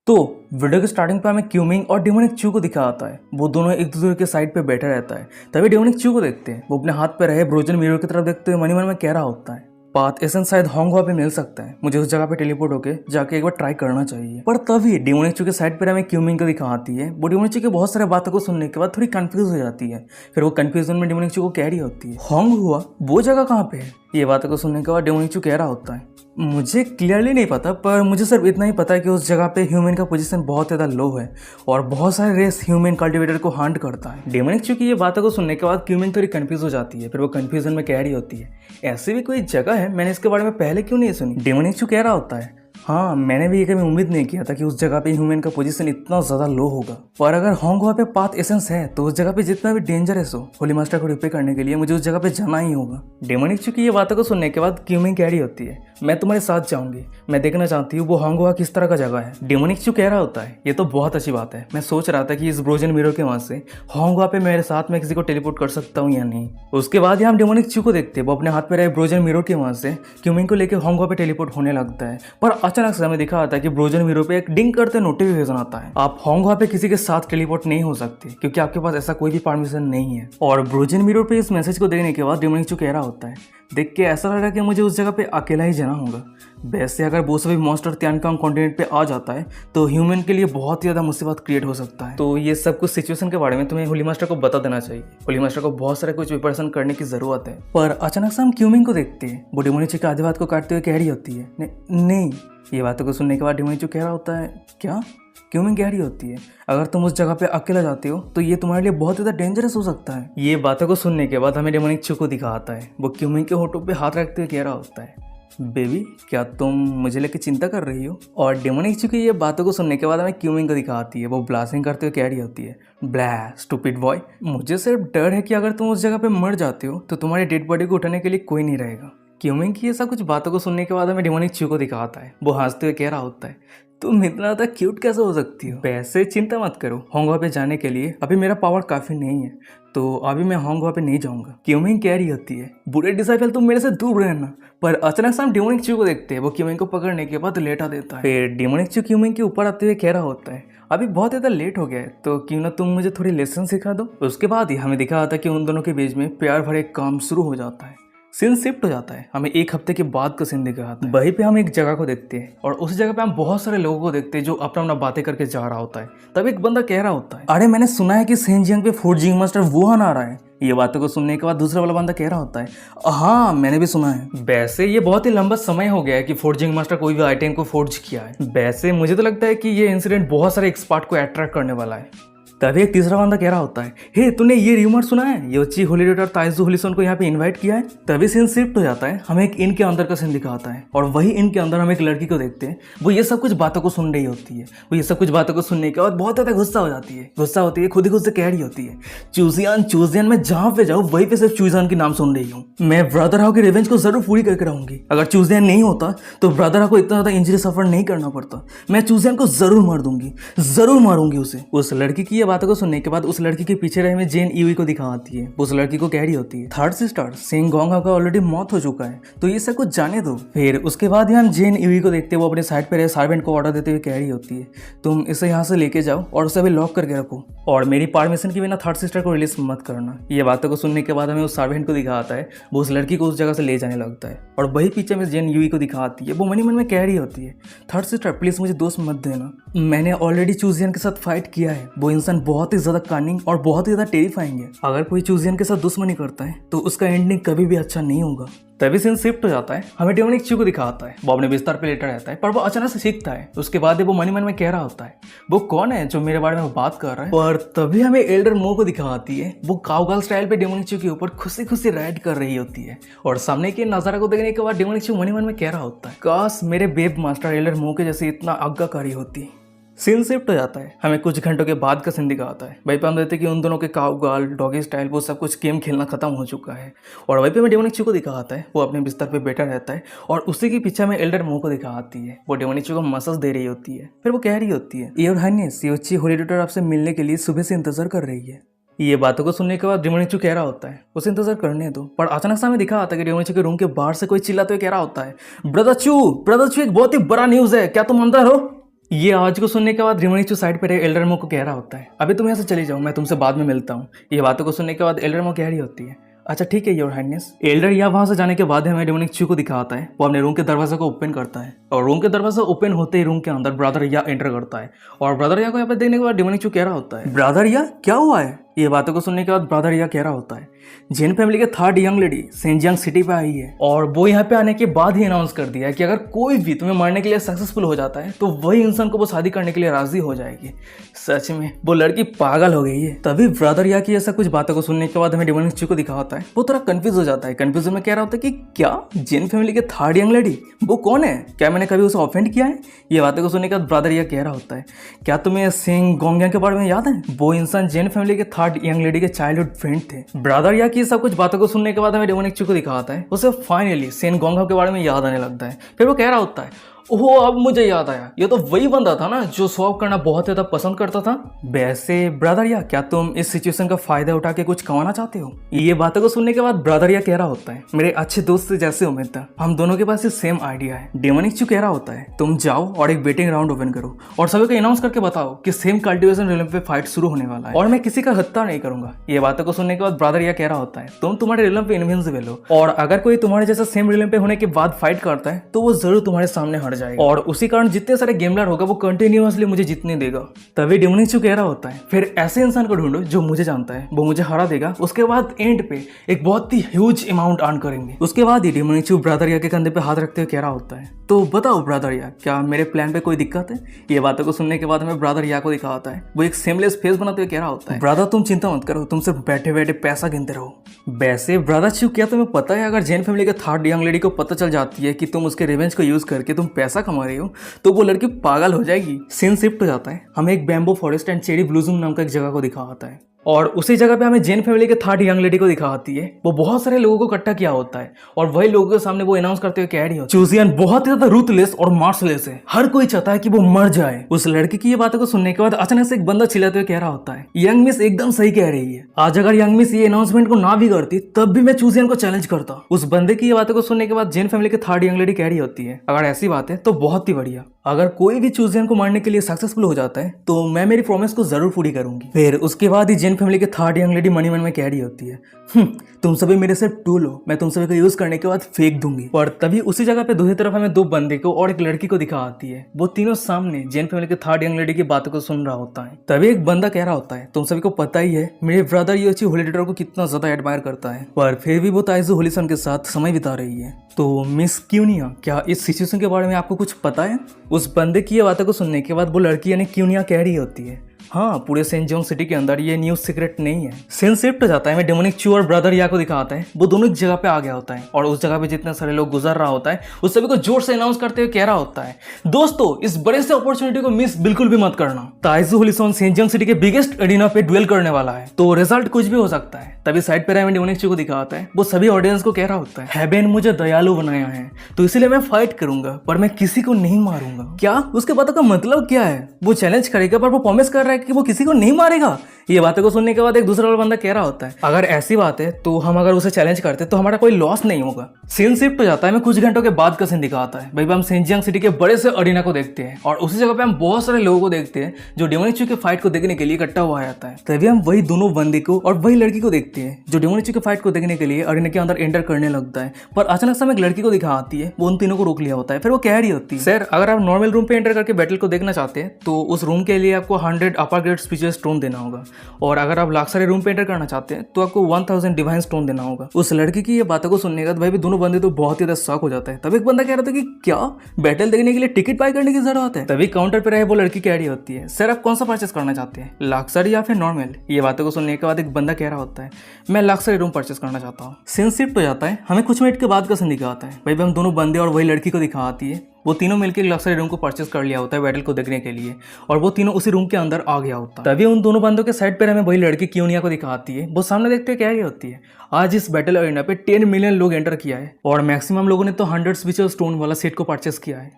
तो वीडियो के स्टार्टिंग पे हमें क्यूमिंग और डेमोनिक चू को दिखा आता है। वो दोनों एक दूसरे के साइड पे बैठे रहता है। तभी डेमोनिक चू को देखते हैं। वो अपने हाथ पे रहे ब्रोजन मिरर की तरफ देखते हुए मनी मन में कह रहा होता है, पाथ एसेंस शायद होंगवा पे मिल सकता है। मुझे उस जगह पे टेलीपोर्ट होके जाके एक बार ट्राई करना चाहिए। पर तभी डेमोनिक चू के साइड पे हमें क्यूमिंग को दिखा आती है। वो डेमोनिक चू के बहुत सारे बातों को सुनने के बाद थोड़ी कंफ्यूज हो जाती है। फिर वो कंफ्यूजन में डेमोनिक चू को कह रही होती है, होंग हुआ वो जगह कहाँ पे है? ये बातों को सुनने के बाद डेमोनिक चू कह रहा होता है, मुझे क्लियरली नहीं पता, पर मुझे सिर्फ इतना ही पता है कि उस जगह पे ह्यूमन का पोजीशन बहुत ज़्यादा लो है और बहुत सारे रेस ह्यूमन कल्टिवेटर को हंट करता है। डेमोनिक चू की ये बातों को सुनने के बाद क्यूमिंग थोड़ी कंफ्यूज हो जाती है। फिर वो कंफ्यूजन में कह रही होती है, ऐसी भी कोई जगह है, मैंने इसके बारे में पहले क्यों नहीं सुनी? डेमोनिक चू कह रहा होता है, हाँ मैंने भी ये कभी उम्मीद नहीं किया था कि उस जगह पे ह्यूमन का पोजीशन इतना ज़्यादा लो होगा। पर अगर होंगवा पे पाथ एसेंस है तो उस जगह पे जितना भी डेंजरस हो, होली मास्टर को रिपेयर करने के लिए मुझे उस जगह पे जाना ही होगा। डेमोनिक चू की ये बातों को सुनने के बाद क्यूमिंग कह रही होती है, मैं तुम्हारे साथ जाऊंगी, मैं देखना चाहती हूँ वो होंगवा किस तरह का जगह है। डेमोनिक चू कह रहा होता है, ये तो बहुत अच्छी बात है, मैं सोच रहा था कि इस ब्रोजन मिरर के वहां से होंगवा पे मेरे साथ में किसी को टेलीपोर्ट कर सकता हूँ या नहीं। उसके बाद हम डेमोनिक चू को देखते हैं। वो अपने हाथ पे रहे ब्रोजन मिरर के वहां से क्यूमिंग को लेकर होंगवा पे टेलीपोर्ट होने लगता है। पर अचानक से हमें दिखा आता है कि ब्रोजन मिरर पे एक डिंग करते नोटिफिकेशन आता है, आप होंगवा पे किसी के साथ टेलीपोर्ट नहीं हो सकते क्योंकि आपके पास ऐसा कोई भी परमिशन नहीं है। और ब्रोजन मिरर पे इस मैसेज को देखने के बाद डेमोनिक चू कह रहा होता है, देख के ऐसा लग रहा है कि मुझे उस जगह पे अकेला ही जाना होगा। वैसे अगर वो सभी मॉन्स्टर त्यानकांग कॉन्टिनेंट पे आ जाता है तो ह्यूमन के लिए बहुत ही ज़्यादा मुसीबत क्रिएट हो सकता है। तो ये सब कुछ सिचुएशन के बारे में तुम्हें होली मास्टर को बता देना चाहिए। होली मास्टर को बहुत सारे कुछ प्रिपरेशन करने की ज़रूरत है। पर अचानक से हम क्यूमिंग को देखते हैं। वो डेमोनिक चू के आधे बात को काटते हुए कह रही होती है, नहीं। ये बातों को सुनने के बाद डेमोनिक चू कह रहा होता है, क्या? क्यूमिंग कह रही होती है, अगर तुम उस जगह पे अकेला जाते हो तो ये तुम्हारे लिए बहुत ज़्यादा डेंजरस हो सकता है। ये बातों को सुनने के बाद हमें डेमोनिक चू को दिखा आता है। वो क्यूमिंग के होठों पे हाथ रखते हुए कह रहा होता है, बेबी क्या तुम मुझे लेके चिंता कर रही हो? और डेमोनिक चू की ये बातों को सुनने के बाद हमें क्यूमिंग को दिखा आती है। वो ब्लास्टिंग करते हुए कह रही होती है, ब्लै स्टूपिड बॉय, मुझे सिर्फ डर है कि अगर तुम उस जगह पे मर जाते हो तो तुम्हारी डेड बॉडी को उठाने के लिए कोई नहीं रहेगा। क्यूमिंग की ये सब कुछ बातों को सुनने के बाद हमें डेमोनिक चू को दिखाता है। वो हंसते हुए कह रहा होता है, तुम इतना ज़्यादा क्यूट कैसे हो सकती हो? वैसे चिंता मत करो, होंगवा पे जाने के लिए अभी मेरा पावर काफ़ी नहीं है, तो अभी मैं होंगवा पे नहीं जाऊंगा। क्यूमिंग कह रही होती है, बुरे डिसाइपल तुम मेरे से दूर रहना। पर अचानक से हम डेमोनिक चू को देखते हैं। वो क्यूमिंग को पकड़ने के बाद लेटा देता है। फिर डेमोनिक चू क्यूमिंग के ऊपर आते हुए कह रहा होता है, अभी बहुत ज़्यादा लेट हो गया है, तो क्यों ना तुम मुझे थोड़ी लेसन सिखा दो। उसके बाद ही हमें दिखा आता है कि उन दोनों के बीच में प्यार भरे काम शुरू हो जाता है। सीन शिफ्ट हो जाता है। हमें एक हफ्ते के बाद का सीन दिखाता है। वहीं पे हम एक जगह को देखते हैं और उस जगह पे हम बहुत सारे लोगों को देखते हैं जो अपना अपना बातें करके जा रहा होता है। तब एक बंदा कह रहा होता है, अरे मैंने सुना है कि सेंजियांग पे फोर्जिंग मास्टर वुहान आ रहा है। ये बातों को सुनने के बाद दूसरा वाला बंदा कह रहा होता है, हाँ मैंने भी सुना है। वैसे ये बहुत ही लंबा समय हो गया है कि फोर्जिंग मास्टर कोई भी आइटम को फोर्ज किया है। वैसे मुझे तो लगता है कि ये इंसिडेंट बहुत सारे एक्सपर्ट को अट्रैक्ट करने वाला है। तभी एक तीसरा बंदा कह रहा होता है, हे तूने ये र्यूमर सुना है, योची होलीडेटर ताइजू होलीसन को यहाँ पे इनवाइट किया है। तभी सीन शिफ्ट हो जाता है। हमें एक इन के अंदर का सीन दिखाता है और वही इन के अंदर हम एक लड़की को देखते हैं। वो ये सब कुछ बातों को सुन रही होती है। वो ये सब कुछ बातों को सुनने के बाद बहुत ज़्यादा गुस्सा हो जाती है। गुस्सा होती है, खुद ही खुद से कह रही होती है, चूजियान मैं जहाँ पे जाऊँ वहीं पे सिर्फ चूजियान की नाम सुन रही हूँ। मैं ब्रदर हाउ की रिवेंज को जरूर पूरी करके रहूंगी। अगर चूजियान नहीं होता तो ब्रदर हाउ को इतना ज़्यादा इंजरी सफर नहीं करना पड़ता। मैं चूजियान को जरूर मार दूंगी, जरूर मारूंगी उसे। उस लड़की की ये बातों को सुनने के बाद उस लड़की के पीछे रहे में जेन ईवी को दिखा आती है। उस लड़की को कह रही होती है, थर्ड सिस्टर सेंग गोंगा का ऑलरेडी मौत हो चुका है, तो ये सब कुछ जाने दो। फिर उसके बाद ही हम जेन ईवी को देखते हैं। वो अपने साइड पे रहे सर्वेंट को ऑर्डर देते हुए कह रही होती है, तुम इसे यहाँ से लेके जाओ और उसे अभी लॉक करके रखो और मेरी परमिशन के बिना थर्ड सिस्टर को रिलीज मत करना। ये बातों को सुनने के बाद हमें उस सर्वेंट को दिखा आता है। वो उस लड़की को उस जगह से ले जाने लगता है और वही पीछे में जेन ईवी को दिखा आती है। वो मनी मन में कह रही होती है, थर्ड सिस्टर प्लीज मुझे दोस्त मत देना, मैंने ऑलरेडी चूजियन के साथ फाइट किया है। वो इंसान बहुत ही ज्यादा कनिंग और बहुत ही ज्यादा टेरिफाइंग है। अगर कोई चूजियन के साथ दुश्मनी करता है तो उसका एंडिंग कभी भी अच्छा नहीं होगा। तभी सीन शिफ्ट हो जाता है। हमें डेमोनिक चू को दिखाता है। वो अपने बिस्तर पे लेटा रहता है पर वो अचानक से सीखता है। उसके बाद वो मनी मन में कह रहा होता है, वो कौन है जो मेरे बारे में बात कर रहा है? पर तभी हमें एल्डर मो को दिखाती है। वो काउगर्ल स्टाइल पे डेमोनिक चू के ऊपर खुशी खुशी राइड कर रही होती है और सामने के नजारा को देखने के बाद डेमोनिक चू मनी मन में कह रहा होता है, काश मेरे बेब मास्टर एल्डर मो के जैसे इतना आज्ञाकारी होती। सीन शिफ्ट हो जाता है। हमें कुछ घंटों के बाद का सीन दिखाता है। वहीं पे हम देखते हैं कि उन दोनों के काउगर्ल डॉगी स्टाइल वो सब कुछ गेम खेलना खत्म हो चुका है और वहीं पे हमें डेमोनिक चू को दिखाता है। वो अपने बिस्तर पे बैठा रहता है और उसी के पीछे में एल्डर मो को दिखा आती है। वो डेमोनिक चू को मसाज दे रही होती है। फिर वो कह रही होती है, योर हाइनेस योची होलीडेटर आपसे मिलने के लिए सुबह से इंतजार कर रही है। ये बातों को सुनने के बाद डेमोनिक चू कह रहा होता है, उसे इंतजार करने दो। पर अचानक से हमें दिखा आता है कि डेमोनिक चू के रूम के बाहर से कोई चिल्लाते हुए कह रहा होता है, ब्रदर चू एक बहुत ही बड़ा न्यूज है, क्या तुम अंदर हो? ये आवाज को सुनने के बाद रिमोनिचू साइड पे रहे एल्डरमो को कह रहा होता है, अभी तुम यहाँ से चली जाओ, मैं तुमसे बाद में मिलता हूँ। ये बातों को सुनने के बाद एल्डरमो कह रही होती है, अच्छा ठीक है योर हाइनेस। एल्डर या वहां से जाने के बाद हमें रिमोनिचू को दिखाता है, वो अपने रूम के दरवाजे को ओपन करता है और रूम के दरवाजा ओपन होते ही रूम के अंदर ब्रदर या एंटर करता है और ब्रदर या को यहाँ पे देखने के बाद रिमोनिचू कह रहा होता है, ब्रदर या क्या हुआ है। ये बातों को सुनने के बाद ब्रदर या कह रहा होता है, जैन फैमिली के थर्ड यंग लेडी सेंजियांग सिटी पे आई है और वो यहाँ पे आने के बाद ही अनाउंस कर दिया है कि अगर कोई भी तुम्हें मारने के लिए सक्सेसफुल हो जाता है तो वही इंसान को वो शादी करने के लिए राजी हो जाएगी। सच में वो लड़की पागल हो गई है। तभी ब्रदर या की ऐसा कुछ बातों को सुनने के बाद हमें रिमोनिचू को दिखा होता है, वो थोड़ा कंफ्यूज हो जाता है। कंफ्यूजन में कह रहा होता है कि क्या जैन फैमिली के थर्ड यंग लेडी वो कौन है, क्या मैंने कभी उसे ऑफेंड किया है। ये बातें को सुनने के बाद ब्रदर या कह रहा होता है, क्या तुम्हें सेंग गोंगयांग के बारे में याद है, वो इंसान जैन फैमिली के थर्ड यंग लेडी के चाइल्डहुड फ्रेंड थे। ब्रदर या की सब कुछ बातों को सुनने के बाद हमें रिमोनिचू को दिखाता है, उसे फाइनली सेन गोंगहा के बारे में याद आने लगता है। फिर वो कह रहा होता है, ओहो अब मुझे याद आया, ये तो वही बंदा था ना जो स्वैप करना बहुत ज्यादा पसंद करता था। वैसे ब्रदर या क्या तुम इस सिचुएशन का फायदा उठा के कुछ कमाना चाहते हो। ये बातों को सुनने के बाद ब्रदर या कह रहा होता है, मेरे अच्छे दोस्त से जैसे उम्मीद था, हम दोनों के पास ये सेम आइडिया है। रिमोनिचू कह रहा होता है, तुम जाओ और एक बेटिंग राउंड ओपन करो और सभी को अनाउंस करके बताओ कि सेम कल्टिवेशन रिलम पे फाइट शुरू होने वाला है और मैं किसी का हत्या नहीं करूंगा। ये बातों को सुनने के बाद ब्रदर या कह रहा होता है, तुम तुम्हारे रिलम पे इनविंसिबल हो और अगर कोई तुम्हारे जैसा सेम रिलम पे होने के बाद फाइट करता है तो वो जरूर तुम्हारे सामने हट जाएगा और उसी कारण जितने सारे गेमलर होगा वो कंटिन्यूअसली मुझे जीतने देगा। तभी रिमोनिचू कह रहा होता है, फिर ऐसे इंसान को ढूंढो जो मुझे जानता है, वो मुझे हरा देगा, उसके बाद एंड पे एक बहुत ही ह्यूज अमाउंट अर्न करेंगे। उसके बाद ही रिमोनिचू ब्रदर या के कंधे पे हाथ रखते हुए कह रहा होता है, तो बताओ ब्रदर या क्या मेरे प्लान पे कोई दिक्कत है। ये बातों को सुनने के बाद हमें ब्रदर या को दिखाता है, वो एक सेमलेस फेस बनाते हुए कह रहा होता है, ब्रदर तुम चिंता मत करो, तुम सिर्फ बैठे बैठे पैसा गिनते रहो। वैसे ब्रदर चू क्या तुम्हें पता है अगर जैन फैमिली के थर्ड यंग लेडी को पता चल जाती है कि तुम उसके रिवेंज को यूज करके तुम पैसा कमा रहे हो तो वो लड़की पागल हो जाएगी। सीन शिफ्ट हो जाता है, हमें एक बैम्बो फॉरेस्ट एंड चेरी ब्लूजूम नाम का एक जगह को दिखाता है और उसी जगह पे हमें जैन फैमिली के थर्ड यंग लेडी को दिखाती है। वो बहुत सारे लोगों को इकट्ठा किया होता है और वही लोगों के सामने वो अनाउंस करते हुए कह रही होती है, चूजियन बहुत ज्यादा रूथलेस और मार्सलेस है, हर कोई चाहता है कि वो मर जाए। उस लड़की की ये बातों को सुनने के बाद अचानक से एक बंदा चिल्लाते हुए कह रहा होता है, यंग मिस एकदम सही कह रही है, आज अगर यंग मिस ये अनाउंसमेंट को ना भी करती तब भी मैं चूजियन को चैलेंज करता। उस बंदे की ये बातों को सुनने के बाद जैन फैमिली के थर्ड यंग लेडी कह रही होती है, अगर ऐसी बात है तो बहुत ही बढ़िया, अगर कोई भी चूजियन को मारने के लिए सक्सेसफुल हो जाता है तो मैं मेरी प्रॉमिस को जरूर पूरी करूंगी। फिर उसके बाद ही जैन फैमिली के थर्ड यंग लेडी मनी मन में कह रही होती है, तुम सभी मेरे से टूल हो, मैं तुम सभी को यूज करने के बाद फेंक दूंगी। और तभी उसी जगह पे दूसरी तरफ हमें दो बंदे को और एक लड़की को दिखा आती है, वो तीनों सामने जैन फैमिली के थर्ड यंग लेडी की बातों को सुन रहा होता है। तभी एक बंदा कह रहा होता है, तुम सभी को पता ही है मेरे ब्रदर योची होलीडेटर को कितना ज्यादा एडमायर करता है, पर फिर भी वो ताइजू होलीसन के साथ समय बिता रही है। तो मिस क्यूनिया क्या इस सिचुएशन के बारे में आपको कुछ पता है। उस बंदे की ये बातों को सुनने के बाद वो लड़की यानी क्यूनिया कह रही होती है, हाँ पूरे सेंजियांग सिटी के अंदर ये न्यूज सीक्रेट नहीं है। सीन शिफ्ट हो जाता है, मैं डेमोनिक चू और ब्रदर या को दिखाता है, वो दोनों एक जगह पे आ गया होता है और उस जगह पे जितने सारे लोग गुजर रहा होता है उस सभी को जोर से अनाउंस करते हुए कह रहा होता है, दोस्तों इस बड़े से अपॉर्चुनिटी को मिस बिल्कुल भी मत करना, ताइजू होलीसन सेंजियांग सिटी के बिगेस्ट एरिना पे ड्वेल करने वाला है, तो रिजल्ट कुछ भी हो सकता है। तभी साइड पे डेमोनिक चू को दिखाता है, वो सभी ऑडियंस को कह रहा होता है, हेवेन मुझे दयालु बनाया है तो इसलिए मैं फाइट करूंगा पर मैं किसी को नहीं मारूंगा। क्या उसके बातों का मतलब क्या है, वो चैलेंज करेगा पर वो प्रॉमिस कर रहा है कि वो किसी को नहीं मारेगा। ये बातें को सुनने के बाद एक दूसरा वाला बंदा कह रहा होता है, अगर ऐसी बात है तो हम अगर उसे चैलेंज करते तो हमारा कोई लॉस नहीं होगा। सीन शिफ्ट हो जाता है, मैं कुछ घंटों के बाद का सीन दिखाता है, भाई हम सेंजियांग सिटी के बड़े से अरीना को देखते हैं और उसी जगह पे हम बहुत सारे लोगों को देखते हैं जो डेमोनिक के फाइट को देखने के लिए इकट्ठा हुआ जाता है। तभी हम वही दोनों बंदे को और वही लड़की को देखते हैं जो डेमोनिक के फाइट को देखने के लिए अरीना के अंदर एंटर करने लगता है, पर अचानक से एक लड़की को दिखा आती है, वो उन तीनों को रोक लिया होता है। फिर वो कह रही होती है, सर अगर आप नॉर्मल रूम पे एंटर करके बैटल को देखना चाहते हैं तो उस रूम के लिए आपको 100 अपर ग्रेड स्पीचियल स्टोन देना होगा और अगर आप लाक्सरी रूम पे एंटर करना चाहते हैं तो आपको 1000 डिवाइन स्टोन देना होगा। उस लड़की की ये बातों को सुनने के बाद भाई भी दोनों बंदे तो बहुत ही ज्यादा शॉक हो जाता है। तभी एक बंदा कह रहा था कि क्या बैटल देखने के लिए टिकट बाय करने की जरूरत है। तभी काउंटर पे रहे वो लड़की कह रही होती है, सर आप कौन सा परचेस करना चाहते हैं, लाक्सरी या फिर नॉर्मल। ये बातों को सुनने के बाद एक बंदा कह रहा होता है, मैं लाक्सरी रूम परचेस करना चाहता हूँ। सीन शिफ्ट हो जाता है, हमें कुछ मिनट के बाद का सीन दिखाता है, भाई हम दोनों बंदे और वही लड़की को दिखा आती है, वो तीनों मिलकर लक्सरी रूम को परचेस कर लिया होता है बैटल को देखने के लिए और वो तीनों उसी रूम के अंदर आ गया होता है। तभी उन दोनों बंदों के साइड पर हमें वही लड़की क्यूनिया को दिखाती है, वो सामने देखते हुए कह रही होती है, आज इस बैटल अरीना पे 10 मिलियन लोग एंटर किया है और मैक्सिमम लोगों ने तो 100 स्पीचियल स्टोन वाला सेट को परचेस किया है।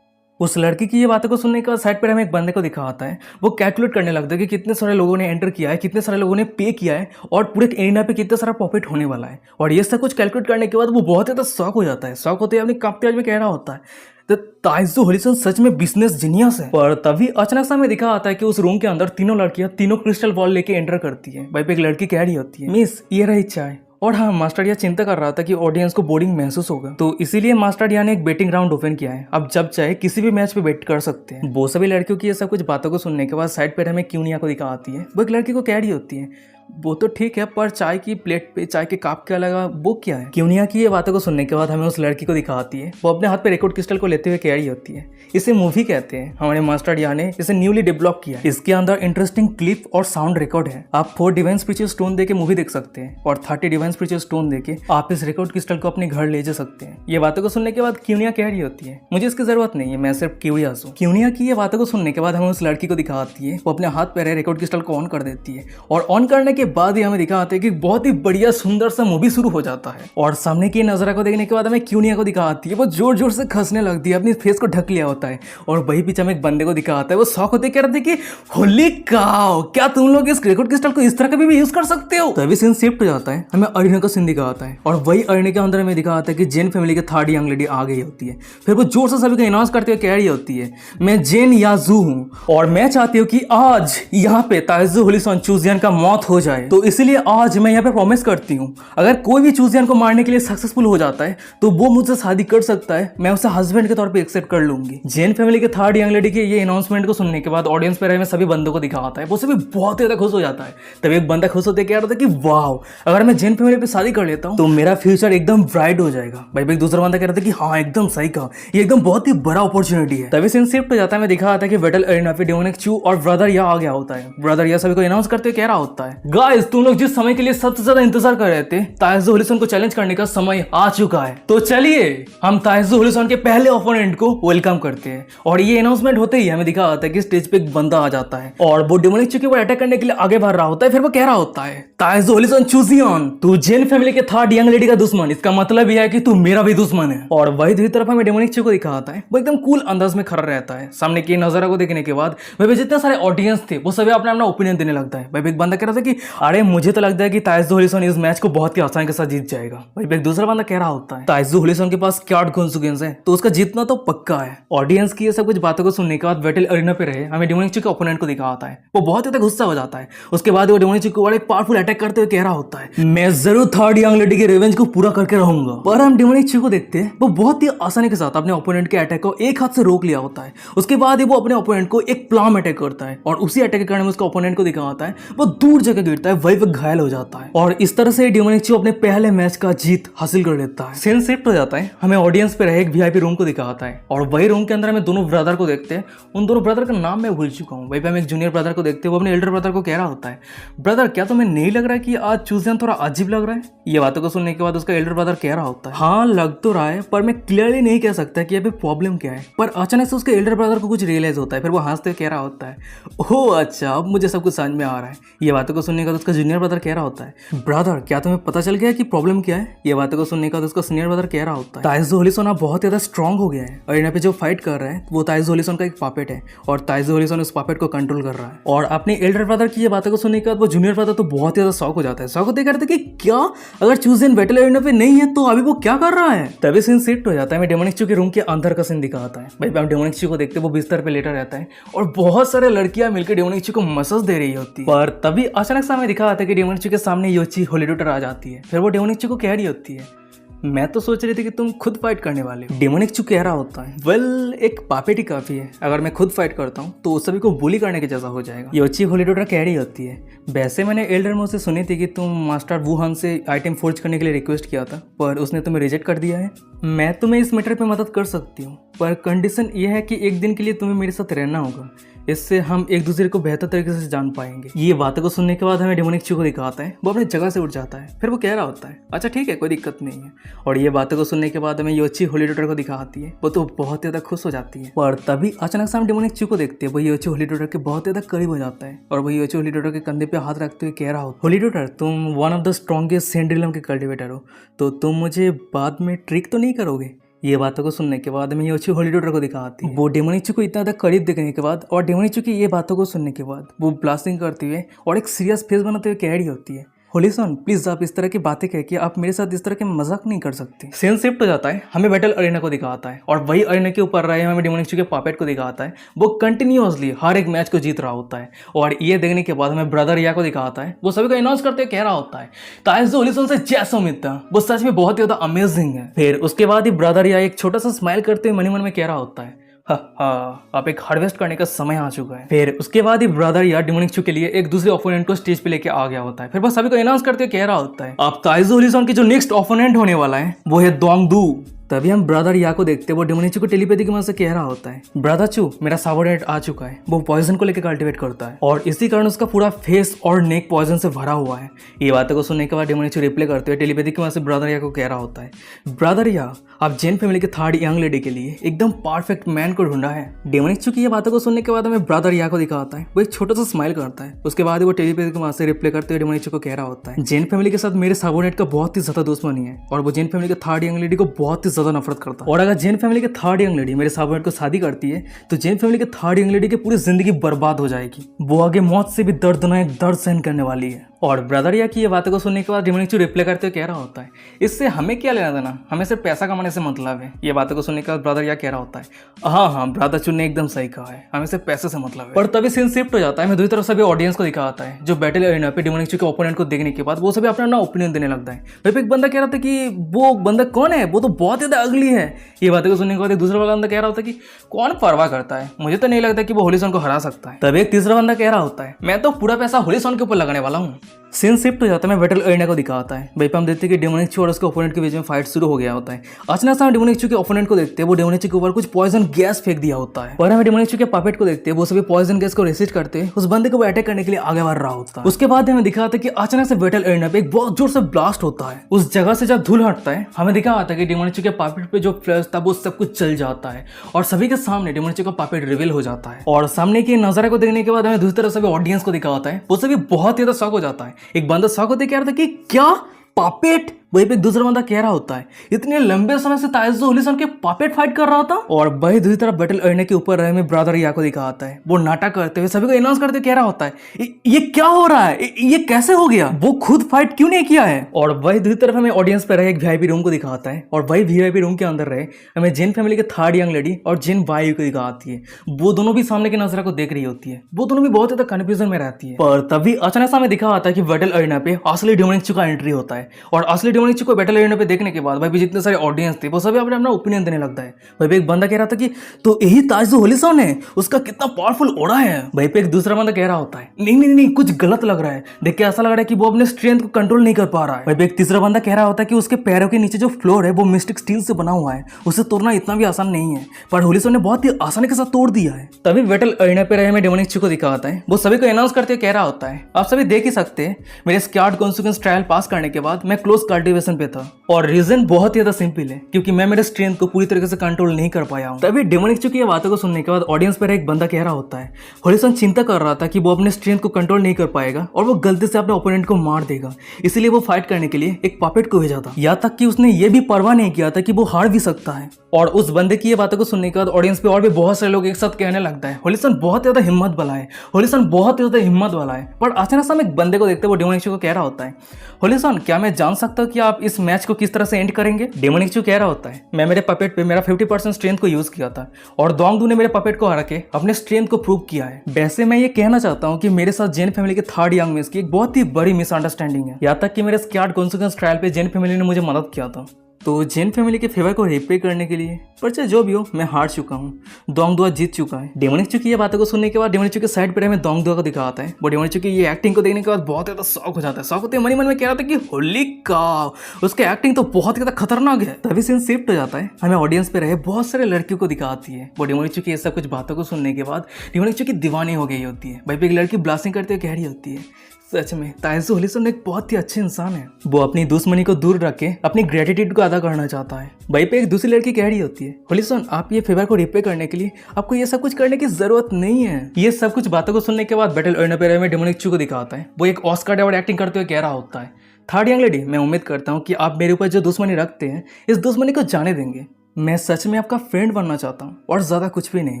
उस लड़की की ये बातों को सुनने के बाद साइड पर हमें एक बंदे को दिखा आता है। वो कैलकुलेट करने लगता है कि कितने सारे लोगों ने एंटर किया है, कितने सारे लोगों ने पे किया है और पूरे एरिना पे कितना सारा प्रॉफिट होने वाला है। और ये सब कुछ कैलकुलेट करने के बाद वो बहुत ज़्यादा शॉक हो जाता है। शॉक होते ही अपनी कांपते आज में कह रहा होता है तो ताइजू होलिसन सच में बिजनेस जीनियस है। पर तभी अचानक से हमें दिखा आता है कि उस रूम के अंदर तीनों लड़कियां तीनों क्रिस्टल बॉल लेके एंटर करती है। भाई पे एक लड़की कह रही होती है, मिस ये रही चाय। और हाँ, मास्टर यह चिंता कर रहा था कि ऑडियंस को बोरिंग महसूस होगा, तो इसीलिए मास्टर या ने एक बेटिंग राउंड ओपन किया है। अब जब चाहे किसी भी मैच पे बेट कर सकते हैं। वो सभी लड़कियों की ये सब कुछ बातों को सुनने के बाद साइड पर हमें क्यूनिया को दिखा आती है। वो एक लड़की को कह रही होती है, वो तो ठीक है पर चाय की प्लेट पे चाय के कप क्या लगा, वो क्या है। क्यूनिया की ये बातों को सुनने के बाद हमें उस लड़की को दिखा आती है। वो अपने हाथ पे रिकॉर्ड क्रिस्टल को लेते हुए कह रही होती है, इसे मूवी कहते हैं। हमारे मास्टर या ने इसे न्यूली डेवलप किया है। इसके अंदर इंटरेस्टिंग क्लिप और साउंड रिकॉर्ड है। आप 4 डिवाइन स्पीचेस स्टोन देके मूवी देख सकते हैं और 30 डिवाइन स्पीचेस स्टोन देके आप इस रिकॉर्ड क्रिस्टल को अपने घर ले जा सकते हैं। ये बातों को सुनने के बाद क्यूनिया कह रही होती है, मुझे इसकी जरूरत नहीं है, मैं सिर्फ क्यूरियस हूँ। क्यूनिया की ये बातों को सुनने के बाद हमें उस लड़की को दिखा आती है। वो अपने हाथ पे रिकॉर्ड क्रिस्टल को ऑन कर देती है और ऑन करने के बाद ही हमें दिखा आते हैं कि बहुत ही बढ़िया सुंदर सा मूवी शुरू हो जाता है। और सामने की नजारा को देखने के बाद हमें क्यूनिया को दिखा आती है। वो जोर जोर से खसने लगती है, अपनी फेस को ढक लिया होता है और वही पीछे में एक बंदे को दिखा आता है। वो शौक होते कह रहे थे कि होली काउ, क्या तुम लोग इस रिकॉर्ड क्रिस्टल को इस तरह का भी यूज कर सकते हो। तभी सीन शिफ्ट हो जाता है, हमें अरीना का सीन दिखा आता है और वही अरीना के अंदर हमें दिखा आता है कि जेन फैमिली के थर्ड यंग लेडी आ गई होती है। फिर वो जोर से सभी को अनाउंस करते हुए कह रही होती है, मैं जेन याजू हूँ और मैं चाहती हूँ कि आज यहाँ पे ताइजू होलिसन चूजियन का मौत हो जाए। तो इसलिए आज मैं यहाँ पे प्रॉमिस करती हूँ, अगर कोई भी चूजियन को मारने के लिए सक्सेसफुल हो जाता है तो वो मुझसे शादी कर सकता है, मैं उसे हस्बैंड के तौर पे एक्सेप्ट कर लूंगी। जेन फैमिली के थर्ड यंग लेडी के ये अनाउंसमेंट को सुनने के बाद ऑडियंस पे रहे में सभी बंदों को दिखा आता है। वो सभी बहुत ज्यादा खुश हो जाता है। तभी एक बंदा खुश होते कह रहा था कि वाह, अगर मैं जेन फैमिली पे शादी कर लेता हूँ तो मेरा फ्यूचर एकदम ब्राइट हो जाएगा। भाई एक दूसरा बंदा कह रहा था कि हाँ एकदम सही कहा, ये एकदम बहुत ही बड़ा अपॉर्चुनिटी है। तभी सीन शिफ्ट हो जाता है, मैं दिखा आता है कि बैटल एरिना पे डेमोनिक चू और ब्रदर या आ गया होता है। ब्रदर या सभी को अनाउंस करते हुए कह रहा होता है, गाइस तुम लोग जिस समय के लिए सबसे ज्यादा इंतजार कर रहे थे, ताइजू होलिसन को चैलेंज करने का समय आ चुका है। तो चलिए हम ताइजू होलिसन के पहले ओपोनेंट को वेलकम करते हैं। और ये अनाउंसमेंट होते ही हमें दिखा आता है कि स्टेज पे एक बंदा आ जाता है और वो डेमोनिक चू के ऊपर अटैक करने के लिए आगे बढ़ रहा होता है। फिर वो कह रहा होता है, ताइजू होलिसन चूजियन, तू जेन फैमिली के थर्ड यंग लेडी का दुश्मन, इसका मतलब यह है कि तू मेरा भी दुश्मन है। और वही दूसरी तरफ हमें डेमोनिक चू को दिखा आता है। वो एकदम कूल अंदाज में खड़ा रहता है। सामने की नजारा को देखने के बाद वह जितने सारे ऑडियंस थे वो सभी अपना अपना ओपिनियन देने लगता है। भाई एक बंदा कह रहा था कि अरे मुझे तो लगता है कि ताइजू होलिसन इस मैच को बहुत ही आसानी के साथ जीत जाएगा। भाई एक दूसरा बंदा कह रहा होता है, ताइजू होलिसन के पास क्या कॉन्सिक्वेंस है तो उसका जीतना तो पक्का है। ऑडियंस की ये सब कुछ बातों को सुनने के बाद बैटल एरिना पे रहे हमें डेमोनिक चू के ओपोनेंट को दिखा आता है। वो बहुत ज्यादा गुस्सा हो जाता है। उसके बाद वो डेमोनिक चू को एक पावरफुल अटैक करते हुए कह रहा होता है, मैं जरूर थर्ड यंग लेडी के रिवेंज को पूरा करके रहूंगा। पर हम डेमोनिक चू को देखते हैं, वो बहुत ही आसानी के साथ अपने ओपोनेंट के अटैक को एक हाथ से रोक लिया होता है। उसके बाद ही वो अपने ओपोनेंट को एक प्लाम अटैक करता है और उसी अटैक के कारण उसका ओपोनेंट को दिखा आता है। वो दूर जगह गिरता है, वही वो घायल हो जाता है और इस तरह से डेमोनिक चू अपने पहले मैच का जीत हासिल कर लेता है। सीन शिफ्ट हो जाता है, हमें ऑडियंस पे रहे एक वीआईपी रूम को दिखाता है और वही रूम के अंदर हमें दोनों ब्रदर को देखते हैं। उन दोनों ब्रदर का नाम मैं भूल चुका हूँ। वही पे हम एक जूनियर ब्रदर को देखते हैं। वो अपने एल्डर ब्रदर को कह रहा होता है, ब्रदर क्या तुम्हें नहीं लग रहा है कि आज चूजियन थोड़ा अजीब लग रहा है। ये बातों को सुनने के बाद उसका एल्डर ब्रदर कह रहा होता है, हाँ लग तो रहा है पर मैं क्लियरली नहीं कह सकता कि अभी प्रॉब्लम क्या है। पर अचानक से उसके एल्डर ब्रदर को कुछ रियलाइज होता है। फिर वो हंसते कह रहा होता है, ओह अच्छा अब मुझे सब कुछ समझ में आ रहा है। ये बातों को सुनने के बाद उसका जूनियर ब्रदर कह रहा होता है, ब्रदर क्या तुम्हें पता चल गया कि प्रॉब्लम क्या है। ये बातों को सुनने के बाद उसका सीनियर ब्रदर कह रहा होता है, ताइजू होलिसन अब बहुत ज्यादा स्ट्रांग हो गया है और यहाँ पे जो फाइट कर रहा है वो ताइजू होलिसन का एक पापेट है और ताइजू होलिसन उस पापेट को कंट्रोल कर रहा है। और अपने एल्डर ब्रदर की ये बातों को सुनने के बाद वो जूनियर ब्रदर तो बहुत ज्यादा शौक हो जाता है। शौक होते कहते कि क्या अगर चूजियन बैटल एरिना पे नहीं है तो अभी वो क्या कर रहा है। तभी सीन शिफ्ट हो जाता है, मैं डेमोनिक चू के रूम के अंदर का सीन दिखाता है। भाई हम डेमोनिक चू को देखते वो बिस्तर पे लेटा रहता है और बहुत सारे लड़कियां मिलकर डेमोनिक चू को मसाज दे रही होती है। पर तभी अचानक से हमें दिखा आता है कि डेमोनिक चू के सामने योची होलीडोटर आ जाती है। फिर वो डेमोनिक चू को कह रही होती है, मैं तो सोच रही थी कि तुम खुद फाइट करने वाले हो। डेमोनिक चू कह रहा होता है, वेल एक पापेट ही काफी है, अगर मैं खुद फाइट करता हूँ तो सभी को बुली करने के जैसा हो जाएगा। योची होलीडोटर कह रही होती है, वैसे मैंने एल्डर मुंह से सुनी थी कि तुम मास्टर वुहान से आइटम फोर्ज करने के लिए रिक्वेस्ट किया था पर उसने तुम्हें रिजेक्ट कर दिया है। मैं तुम्हें इस मैटर पे मदद कर सकती हूँ पर कंडीशन ये है कि एक दिन के लिए तुम्हें मेरे साथ रहना होगा, इससे हम एक दूसरे को बेहतर तरीके से जान पाएंगे। ये बातों को सुनने के बाद हमें डेमोनिक चू को दिखाता है, वो अपनी जगह से उठ जाता है। फिर वो कह रहा होता है, अच्छा ठीक है कोई दिक्कत नहीं है। और ये बातों को सुनने के बाद हमें योची होलीडोटर को दिखाती है। वो तो बहुत ज़्यादा खुश हो जाती है। पर तभी अचानक से हम डेमोनिक चू को देखते हैं, वो योची होलीडोटर के बहुत ज़्यादा करीब हो जाता है और वही योची होलीडोटर के कंधे पे हाथ रखते हुए कह रहा हो, होलीडोटर तुम वन ऑफ द स्ट्रॉन्गेस्ट सेंड्रिलम के कल्टिवेटर हो, तो तुम मुझे बाद में ट्रिक तो नहीं करोगे। ये बातों को सुनने के बाद मैं योची होली डॉटर को दिखाती है। वो डेमोनिक को इतना ज्यादा करीब देखने के बाद और डेमोनिक की ये बातों को सुनने के बाद वो ब्लास्टिंग करते हुए और एक सीरियस फेस बनाते हुए कह रही होती है, होलीसन प्लीज आप इस तरह की बातें कह के आप मेरे साथ इस तरह के मजाक नहीं कर सकते। सीन शिफ्ट हो जाता है, हमें बैटल अरेना को दिखाता है और वही अरेना के ऊपर रहे हमें डेमोनिक के पापेट को दिखाता है। वो कंटिन्यूअसली हर एक मैच को जीत रहा होता है और ये देखने के बाद हमें ब्रदर या को दिखाता है। वो सभी को अनाउंस करते कह रहा होता है ताइज़ो होलीसन से जैसा उम्मीद था, वो सच में बहुत ही ज्यादा अमेजिंग है। फिर उसके बाद ही ब्रदर या एक छोटा सा स्माइल करते हुए मन में कह रहा होता है, अब एक हार्वेस्ट करने का समय आ चुका है। फिर उसके बाद ही ब्रदर या डेमोनिक के लिए एक दूसरे ओपोनेंट को स्टेज पे लेके आ गया होता है। फिर बस सभी को अनाउंस करते कह रहा होता है अब ताइज़ो होलीसन की जो नेक्स्ट ओपोनेंट होने वाला है वो है दोंगदू। तभी हम ब्रदर या को देखते हैं, वो डेमोनिक को टेलीपैथी की मदद से कह रहा होता है, ब्रदर चू मेरा सबऑर्डिनेट आ चुका है। वो पॉइजन को लेकर कल्टिवेट करता है और इसी कारण उसका पूरा फेस और नेक पॉइजन से भरा हुआ है। ये बातों को सुनने के बाद डेमोनिक रिप्ले करते हुए टेलीपैथी की मदद से ब्रदर या को कह रहा होता है, ब्रदर या आप जैन फैमिली के थर्ड यंग लेडी के लिए एकदम परफेक्ट मैन को ढूंढा है। डेमोनिक की ये बातों को सुनने के बाद हमें ब्रदर या को दिखाता है, वो एक छोटा सा स्माइल करता है। उसके बाद वो टेलीपैथी की मदद से रिप्ले करते हुए डेमोनिक को कह रहा होता है, जैन फैमिली के साथ मेरे सबऑर्डिनेट का बहुत ही ज्यादा दुश्मनी है और वो जैन फैमिली के थर्ड यंग लेडी को बहुत ही ज्यादा नफरत करता है। और अगर जैन फैमिली के थर्ड यंग लेडी मेरे सबऑर्डिनेट को शादी करती है तो जैन फैमिली के थर्ड यंग लेडी की पूरी जिंदगी बर्बाद हो जाएगी। वो आगे मौत से भी दर्दनाक दर्द सहन करने वाली है। और ब्रदर या की ये बातों को सुनने के बाद डेमोनिक रिप्लाई करते हुए कह रहा होता है, इससे हमें क्या लेना देना, हमें सिर्फ पैसा कमाने से मतलब है। ये बातों को सुनने के बाद ब्रदर या कह रहा होता है, हाँ ब्रदर चुन ने एकदम सही कहा है, हमें सिर्फ पैसे से मतलब है। पर तभी सीन शिफ्ट हो जाता है, मैं दूसरी तरफ सभी ऑडियंस को दिखाता है जो बैटल अरेना पे डेमोनिक के ओपोनेंट को देखने के बाद वो सभी अपना ओपिनियन देने लगता है। वहीं पे एक बंदा कह रहा था कि वो बंदा कौन है, वो तो बहुत ज्यादा अगली है। ये बातों को सुनने के बाद दूसरा वाला बंदा कह रहा होता है कि कौन परवाह करता है, मुझे तो नहीं लगता कि वो होलीसन को हरा सकता है। तभी एक तीसरा बंदा कह रहा होता है, मैं तो पूरा पैसा होलीसन के ऊपर लगाने वाला हूँ। सीन शिफ्ट हो जाता है, मैं बैटल अरेना को दिखाता है। वहीं पे हम देखते हैं कि डेमोनिक और उसके ओपोनेंट के बीच में फाइट शुरू हो गया होता है। अचानक से हम डेमोनिक के ओपोनेंट को देखते हैं, वो डेमोनिक के ऊपर कुछ पॉइजन गैस फेंक दिया होता है और हमें डेमोनिक के पापेट को देखते हैं, वो सभी पॉइजन गैस को रेसिस्ट करते हैं, उस बंदे को अटैक करने के लिए आगे बढ़ रहा होता है। उसके बाद हमें दिखाता है कि अचानक से बैटल अरेना पे एक बहुत जोर से ब्लास्ट होता है। उस जगह से जब धूल हटता है हमें दिखा आता है कि डेमोनिक के पापेट पे जो फ्लैश था वो सब कुछ चल जाता है और सभी के सामने डेमोनिक का पापेट रिवील हो जाता है। और सामने के नजारे को देखने के बाद हमें दूसरी तरफ सभी ऑडियंस को दिखाता है, वो सभी बहुत ही ज्यादा शॉक हो जाता है। एक बंदा शॉक होते कह रहा था कि क्या पापेट, वही पे दूसरा बंदा कह रहा होता है इतने लंबे समय से ताइज़ो होलीसन के पापेट फाइट कर रहा था। और वही दूसरी तरफ बैटल अरेना के ऊपर रहे में ब्रदर या को दिखाता है, वो नाटक करते हुए सभी को अनाउंस करते कह रहा होता है ये क्या हो रहा है, ये कैसे हो गया, वो खुद फाइट क्यों नहीं किया है। और वही दूसरी तरफ हमें ऑडियंस पे रहे एक वीआईपी रूम को दिखाता है और वही वीआईपी रूम के अंदर रहे हमें जिन फैमिली के थर्ड यंग लेडी और जिन वायु को दिखाती है। वो दोनों भी सामने के नजरा को देख रही होती है, वो दोनों भी बहुत ज्यादा कंफ्यूजन में रहती है। पर तभी अचानक से हमें दिखा आता है कि बैटल अरेना पे असली डेमोनिक का एंट्री होता है और असली डेमोनिक को बैटल अरेना पे देखने के बाद भाई भी जितने सारे ऑडियंस थे वो सभी अपने अपना ओपिनियन देने लगता है। भाई पे एक बंदा कह रहा था कि तो यही ताइज़ो होलीसन है, उसका कितना पावरफुल ओरा है। भाई पे एक दूसरा बंदा कह रहा होता है नहीं कुछ गलत लग रहा है, देख के ऐसा लग रहा है कि वो अपने स्ट्रेंथ को कंट्रोल नहीं कर पा रहा है। भाई पे एक तीसरा बंदा कह रहा होता है कि उसके पैरों के नीचे जो फ्लोर है वो मिस्टिक स्टील से बना हुआ है, उसे तोड़ना इतना भी आसान नहीं है, पर होलीसन ने बहुत ही आसानी के साथ तोड़ दिया है। तभी बैटल अरेना पे रहे हमें डेमोनिक को दिखाता है, वो सभी को अनाउंस करते कह रहा होता है आप सभी देख ही सकते हैं मेरे स्क्वाड कॉन्सिक्वेंस ट्रायल पास करने के बाद मैं क्लोज कल्टिवेशन पे था और रीजन बहुत ही ज्यादा सिंपल है क्योंकि मैं मेरे स्ट्रेंथ को पूरी तरीके से कंट्रोल नहीं कर पाया हूं। तभी डेमोनिक की ये बातों को सुनने के बाद ऑडियंस पर एक बंदा कह रहा होता है होलीसन चिंता कर रहा था कि वो अपने स्ट्रेंथ को कंट्रोल नहीं कर पाएगा और वो गलती से अपने ओपोनेंट को मार देगा, इसलिए वो फाइट करने के लिए एक पापेट को भेजा था। यहाँ तक कि उसने ये भी परवाह नहीं किया था कि वो हार भी सकता है। और उस बंदे की ये बातों को सुनने के बाद ऑडियंस पे और भी बहुत सारे लोग एक साथ कहने लगता है होलीसन बहुत ज्यादा हिम्मत वाला है, होलीसन बहुत ज्यादा हिम्मत वाला है। पर अचानक से हम एक बंदे को देखते वो डेमोनिक को कह रहा होता है होलीसन क्या मैं जान सकता हूँ कि आप इस मैच को किस तरह से एंड करेंगे। डेमोनिक कह रहा होता है मैं मेरे पपेट पे मेरा 50% स्ट्रेंथ को यूज किया था और दोंगदू ने मेरे पपेट को हरा के अपने स्ट्रेंथ को प्रूव किया है। वैसे मैं ये कहना चाहता हूँ कि मेरे साथ जैन फैमिली के थर्ड यंग मिस की एक बहुत ही बड़ी मिसअंडरस्टैंडिंग है, यहाँ तक कि मेरे स्क्वाड कॉन्सिक्वेंस ट्रायल पे जैन फैमिली ने मुझे मदद किया था। तो जैन फैमिली के फेवर को रिप्ले करने के लिए पर चाहे जो भी हो मैं हार चुका हूँ, दोंगदुआ जीत चुका है। डेमोनिक की ये बातों को सुनने के बाद डेमोनिक के साइड पर हमें दोंगदुआ को दिखाता है। वो डेमोनिक की ये एक्टिंग को देखने के बाद बहुत ज्यादा शौक हो जाता है, शौक होते मन में कह रहा था कि होली काव उसकी एक्टिंग तो बहुत ज्यादा खतरनाक है। तभी सीन शिफ्ट हो जाता है, हमें ऑडियंस पे रहे बहुत सारे लड़कियों को दिखाती है। वो डेमोनिक की ये सब कुछ बातों को सुनने के बाद डेमोनिक की दीवानी हो गई होती है। भाई पे एक लड़की ब्लास्टिंग करते हुए कह रही होती है सच में ताइज़ो होलीसन एक बहुत ही अच्छे इंसान है, वो अपनी दुश्मनी को दूर रख के अपनी ग्रेटिट्यूड को अदा करना चाहता है। वहीं पे एक दूसरी लड़की कह रही होती है होलीसन आप ये फेवर को रिप्ले करने के लिए आपको ये सब कुछ करने की जरूरत नहीं है। ये सब कुछ बातों को सुनने के बाद बैटल अरेना पे में डेमोनिक को दिखाता है, वो एक ऑस्कर अवार्ड एक्टिंग करते हुए कह रहा होता है थर्ड यंग लेडी मैं उम्मीद करता हूँ कि आप मेरे ऊपर जो दुश्मनी रखते हैं इस दुश्मनी को जाने देंगे। मैं सच में आपका फ्रेंड बनना चाहता हूँ और ज्यादा कुछ भी नहीं।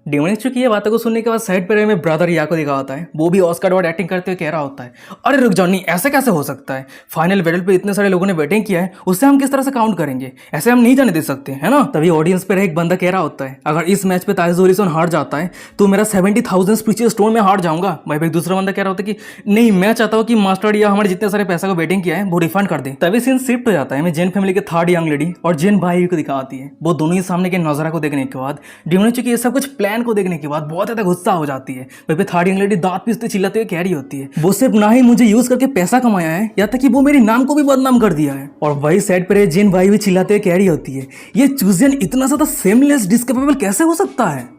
डेमोनिक चू की ये बातों को सुनने के बाद साइड पर में ब्रदर या को दिखा होता है। वो भी ऑस्कर अवार्ड एक्टिंग करते हुए कह रहा होता है, अरे रुक जॉनी, ऐसे कैसे हो सकता है? फाइनल बैटल पे इतने सारे लोगों ने बैटिंग किया है, उससे हम किस तरह से काउंट करेंगे? ऐसे हम नहीं जाने दे सकते, है ना? तभी ऑडियंस पे एक बंदा कह रहा होता है, अगर इस मैच पे ताइस जोरिसन हार जाता है तो मेरा 70,000 स्पीचेस स्टोन में हार जाऊंगा। भाई एक दूसरा बंदा कह रहा होता है कि नहीं, मैं चाहता हूँ कि मास्टर या हमारे जितने सारे पैसा को बैटिंग किया है वो रिफंड कर दे। तभी सीन शिफ्ट हो जाता है। मैं जेन फैमिली के थर्ड यंग लेडी और जेन भाई को दिखाती है। वो दोनों ही सामने के नजारा को देखने के बाद, डेमोनिक चू की ये सब कुछ प्लान को देखने के बाद बहुत ज्यादा गुस्सा हो जाती है। वहीं पे थर्ड यंग लेडी दांत पीसते चिल्लाते हुए कह रही होती है, वो सिर्फ ना ही मुझे यूज करके पैसा कमाया है, या तक कि वो मेरे नाम को भी बदनाम कर दिया है। और वही साइड पर जेन भाई भी चिल्लाते हुए कह रही होती है, ये चूजियन इतना ज्यादा सेमलेस डिस्केपेबल कैसे हो सकता है?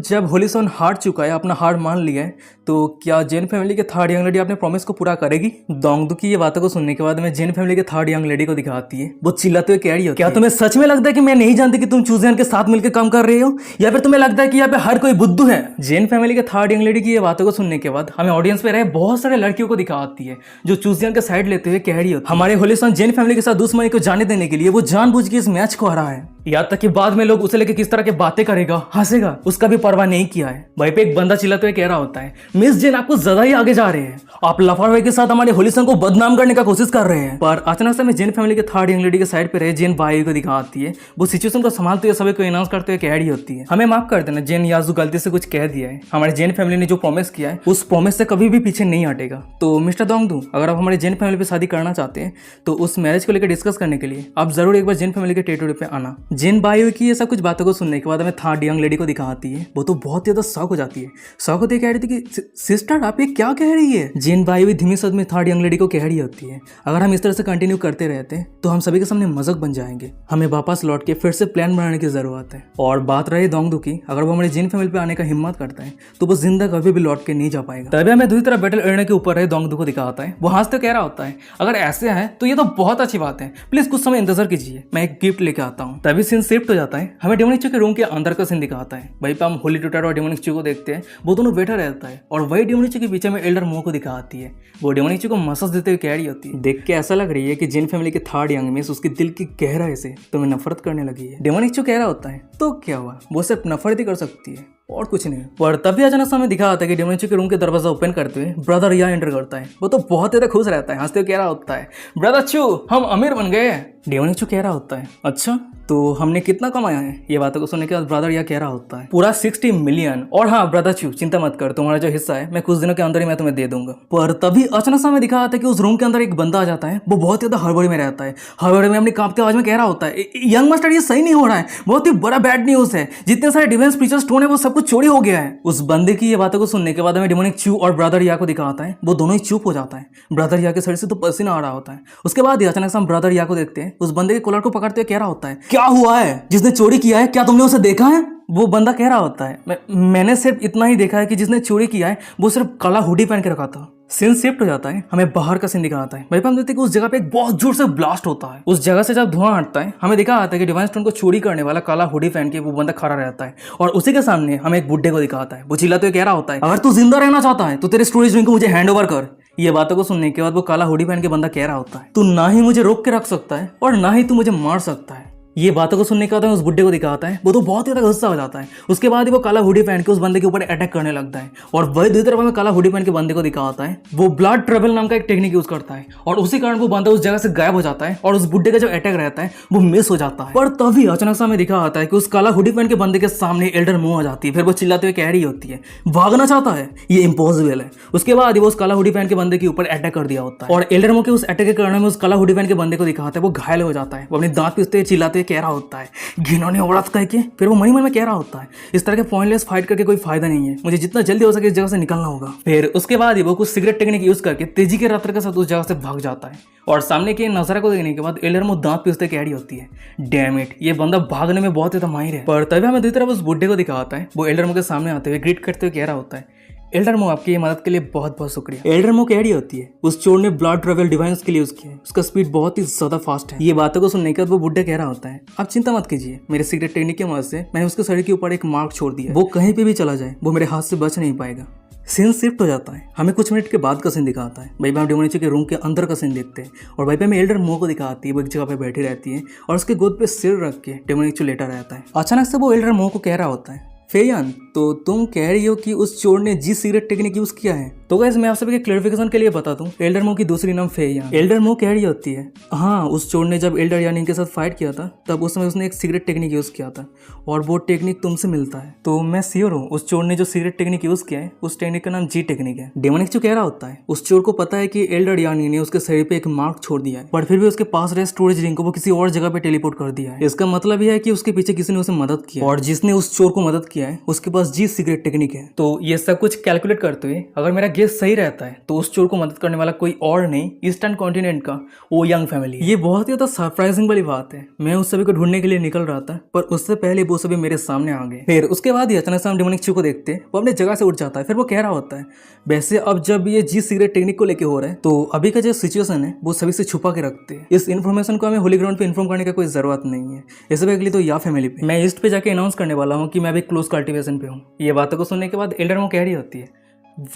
जब होलिसन हार चुका है, अपना हार मान लिया है, तो क्या जेन फैमिली के थर्ड यंग लेडी अपने प्रॉमिस को पूरा करेगी? दोंगदू की ये बातों को सुनने के बाद में जेन फैमिली के थर्ड यंग लेडी को दिखाती है। वो चिल्लाते हुए कह रही हो, क्या तुम्हें सच में लगता है कि मैं नहीं जानती कि तुम चूजियन के साथ मिलकर काम कर रहे हो, या फिर तुम्हें लगता है कि यहाँ पे हर कोई बुद्धू है? जेन फैमिली के थर्ड यंग लेडी की ये बातों को सुनने के बाद हमें ऑडियंस पे रहे बहुत सारे लड़कियों को दिखाती है जो चूजियन के साइड लेते हुए कह रही होती है, हमारे होलिसन जेन फैमिली के साथ दुश्मनी को जाने देने के लिए वो जानबूझ के इस मैच को हरा है। यहाँ तक कि बाद में लोग उसे लेकर किस तरह की बातें करेगा, हंसेगा, उसका भी परवाह नहीं किया है। वहीं पे एक बंदा चिल्लाते हुए कह रहा होता है, मिस जेन आपको ज्यादा ही आगे जा रहे हैं, आप लापरवाही के साथ हमारे होलिसन को बदनाम करने का कोशिश कर रहे हैं। पर अचानक से मैं जेन फैमिली के थर्ड यंग लेडी के साइड पे रहे जेन भाई को दिखाती है। वो सिचुएशन को संभालते हुए सभी को अनाउंस करते हुए कह रही होती है, हमें माफ कर देना जेन याजू, गलती से कुछ कह दिया है। हमारे जेन फैमिली ने जो प्रॉमिस किया है उस प्रॉमिस से कभी भी पीछे नहीं हटेगा। तो मिस्टर दोंगदू, अगर आप हमारे जेन फैमिली पे शादी करना चाहते हैं तो उस मैरिज को लेकर डिस्कस करने के लिए आप जरूर एक बार जेन फैमिली के टेरिटोरी पे आना। जेन भाई की ये सब कुछ बातों को सुनने के बाद हमें थर्ड यंग लेडी को दिखाती है। वो तो बहुत ज्यादा शॉक हो जाती है। शॉक होते कह रही थी कि सिस्टर आप ये क्या कह रही है? जेन भाई भी धीमी शब्द में थर्ड यंग लेडी को कह रही होती है, अगर हम इस तरह से कंटिन्यू करते रहते हैं तो हम सभी के सामने मजाक बन जाएंगे। हमें वापस लौट के फिर से प्लान बनाने की जरूरत है। और बात रही दोंगदू की, अगर वो हमारे जेन फैमिली पे आने का हिम्मत करता है तो वो जिंदा कभी भी लौट के नहीं जा पाएगा। तभी हमें दूसरी तरफ बैटल एरिना के ऊपर रहे दोंगदू को दिखाता है। वो हंसते कह रहा होता है, अगर ऐसे है तो ये तो बहुत अच्छी बात है, प्लीज कुछ समय इंतजार कीजिए, मैं एक गिफ्ट लेके आता हूँ। तभी सीन शिफ्ट हो जाता है। हमें डेमोनिक चू के रूम के अंदर का सीन दिखाता है। वहीं पे हम होली ट्यूटर और डेमोनिक चू को देखते हैं। वो दोनों बैठा रहता है और वही डेमोनिक चू के पीछे में एल्डर मो को दिखाती है। वो डेमोनिक चू को मसाज देते हुए कह रही होती है, देख के ऐसा लग रही है कि जेन फैमिली के थर्ड यंग में उसके दिल की गहराई से तुम्हें नफरत करने लगी है। डेमोनिक चू कह रहा होता है, तो क्या हुआ, वो सिर्फ नफरत ही कर सकती है और कुछ नहीं। पर तभी अचानक हमें दिखा आता है कि डेमोनिक चू के रूम के दरवाजा ओपन करते हुए ब्रदर या एंटर करता है। वो तो बहुत ज्यादा खुश रहता है, हंसते हुए कह रहा होता है, ब्रदर चू हम अमीर बन गए। डेमोनिक चू कह रहा होता है, अच्छा तो हमने कितना कमाया है? ये बातों को सुनने के बाद ब्रदर या कह रहा होता है, पूरा 60 मिलियन। और हाँ ब्रदर चू, चिंता मत कर, तुम्हारा जो हिस्सा है मैं कुछ दिनों के अंदर ही मैं तुम्हें दे दूंगा। पर तभी अचानक हमें दिखा आता है कि उस रूम के अंदर एक बंदा आ जाता है। वो बहुत ज्यादा हड़बड़ी में रहता है। हड़बड़ी में अपनी कांपती आवाज में कह रहा होता है, यंग मास्टर ये सही नहीं हो रहा है, बहुत ही बड़ा बैड न्यूज है, जितने सारे डिफेंस फीचर स्टोन है वो सब कुछ चोरी हो गया है। उस बंदे की ये बातों को सुनने के बाद हमें डेमोनिक चू और ब्रदर या को दिखाता है। वो दोनों ही चुप हो जाता है। ब्रदर या के शरीर से तो पसीना आ रहा होता है। उसके बाद अचानक से हम ब्रदर या को देखते हैं। उस बंदे के कॉलर को पकड़ते हुए कह रहा होता है, क्या हुआ है? जिसने चोरी किया है क्या तुमने उसे देखा है? वो बंदा कह रहा होता है, मैंने सिर्फ इतना ही देखा है कि जिसने चोरी किया है वो सिर्फ काला हुडी पहन के रखा था। सीन शिफ्ट हो जाता है। हमें बाहर का सीन दिखाता है। वहीं पर हम देखते हैं कि उस जगह पे एक बहुत जोर से ब्लास्ट होता है। उस जगह से जब धुआं हटता है हमें दिखा आता है कि डिवाइन स्टोन को चोरी करने वाला काला हुडी पहन के वो बंदा खड़ा रहता है और उसी के सामने हमें एक बुड्ढे को दिखाता है। वो चिल्लाते हुए कह रहा होता है, अगर तू जिंदा रहना चाहता है तो तेरे स्टोरेज रिंग को मुझे हैंड ओवर कर। ये बातों को सुनने के बाद वो काला हुडी पहन के बंदा कह रहा होता है, तू ना ही मुझे रोक के रख सकता है और ना ही तू मुझे मार सकता है। ये बातों को सुनने के बाद उस बुड्ढे को दिखाता है। वो तो बहुत ही ज्यादा गुस्सा हो जाता है। उसके बाद ही वो काला हुडी पहन के उस बंदे के ऊपर अटैक करने लगता है और वही दूसरी तरफ हमें काला हुडी पहन के बंदे को दिखाता है। वो ब्लड ट्रेवल नाम का एक टेक्निक यूज करता है और उसी कारण वो बंदा उस जगह से गायब हो जाता है और उस बुड्ढे का जो अटैक रहता है वो मिस हो जाता है। पर तभी अचानक से हमें दिखा आता है कि उस काला हुडी पहन के बंदे के सामने एल्डर मुंह आ जाती है। फिर वो चिल्लाते हुए कह रही होती है, भागना चाहता है, ये इम्पॉसिबल है। उसके बाद वो उस काला हुडी पहन के बंदे के ऊपर अटैक कर दिया होता है और एल्डर मुंह के उस अटैक के कारण में उस काला हुडी पहन के बंदे को दिखाता है। वो घायल हो जाता है। वो अपने दांत पीसते हुए चिल्लाते हुए कह रहा होता है, घिनौनी औरत कह के। फिर वो मन में कह रहा होता है, इस तरह के पॉइंटलेस फाइट करके कोई फायदा नहीं है, मुझे जितना जल्दी हो सके इस जगह से निकलना होगा। फिर उसके बाद ही वो कुछ सिगरेट टेक्निक यूज करके तेजी के रफ्तार के साथ उस जगह से भाग जाता है और सामने के नजारा को देखने के बाद एल्डर मुंह दांत पीसते कह रही होती है, डैम इट, ये बंदा भागने में बहुत ज्यादा माहिर है। पर तभी हमें दूसरी तरफ उस बुड्ढे को दिखाता है। वो एल्डर मुंह के सामने आते हुए ग्रीट करते हुए कह रहा होता है, एल्डर मो आपकी ये मदद के लिए बहुत बहुत शुक्रिया। एल्डर मो की आइडिया होती है उस चोर ने ब्लड ट्रेवल डिवाइस के लिए यूज किया है, उसका स्पीड बहुत ही ज्यादा फास्ट है। ये बातों को सुनने के बाद वो बुड्ढा कह रहा होता है, आप चिंता मत कीजिए, मेरे सीक्रेट टेक्निक की मदद से मैंने उसके शरीर के ऊपर एक मार्क छोड़ दिया है, वो कहीं पे भी चला जाए वो मेरे हाथ से बच नहीं पाएगा। सीन शिफ्ट हो जाता है, हमें कुछ मिनट के बाद का सीन दिखाता है। भाई हम डेमोनिची के रूम के अंदर का सीन देखते हैं और भाई हमें एल्डर मो को दिखाती है, वो एक जगह पे बैठी रहती है और उसके गोद पे सिर रख के डेमोनिची लेटा रहता है। अचानक से वो एल्डर मो को कह रहा होता है, फेयान तो तुम कह रही हो कि उस चोर ने जी सीक्रेट टेक्निक यूज किया है? तो गाइस मैं आप सभी के क्लैरिफिकेशन के लिए बता दूं, एल्डर मो की दूसरी नाम फेयान। एल्डर मो कह रही होती है, हाँ उस चोर ने जब एल्डर यानी के साथ फाइट किया था तब उस समय उसने एक सीक्रेट टेक्निक यूज किया था और वो टेक्निक तुमसे मिलता है। तो मैं श्योर हूँ उस चोर ने जो सीक्रेट टेक्निक यूज किया है उस टेक्निक का नाम जी टेक्निक है। डेमोनिक जो कह रहा होता है उस चोर को पता है कि एल्डर यानी ने उसके शरीर पे एक मार्क छोड़ दिया है, पर फिर भी उसके पास रहे स्टोरेज रिंग को वो किसी और जगह पे टेलीपोर्ट कर दिया है। इसका मतलब यह है कि उसके पीछे किसी ने उसे मदद किया और जिसने उस चोर को मदद किया है उसके पास जी सीक्रेट टेक्निक है। तो ये सब कुछ कैलकुलेट करते हुए अगर मेरा गेस सही रहता है तो उस चोर को मदद करने वाला कोई और नहीं, ईस्टर्न कॉन्टिनेंट का वो यंग फैमिली। ये बहुत ही ज्यादा सरप्राइजिंग वाली बात है। मैं उस सभी को ढूंढने के लिए निकल रहा था पर उससे पहले वो सभी मेरे सामने आ गए। फिर उसके बाद ही अचानक से हम डेमोनिक चू को देखते हैं, वो अपने जगह से उठ जाता है। फिर वो कह रहा होता है, वैसे अब जब ये जी सीक्रेट टेक्निक को लेके हो रहा है तो अभी का जो सिचुएशन है वो सभी से छुपा के रखते हैं। इस इन्फॉर्मेशन को हमें होली ग्राउंड पे इन्फॉर्म करने का कोई जरूरत नहीं है। इस लिए तो या फैमिली पे मैं ईस्ट पे जाके अनाउंस करने वाला हूँ कि मैं अभी क्लोज कल्टिवेशन पे हूँ। ये बातों को सुनने के बाद एल्डर मो कह रही होती है,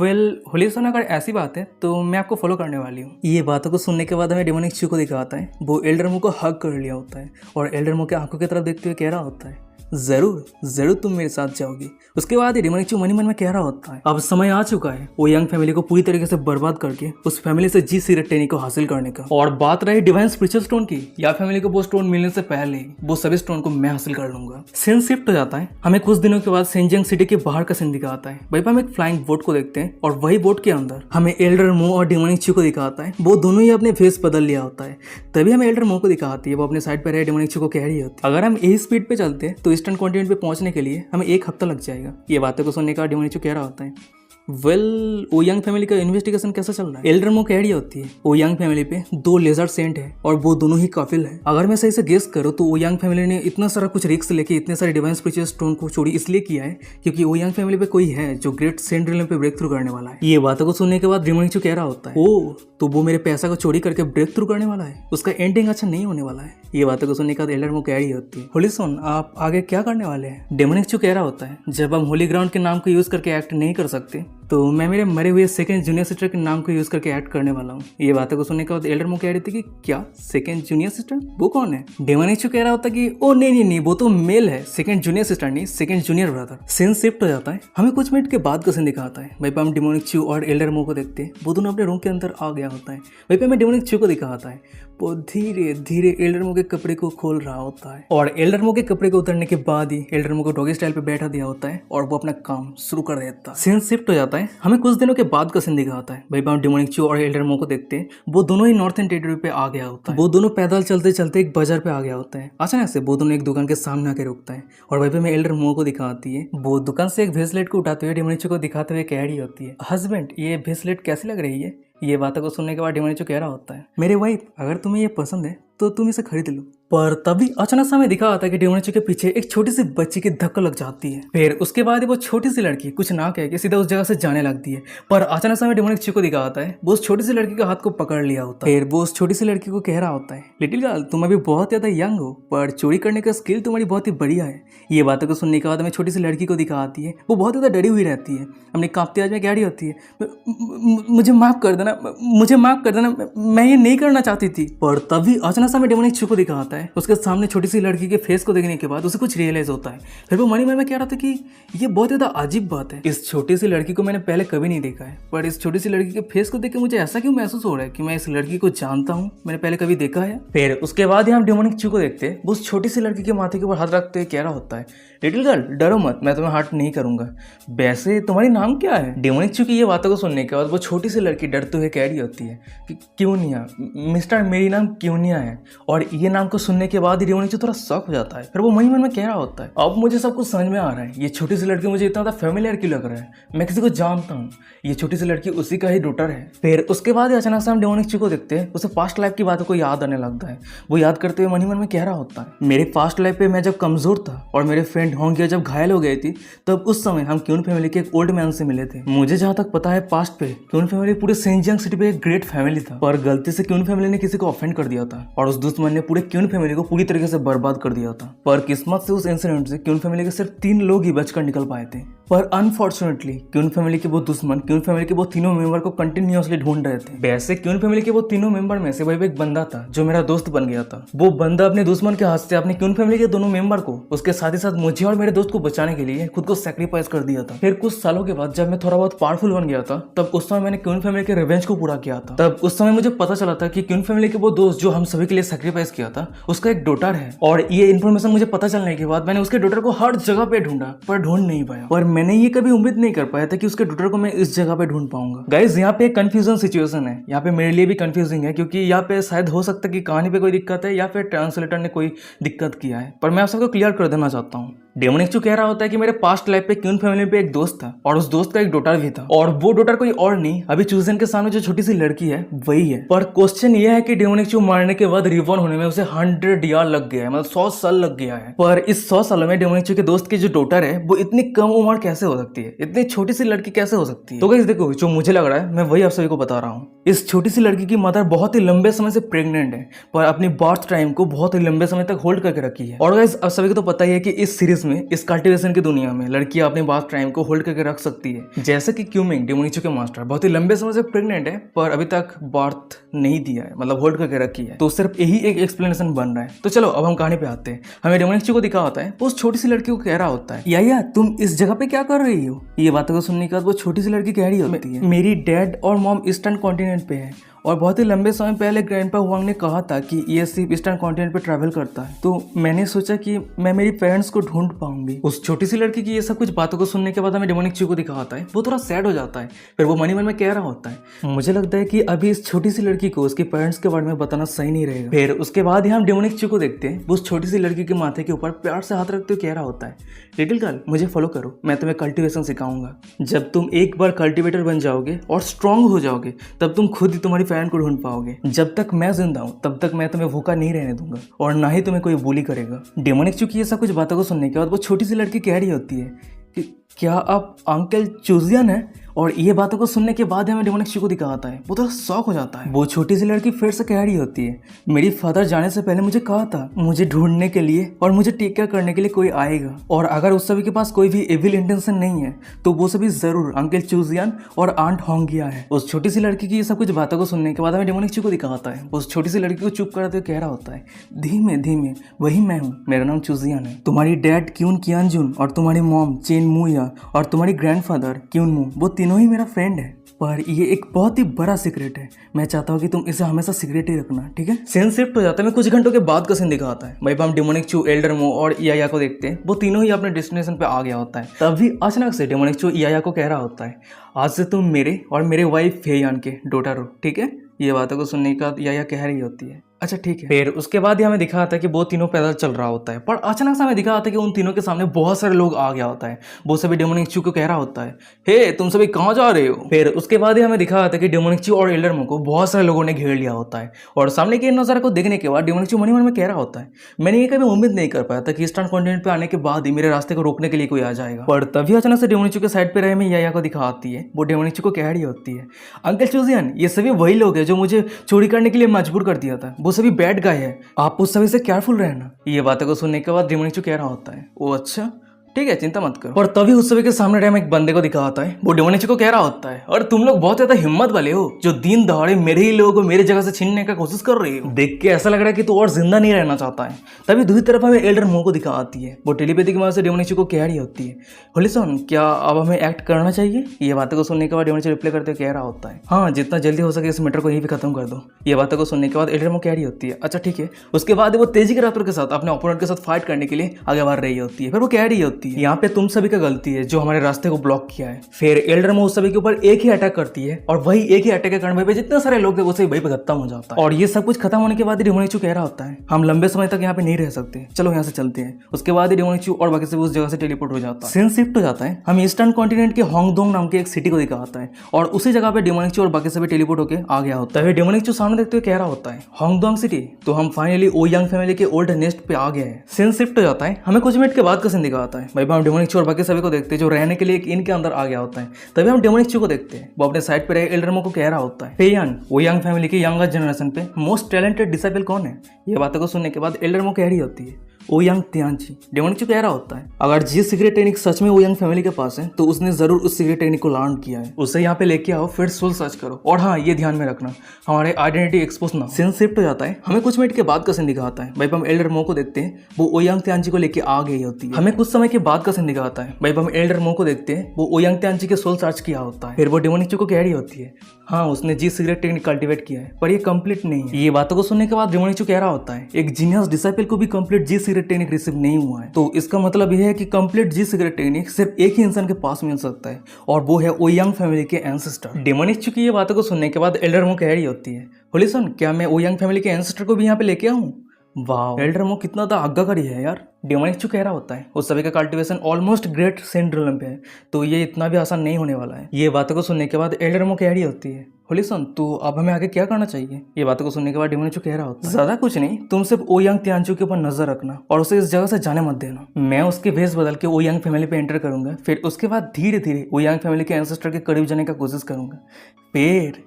वेल होली सोना अगर ऐसी बात है तो मैं आपको फॉलो करने वाली हूँ। ये बातों को सुनने के बाद हमें डेमोनिक चू को दिखाता है, वो एल्डर मो को हग कर लिया होता है और एल्डर मो के आंखों की तरफ देखते हुए कह रहा होता है, जरूर जरूर तुम मेरे साथ जाओगी। उसके बाद डेमोनिक चू मन में कह रहा होता है, अब समय आ चुका है वो यंग फैमिली को पूरी तरीके से बर्बाद करके उस फैमिली से जी सीक्रेट टेक्निक को हासिल करने का। और बात रही डिवाइन स्पिरिचुअल स्टोन की, या फैमिली को वो स्टोन मिलने से पहले वो सभी स्टोन को मैं हासिल कर लूंगा। सीन शिफ्ट हो जाता है, हमें कुछ दिनों के बाद सेंजिंग सिटी के बाहर का सीन दिखाता है। भाई हम एक फ्लाइंग बोट को देखते हैं और वही बोट के अंदर हमें एल्डर मो और डेमोनिक चू को दिखाता है। वो दोनों ही अपने फेस बदल लिया होता है। तभी हमें एल्डर मो को दिखाती है, वो अपने साइड पर रहे डेमोनिक चू को कह रही होती है, अगर हम यही स्पीड पे चलते हैं तो ईस्टर्न कॉन्टिनेंट पे पहुंचने के लिए हमें 1 हफ्ता लग जाएगा। ये बातें को सुनने का डेमोनिक चू कह रहा होता है, वेल वो यंग फैमिली का इन्वेस्टिगेशन कैसा चल रहा है? एल्डर मो की आइडिया होती है वो यंग फैमिली पे 2 लेजर सेंट है और वो दोनों ही काफिल है। अगर मैं सही से गेस करूँ तो वो यंग फैमिली ने इतना सारा कुछ रिस्क लेके इतने सारे डिवाइन स्पिरिचुअल स्टोन को चोरी इसलिए किया है क्योंकि वो यंग फैमिली पे कोई है जो ग्रेट सेंट रियल्म पे ब्रेक थ्रू करने वाला है। ये बातों को सुनने के बाद डेमोनिक चू कह रहा होता है, ओ तो वो मेरे पैसा को चोरी करके ब्रेक थ्रू करने वाला है, उसका एंडिंग अच्छा नहीं होने वाला है। ये बातों को सुनने के बाद एल्डर मो की आइडिया होती है, होली सोन आप आगे क्या करने वाले हैं? डेमोनिक चू कह रहा होता है, जब हम होली ग्राउंड के नाम को यूज करके एक्ट नहीं कर सकते तो मैं मेरे मरे हुए सेकंड जूनियर सिस्टर के नाम को यूज करके ऐड करने वाला हूँ। ये बातों को सुनने के बाद एल्डर मो कह रही थी कि क्या सेकंड जूनियर सिस्टर, वो कौन है? डेमोनिक चू कह रहा होता कि ओ नहीं वो तो मेल है, सेकंड जूनियर सिस्टर नहीं, second junior brother. Scene shift हो जाता है, हमें कुछ मिनट के बाद का सीन दिखाता है। वहीं पे हम डेमोनिक चू और एल्डर मो को देखते हैं, वो दोनों अपने रूम के अंदर आ गया होता है। वहीं पे हमें डेमोनिक चू को दिखाता है, वो धीरे धीरे एल्डर मो के कपड़े को खोल रहा होता है और एल्डर मो के कपड़े को उतरने के बाद ही एल्डर मो को डॉगी स्टाइल पे बैठा दिया होता है और वो अपना काम शुरू कर देता है। सीन शिफ्ट हो जाता है, हमें कुछ दिनों के बाद का सीन दिखाता है। भाई हम डेमोनिक चू और एल्डर मो को देखते हैं, वो दोनों ही नॉर्थन टेरिटरी पे आ गया होता है। वो दोनों पैदल चलते चलते एक बाजार पे आ गया होता है। अचानक से वो दोनों एक दुकान के सामने आके रुकता है और भाई हमें एल्डर मो को दिखाती है, वो दुकान से एक ब्रेसलेट को उठाते हुए डेमोनिक चू को दिखाते हुए कह रही होती है, हस्बैंड ये ब्रेसलेट कैसी लग रही है? ये बातों को सुनने के बाद डेमोनिक चू कह रहा होता है, मेरे वाइफ अगर तुम्हें ये पसंद है तो तुम इसे खरीद लो। पर तभी अचानक से हमें दिखा आता है कि डेमोनिक चू के पीछे एक छोटी सी बच्ची की धक्का लग जाती है। फिर उसके बाद वो छोटी सी लड़की कुछ ना कह के सीधा उस जगह से जाने लगती है। पर अचानक से हमें डेमोनिक चू को दिखा आता है, वो उस छोटी सी लड़की का हाथ को पकड़ लिया होता है। फिर वो उस छोटी सी लड़की को कह रहा होता है, लिटिल गर्ल तुम अभी बहुत ज्यादा यंग हो पर चोरी करने का स्किल तुम्हारी बहुत ही बढ़िया है। ये बातों को सुनने के बाद हमें छोटी सी लड़की को दिखा आती है, वो बहुत ज्यादा डरी हुई रहती है, अपने कांपते आवाज में कह रही होती है, मुझे माफ कर देना, मुझे माफ कर देना, मैं ये नहीं करना चाहती थी। पर तभी अचानक से हमें डेमोनिक चू को दिखा आता है, उसके सामने छोटी सी लड़की के फेस को देखने के बाद उसे कुछ रियलाइज होता है। फिर वो मन में कह रहा था कि ये बहुत ज्यादा अजीब बात है, इस छोटी सी लड़की को मैंने पहले कभी नहीं देखा है, पर इस छोटी सी लड़की के फेस को देख के मुझे ऐसा क्यों महसूस हो रहा है कि मैं इस लड़की को जानता हूँ, मैंने पहले कभी देखा है। फिर उसके बाद हम डेमोनिक चू को देखते हैं, वो उस छोटी सी लड़की के माथे के ऊपर हाथ रखते हुए कह रहा होता है, लिटिल गर्ल डरो मत, मैं तुम्हें हर्ट नहीं करूंगा, वैसे तुम्हारी नाम क्या है? डेमोनिक चू की ये बातों को सुनने के बाद वो छोटी सी लड़की डरते हुए कह रही होती है कि क्यूनिया मिस्टर, मेरी नाम क्यूनिया है। और ये नाम को सुनने के बाद ही डेमोनिक चू थोड़ा शॉक हो जाता है। फिर वो मन में कह रहा होता है, अब मुझे सब कुछ समझ में आ रहा है, ये छोटी सी लड़की मुझे इतना फैमिलियर क्यों लग रहा है, मैं किसी को जानता हूँ, ये छोटी सी लड़की उसी का ही डॉटर है। फिर उसके बाद अचानक से हम डेमोनिक चू को देखते हैं, उसे पास्ट लाइफ की बातों को याद आने लगता है। वो याद करते हुए मन में कह रहा होता है, मेरे पास्ट लाइफ पे मैं जब कमजोर था और मेरे फ्रेंड लेकिन होंगिया जब घायल हो गई थी तब उस समय हम क्यून फैमिली के एक ओल्ड मैन से मिले थे। मुझे जहाँ तक पता है पास्ट पे क्यून फैमिली पूरे सेंजियांग सिटी पे एक ग्रेट फैमिली था, पर गलती से क्यून फैमिली ने किसी को ऑफेंड कर दिया था और उस दुश्मन ने पूरे क्यून फैमिली को पूरी तरीके से बर्बाद कर दिया था। पर किस्मत से उस इंसिडेंट से क्यून फैमिली के सिर्फ 3 लोग ही बचकर निकल पाए थे। पर अनफॉर्चुनेटली क्यून फैमिली के वो दुश्मन क्यून फैमिली के वो तीनों मेंबर को कंटिन्यूअसली ढूंढ रहे थे। वैसे क्यून फैमिली के वो तीनों मेंबर में से वही एक बंदा था जो मेरा दोस्त बन गया था। वो बंदा अपने दुश्मन के हाथ से अपने क्यून फैमिली के दोनों मेंबर को, उसके साथ ही साथ मुझे और मेरे दोस्त को बचाने के लिए खुद को सैक्रिफाइस कर दिया था। फिर कुछ सालों के बाद जब मैं थोड़ा बहुत पावरफुल बन गया था तब उस समय मैंने क्यून फैमिली के रिवेंज को पूरा किया था। तब उस समय मुझे पता चला था कि क्यून फैमिली के वो दोस्त जो हम सभी के लिए सैक्रिफाइस किया था उसका एक डॉटर है, और ये इन्फॉर्मेशन मुझे पता चलने के बाद मैंने उसके डॉटर को हर जगह पे ढूंढा पर ढूंढ नहीं पाया। और मैंने ये कभी उम्मीद नहीं कर पाया था कि उसके डॉटर को मैं इस जगह पे ढूंढ पाऊंगा। गाइस यहाँ पे एक कंफ्यूजन सिचुएशन है, यहाँ पे मेरे लिए भी कंफ्यूजिंग है क्योंकि यहाँ पे शायद हो सकता है कि कहानी पे कोई दिक्कत है या फिर ट्रांसलेटर ने कोई दिक्कत किया है, पर मैं आप सबको क्लियर कर देना चाहता हूँ। डेमोनिक चू कह रहा होता है कि मेरे पास्ट लाइफ पे क्यून फैमिली पे एक दोस्त था और उस दोस्त का एक डॉटर भी था, और वो डॉटर कोई और नहीं अभी चूजन के सामने जो छोटी सी लड़की है वही है। पर क्वेश्चन ये है कि डेमोनिक चू मारने के बाद रिवॉर्न होने में उसे 100 ईयर लग गया है, मतलब 100 साल लग गया है। पर इस 100 सालों में डेमोनिक चू के दोस्त की जो डॉटर है वो इतनी कम उम्र कैसे हो सकती है, इतनी छोटी सी लड़की कैसे हो सकती है? तो गाइस देखो, जो मुझे लग रहा है मैं वही आप सभी को बता रहा हूँ। इस छोटी सी लड़की की मदर बहुत ही लंबे समय से प्रेग्नेंट है, पर अपनी बर्थ टाइम को बहुत ही लंबे समय तक होल्ड करके रखी है। और गाइस आप सभी को तो पता ही है कि इस सीरीज में, इस कल्टिवेशन की दुनिया में लड़कियां अपनी बर्थ टाइम को होल्ड करके रख सकती है। जैसे कि क्यूमिंग डेमोनिक चू के मास्टर बहुत ही लंबे समय से प्रेग्नेंट है पर अभी तक बर्थ नहीं दिया है, मतलब होल्ड करके रखी है। तो सिर्फ यही एक एक्सप्लेनेशन बन रहा है। तो चलो अब हम कहानी पे आते हैं। हमें डेमोनिक चू को दिखा होता है वो उस छोटी सी लड़की को कह रहा होता है, या तुम इस जगह पे क्या कर रही हो? ये बातों को सुनने के बाद वो छोटी सी लड़की कह रही होती है, मेरी डैड और मॉम ईस्टर्न कॉन्टिनेंट पे है और बहुत ही लंबे समय पहले ग्रैंडपा हुआंग ने कहा था कि ये सिर्फ ईस्टर्न कॉन्टिनेंट पे ट्रैवल करता है, तो मैंने सोचा कि मैं मेरी पेरेंट्स को ढूंढ पाऊंगी। उस छोटी सी लड़की की ये सब कुछ बातों को सुनने के बाद हमें डेमोनिक चू को दिखा होता है वो थोड़ा सैड हो जाता है। फिर वो मन में कह रहा होता है, मुझे लगता है कि अभी इस छोटी सी लड़की को उसके पेरेंट्स के बारे में बताना सही नहीं रहेगा। फिर उसके बाद ही हम डेमोनिक चू को देखते हैं वो उस छोटी सी लड़की के माथे के ऊपर प्यार से हाथ रखते हुए कह रहा होता है, लिटिल गर्ल मुझे फॉलो करो, मैं तुम्हें कल्टिवेशन सिखाऊंगा। जब तुम एक बार कल्टिवेटर बन जाओगे और स्ट्रांग हो जाओगे तब तुम खुद ही तुम्हारी फ्रेंड को ढूंढ पाओगे। जब तक मैं जिंदा हूं तब तक मैं तुम्हें भूखा नहीं रहने दूंगा और ना ही तुम्हें कोई bully करेगा। डेमोनिक चू की ये सब कुछ बातों को सुनने के बाद वो छोटी सी लड़की कह रही होती है कि क्या आप अंकल चूजियन है? और ये बातों को सुनने के बाद हमें डेमोनिक चू को दिखाता है वो थोड़ा शॉक हो जाता है। वो छोटी सी लड़की फिर से कह रही होती है, मेरी फादर जाने से पहले मुझे कहा था मुझे ढूंढने के लिए और मुझे टेक केयर करने के लिए कोई आएगा, और अगर उस सभी के पास कोई भी एविल इंटेंशन नहीं है तो वो सभी जरूर अंकल चूजियन और आंट होंगिया है। उस छोटी सी लड़की की ये सब कुछ बातों को सुनने के बाद हमें डेमोनिक चू को दिखाता है उस छोटी सी लड़की को चुप कराते हुए कह रहा होता है, धीमे धीमे वही मैं हूँ, मेरा नाम चूजियन है। तुम्हारी डैड क्यून कियानजुन और तुम्हारी मॉम चेन मुया और तुम्हारी ग्रैंडफादर क्यून मू, वो तीनों ही मेरा फ्रेंड है। पर ये एक बहुत ही बड़ा सीक्रेट है, मैं चाहता हूँ कि तुम इसे हमेशा सीक्रेट ही रखना, ठीक है? सीन शिफ्ट हो जाता है, मैं कुछ घंटों के बाद का सीन दिखाता है। भाई हम डेमोनिक चू, एल्डर मो और इयाया को देखते हैं वो तीनों ही अपने डेस्टिनेशन पे आ गया होता है। तभी अचानक से डेमोनिक चू इयाया को कह रहा होता है, आज से तुम मेरे और मेरे वाइफ फेयान के डॉटर हो, ठीक है? ये बातों को सुनने के बाद इयाया कह रही होती है, अच्छा ठीक है। फिर उसके बाद ही हमें दिखा आता है कि वो तीनों पैदल चल रहा होता है, पर अचानक से हमें दिखा आता है कि उन तीनों के सामने बहुत सारे लोग आ गया होता है। वो सभी डेमोनिक चू को कह रहा होता है, हे तुम सभी कहाँ जा रहे हो? फिर उसके बाद ही हमें दिखा आता है कि डेमोनिक चू और एल्डर मो को बहुत सारे लोगों ने घेर लिया होता है, और सामने के नजारे को देखने के बाद डेमोनिक चू मन ही मन में कह रहा होता है, मैंने ये कभी उम्मीद नहीं कर पाया था कि ईस्टर्न कॉन्टिनेंट पे आने के बाद ही मेरे रास्ते को रोकने के लिए कोई आ जाएगा। पर तभी अचानक से डेमोनिक चू के साइड पे रहे में याया को दिखा आती है। वो डेमोनिक चू को कह रही होती है, अंकल चूजियन ये सभी वही लोग हैं जो मुझे चोरी करने के लिए मजबूर कर दिया था, वो सभी बैड गाय है, आप उस सभी से केयरफुल रहना। ये बातें को सुनने के बाद डेमोनिक चू कह रहा होता है, ओ अच्छा ठीक है चिंता मत करो। और तभी उस सभी के सामने टाइम एक बंदे को दिखा आता है। वो डेमोनिक चू को कह रहा होता है, और तुम लोग बहुत ज्यादा हिम्मत वाले हो जो दिन दहाड़े मेरे ही लोगों को मेरी जगह से छीनने का कोशिश कर रही हो। देख के ऐसा लग रहा है कि तू और जिंदा नहीं रहना चाहता है। तभी दूसरी तरफ हमें एल्डर मो को दिखा आती है। वो टेलीपैथी की मदद से डेमोनिक चू को कह रही होती है, होलिसन क्या अब हमें एक्ट करना चाहिए? ये बातों को सुनने के बाद डेमोनिक चू रिप्लाई करते हुए कह रहा होता है, हाँ जितना जल्दी हो सके इस मैटर को यहीं पे खत्म कर दो। ये बातों को सुनने के बाद एल्डर मो कह रही होती है, अच्छा ठीक है। उसके बाद वो तेजी के रफ्तार के साथ अपने ओपोनेंट के साथ फाइट करने के लिए आगे बढ़ रही होती है। फिर वो कह रही होती है होती है, यहाँ पे तुम सभी का गलती है जो हमारे रास्ते को ब्लॉक किया है। फिर एल्डर मो उस सभी के ऊपर एक ही अटैक करती है और वही एक ही अटैक के कारण पे जितने सारे लोग थे वो सभी वही पे खत्म हो जाता है। और ये सब कुछ खत्म होने के बाद ही डेमोनिक चू कह रहा होता है हम लंबे समय तक यहाँ पे नहीं रह सकते, चलो यहाँ से चलते हैं। उसके बाद ही डेमोनिक चू और बाकी सब उस जगह से टेलीपोर्ट हो जाता है। सीन शिफ्ट हो जाता है, हम ईस्टर्न कॉन्टिनेंट के होंगडोंग नाम के एक सिटी को दिखाता है और उसी जगह पे डेमोनिक चू और बाकी सभी टेलीपोर्ट होकर आ गया होता है। डेमोनिक चू सामने देखते हुए कह रहा होता है होंगडोंग सिटी, तो हम फाइनली ओयांग फैमिली के ओल्ड नेस्ट पे आ गए हैं। सीन शिफ्ट हो जाता है, हमें कुछ मिनट के बाद का सीन दिखाता है। भाई हम डेमोनिक चू और बाकी सभी को देखते हैं जो रहने के लिए एक इन के अंदर आ गया होता है। तभी हम डेमोनिक चू को देखते हैं, वो अपने साइड पे रहे एल्डरमो को कह रहा होता है फेयान ओयांग फैमिली के यंगर जनरेशन पे मोस्ट टैलेंटेड डिसाइपल कौन है। ये बातों को सुनने के बाद एल्डरमो कह रही होती है ओयांग तियांची। डेमोनिक चू कह रहा होता है अगर जिस सीक्रेट टेक्निक सच में ओयांग फैमिली के पास है तो उसने जरूर उस सीक्रेट टेक्निक को लर्न किया है, उसे यहाँ पे लेके आओ फिर सोल सर्च करो। और हाँ ये ध्यान में रखना हमारे आइडेंटिटी एक्सपोज ना। सीन शिफ्ट हो जाता है, हमें कुछ मिनट के बाद का सीन दिखाता है। भाई हम एल्डर मो को देखते हैं, वो ओयांग तियांची को लेके आ गई होती है। हमें कुछ समय के बाद का सीन दिखाता है। भाई हम एल्डर मो को देखते हैं, वो ओयांग तियांची के सोल सर्च किया होता है। फिर वो डेमोनिक चू को कह रही होती है हाँ उसने जी सीक्रेट टेक्निक कल्टिवेट किया है पर ये कंप्लीट नहीं है। ये बातों को सुनने के बाद डेमोनिक चू कह रहा होता है एक जीनियस डिसाइपल को भी कंप्लीट जी सीक्रेट टेक्निक रिसीव नहीं हुआ है, तो इसका मतलब यह है कि कंप्लीट जी सीक्रेट टेक्निक सिर्फ एक ही इंसान के पास मिल सकता है और वो है ओयांग फैमिली के एंसेस्टर। डेमोनिक चू की ये बातों को सुनने के बाद एल्डर मो कह रही होती है होलिसन क्या मैं ओयांग फैमिली के एंसेस्टर को भी यहाँ पे लेके आऊं। वाह एल्डर मो कितना तो आज्ञाकारी है यार। डेमोनिक चू कह रहा होता है उस सभी का कल्टीवेशन ऑलमोस्ट ग्रेट सेंट्रल पे है, तो ये इतना भी आसान नहीं होने वाला है। ये बातों को सुनने के बाद एल्डर मो कह रही होती है होलिसन तो अब हमें आगे क्या करना चाहिए। ये बातों को सुनने के बाद डेमोनिक चू कह रहा होता है ज्यादा कुछ नहीं, तुम सिर्फ ओयांग तियांचू के ऊपर नजर रखना और उसे इस जगह से जाने मत देना। मैं उसके भेष बदल के ओयांग फैमिली पे एंटर करूंगा, फिर उसके बाद धीरे धीरे ओयांग फैमिली के एंसेस्टर के करीब जाने का कोशिश करूंगा। फिर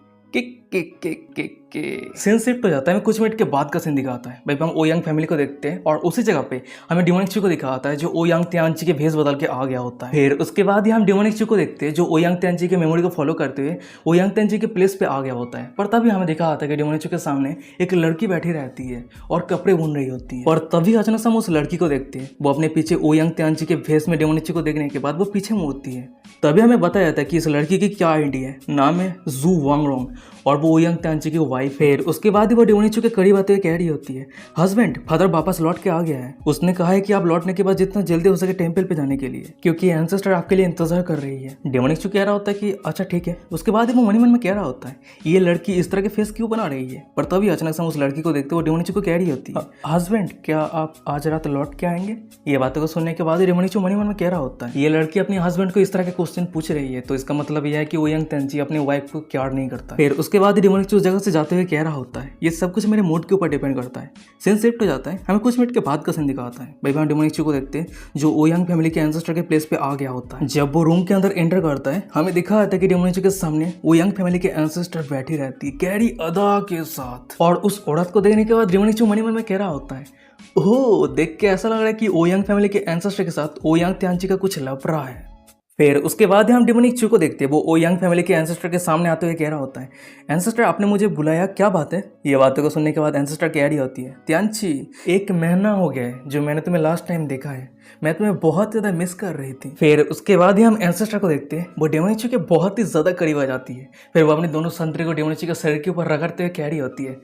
सीन शिफ्ट हो जाता है, हमें कुछ मिनट के बाद का सीन दिखाता है। भाई हम ओयांग फैमिली को देखते हैं और उसी जगह पे हमें डेमोनिक चू को दिखाता है जो ओयांग तियांची के भेष बदल के आ गया होता है। फिर उसके बाद ही हम डेमोनिक चू को देखते हैं जो ओयांग तियांची के मेमोरी को फॉलो करते हुए ओयांग तियांची के प्लेस पे आ गया होता है। पर तभी हमें दिखा आता है कि डेमोनिक चू के सामने एक लड़की बैठी रहती है और कपड़े बुन रही होती है। और तभी अचानक से हम उस लड़की को देखते हैं, वो अपने पीछे ओयांग तियांची के भेष में डेमोनिक चू को देखने के बाद वो पीछे मुड़ती है। तभी हमें बताया जाता है कि इस लड़की की क्या आईडी है, नाम है जू वांगरोंग और वो ओयांग तियांची की वाइफ है। उसके बाद ही वो डेमोनिक चू के करीब आते हुए कह रही होती है हस्बैंड फादर वापस लौट के आ गया है, उसने कहा है कि आप लौटने के बाद जितना जल्दी हो सके टेंपल पे जाने के लिए क्योंकि एंसेस्टर आपके लिए इंतजार कर रही है। डेमोनिक चू कह रहा होता है कि अच्छा ठीक है। उसके बाद ही वो मन में कह रहा होता है ये लड़की इस तरह के फेस क्यों बना रही है। पर तभी अचानक से उस लड़की को देखते हुए डेमोनिक चू को कह रही होती है हस्बैंड क्या आप आज रात लौट के आएंगे। ये बातों को सुनने के बाद ही डेमोनिक चू मन में कह रहा होता है ये लड़की अपने हस्बैंड को इस तरह के क्वेश्चन पूछ रही है, तो इसका मतलब यह है कि ओयांग तियांची अपनी वाइफ को प्यार नहीं करता। फिर उसके बाद ही डेमोनिक चू जगह से जाते हुए कह रहा होता है ये सब कुछ मेरे मूड के ऊपर डिपेंड करता है। सीन शिफ्ट हो जाता है, हमें कुछ मिनट के बाद का सीन दिखाता है। भाई हम डेमोनिक चू को देखते हैं जो ओयांग फैमिली के एंसेस्टर के प्लेस पे आ गया होता है। जब वो रूम के अंदर एंटर करता है हमें दिखा जाता है कि डेमोनिक चू के सामने ओयांग फैमिली के एंसेस्टर बैठी रहती है गहरी अदा के साथ। और उस औरत को देखने के बाद डेमोनिक चू मन में कह रहा होता है ओह देख के ऐसा लग रहा है कि ओयांग फैमिली के एंसेस्टर के साथ ओयांग तियांची का कुछ लग रहा है। फिर उसके बाद हम डेमोनिक चू को देखते हैं, वो ओयांग फैमिली के एंसेस्टर के सामने आते हुए कह रहा होता है एंसेस्टर आपने मुझे बुलाया क्या बात है। ये बातों को सुनने के बाद एंसेस्टर कह रही होती है तियांची 1 महीना हो गया है जो मैंने तुम्हें लास्ट टाइम देखा है, मैं तुम्हें बहुत ज़्यादा मिस कर रही थी। फिर उसके बाद ही हम एंसेस्टर को देखते हैं, वो डेमोनिक चू के बहुत ही ज़्यादा करीब आ जाती है। फिर वो अपने दोनों संतरे को डेमोनिक चू के शरीर के ऊपर रगड़ते हुए कह रही होती है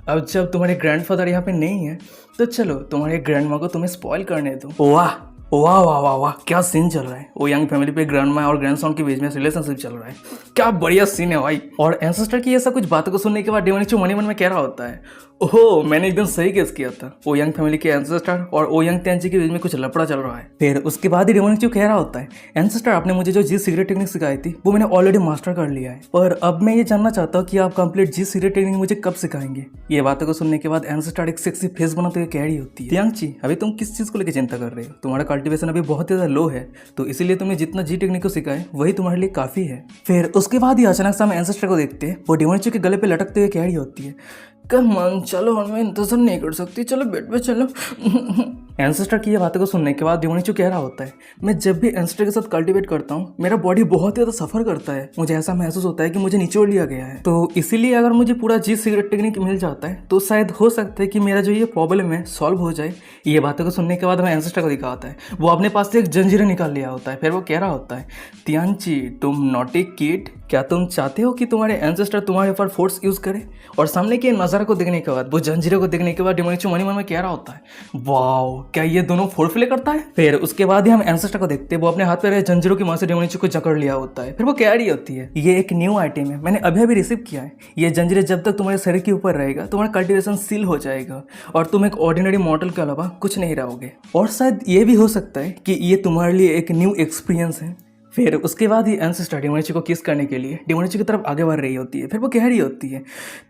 अब जब तुम्हारे ग्रैंडफादर यहाँ पे नहीं है तो चलो तुम्हारे ग्रैंडमा को तुम्हें स्पॉइल करने दो। वाह वाह वाह वाह वाह क्या सीन चल रहा है। ओयांग फैमिली पे ग्रैंडमा और ग्रैंडसन के बीच में रिलेशनशिप चल रहा है, क्या बढ़िया सीन है भाई। और एंसेस्टर की ये सब कुछ बातों को सुनने के बाद डेमोनिक चू मन में कह रहा होता है ओहो मैंने एकदम सही गेस किया था, ओयांग फैमिली के एंसेस्टर और ओयांग तियांची के बीच में कुछ लफड़ा चल रहा है। फिर उसके बाद ही डेमोनिक चू कह रहा होता है एंसेस्टर आपने मुझे जो जी सीक्रेट टेक्निक सिखाई थी वो मैंने ऑलरेडी मास्टर कर लिया है, पर अब मैं ये जानना चाहता हूँ कि आप कंप्लीट जी सीक्रेट टेक्निक मुझे कब सिखाएंगे। ये बातों को सुनने के बाद एंसेस्टर एक सेक्सी फेस बनाते हुए कह रही होती है तियांची अभी तुम किस चीज को लेकर चिंता कर रहे हो, तुम्हारा कल्टिवेशन अभी बहुत ज़्यादा लो है, तो इसीलिए तुमने जितना जी टेक्निक को सिखाए वही तुम्हारे लिए काफी है। फिर उसके बाद ही अचानक से हम एंसेस्टर को देखते हैं, वो डेमोनिक चू के गले पे लटकते हुए कह रही होती है कम ऑन चलो मैं इंतजार नहीं कर सकती, चलो बेड पे चलो। एंसेस्टर की ये बातों को सुनने के बाद डेमोनिक चू कह रहा होता है मैं जब भी एंसेस्टर के साथ कल्टीवेट करता हूँ मेरा बॉडी बहुत ज़्यादा सफ़र करता है, मुझे ऐसा महसूस होता है कि मुझे निचोड़ लिया गया है, तो इसीलिए अगर मुझे पूरा जी सीक्रेट टेक्निक मिल जाता है तो शायद हो सकता है कि मेरा जो ये प्रॉब्लम है सॉल्व हो जाए। ये बातों को सुनने के बाद हमें एंसेस्टर को दिखाता है, वो अपने पास से एक जंजीर निकाल लिया होता है। फिर वो कह रहा होता है तियांची तुम नॉटी किड क्या तुम चाहते हो कि तुम्हारे एंसेस्टर तुम्हारे ऊपर फोर्स यूज करे? और सामने के नज़ारे को देखने के बाद, वो जंजीरों को देखने के बाद डेमोनिक मन ही मन में कह रहा होता है, वाओ क्या ये दोनों फोर्स प्ले करता है। फिर उसके बाद ही हम एंसेस्टर को देखते हैं, वो अपने हाथ पे रहे जंजीरों की मदद से डेमोनिक को जकड़ लिया होता है। फिर वो कह रही होती है, ये एक न्यू आइटम है, मैंने अभी अभी रिसीव किया है। ये जंजीरें जब तक तुम्हारे शरीर के ऊपर रहेगा तुम्हारा कल्टिवेशन सील हो जाएगा और तुम एक ऑर्डिनरी मॉर्टल के अलावा कुछ नहीं रहोगे। और शायद ये भी हो सकता है कि ये तुम्हारे लिए एक न्यू एक्सपीरियंस है। फिर उसके बाद ही एंसेस्टर डेमोनिची को किस करने के लिए डेमोनिची की तरफ आगे बढ़ रही होती है। फिर वो कह रही होती है,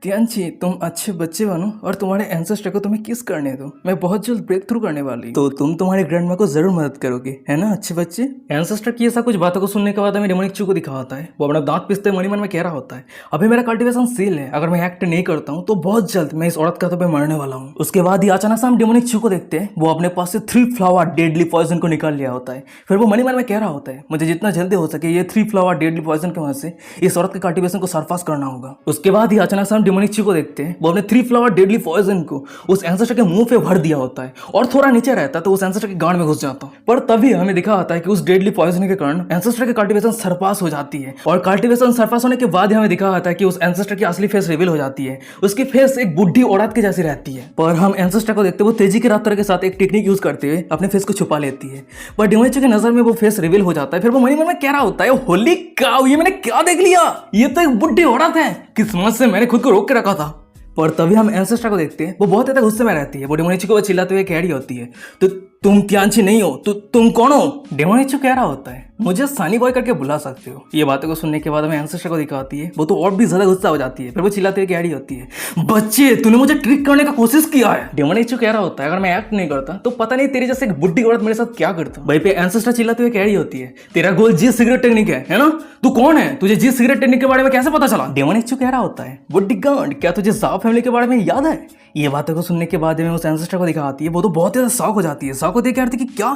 तियांची तुम अच्छे बच्चे बनो और तुम्हारे एंसेस्टर को तुम्हें किस करने दो, मैं बहुत जल्द ब्रेक थ्रू करने वाली, तो तुम तुम्हारे ग्रैंडमा को जरूर मदद करोगे, है ना अच्छे बच्चे। एंसेस्टर की ऐसा कुछ बातों को सुनने के बाद हमें डेमोनिची को दिखा होता है, वो अपना दांत पिसते मन ही मन में कह रहा होता है, अभी मेरा कल्टिवेशन सील है, अगर मैं एक्ट नहीं करता हूँ तो बहुत जल्द मैं इस औरत के हाथों पे मरने वाला हूँ। उसके बाद ही अचानक से हम डेमोनिची को देखते हैं, वो अपने पास से 3 फ्लावर डेडली पॉइजन को निकाल लिया होता है। फिर वो मन ही मन में कह रहा होता है, मुझे जितना जल्दी हो सके ये 3 फ्लावर डेडली पॉइजन की वजह से इस औरत के कल्टिवेशन को सरपास करना होगा। उसके बाद ही अचानक से हम डेमोनिची को देखते हैं, वो अपने 3 फ्लावर डेडली पॉइजन को उस एंसेस्टर के मुंह पे भर दिया होता है और थोड़ा नीचे रहता तो उस एंसेस्टर के गांड में घुस जाता। पर तभी हमें दिखा होता है कि उस डेडली पॉइजन के कारण एंसेस्टर की कल्टिवेशन सरपास हो जाती है और कल्टिवेशन सरपास होने के बाद हमें दिखा होता है कि उस एंसेस्टर की असली फेस रिवील हो जाती है। उसकी फेस एक बुढ़ी औरत की जैसी रहती है। पर हम एंसेस्टर को देखते वो तेजी की रफ्तार के साथ एक टेक्निक यूज करते हुए अपने फेस को छुपा लेती है, पर डेमोनिची की नजर में वो फेस रिवील हो जाता है। फिर वो मन ही मन में कह रहा होता है, होली काऊ ये मैंने क्या देख लिया, ये तो एक बुढ़ी औरत है, किस्मत से मैंने खुद को रोक के रखा था। पर तभी हम एंसेस्टर को देखते हैं, वो बहुत ज्यादा गुस्से में रहती है। वो डेमोनिची को चिल्लाते हुए कह रही होती है, तो तुम तियांची नहीं हो तो तुम कौन हो? डेमोनिची कह रहा होता है, मुझे सनी बॉय करके बुला सकते हो। ये बातों को सुनने के बाद हमें एंसेस्टर को दिखाती है, वो तो और भी ज्यादा गुस्सा हो जाती है। फिर वो चिल्लाते हुए कह रही होती है, बच्चे तूने मुझे ट्रिक करने का कोशिश किया है। डेमोनिची कह रहा होता है, अगर मैं एक्ट नहीं करता तो पता नहीं तेरी जैसे एक बुढ़ी औरत मेरे साथ क्या करता। भाई पे एंसेस्टर चिल्लाते हुए कह रही होती है, तेरा गोल जी सिगरेट टेक्निक है ना? तू कौन है? तुझे जी सिगरेट टेक्निक के बारे में कैसे पता चला? डेमोनिची कह रहा होता है, बुड्ढी गांड क्या तुझे जाव फैमिली के बारे में याद है? ये बातों को सुनने के बाद में उस एंसेस्टर को दिखाती है, वो तो बहुत ज्यादा शॉक हो जाती है। शॉक होती है, कहती कि क्या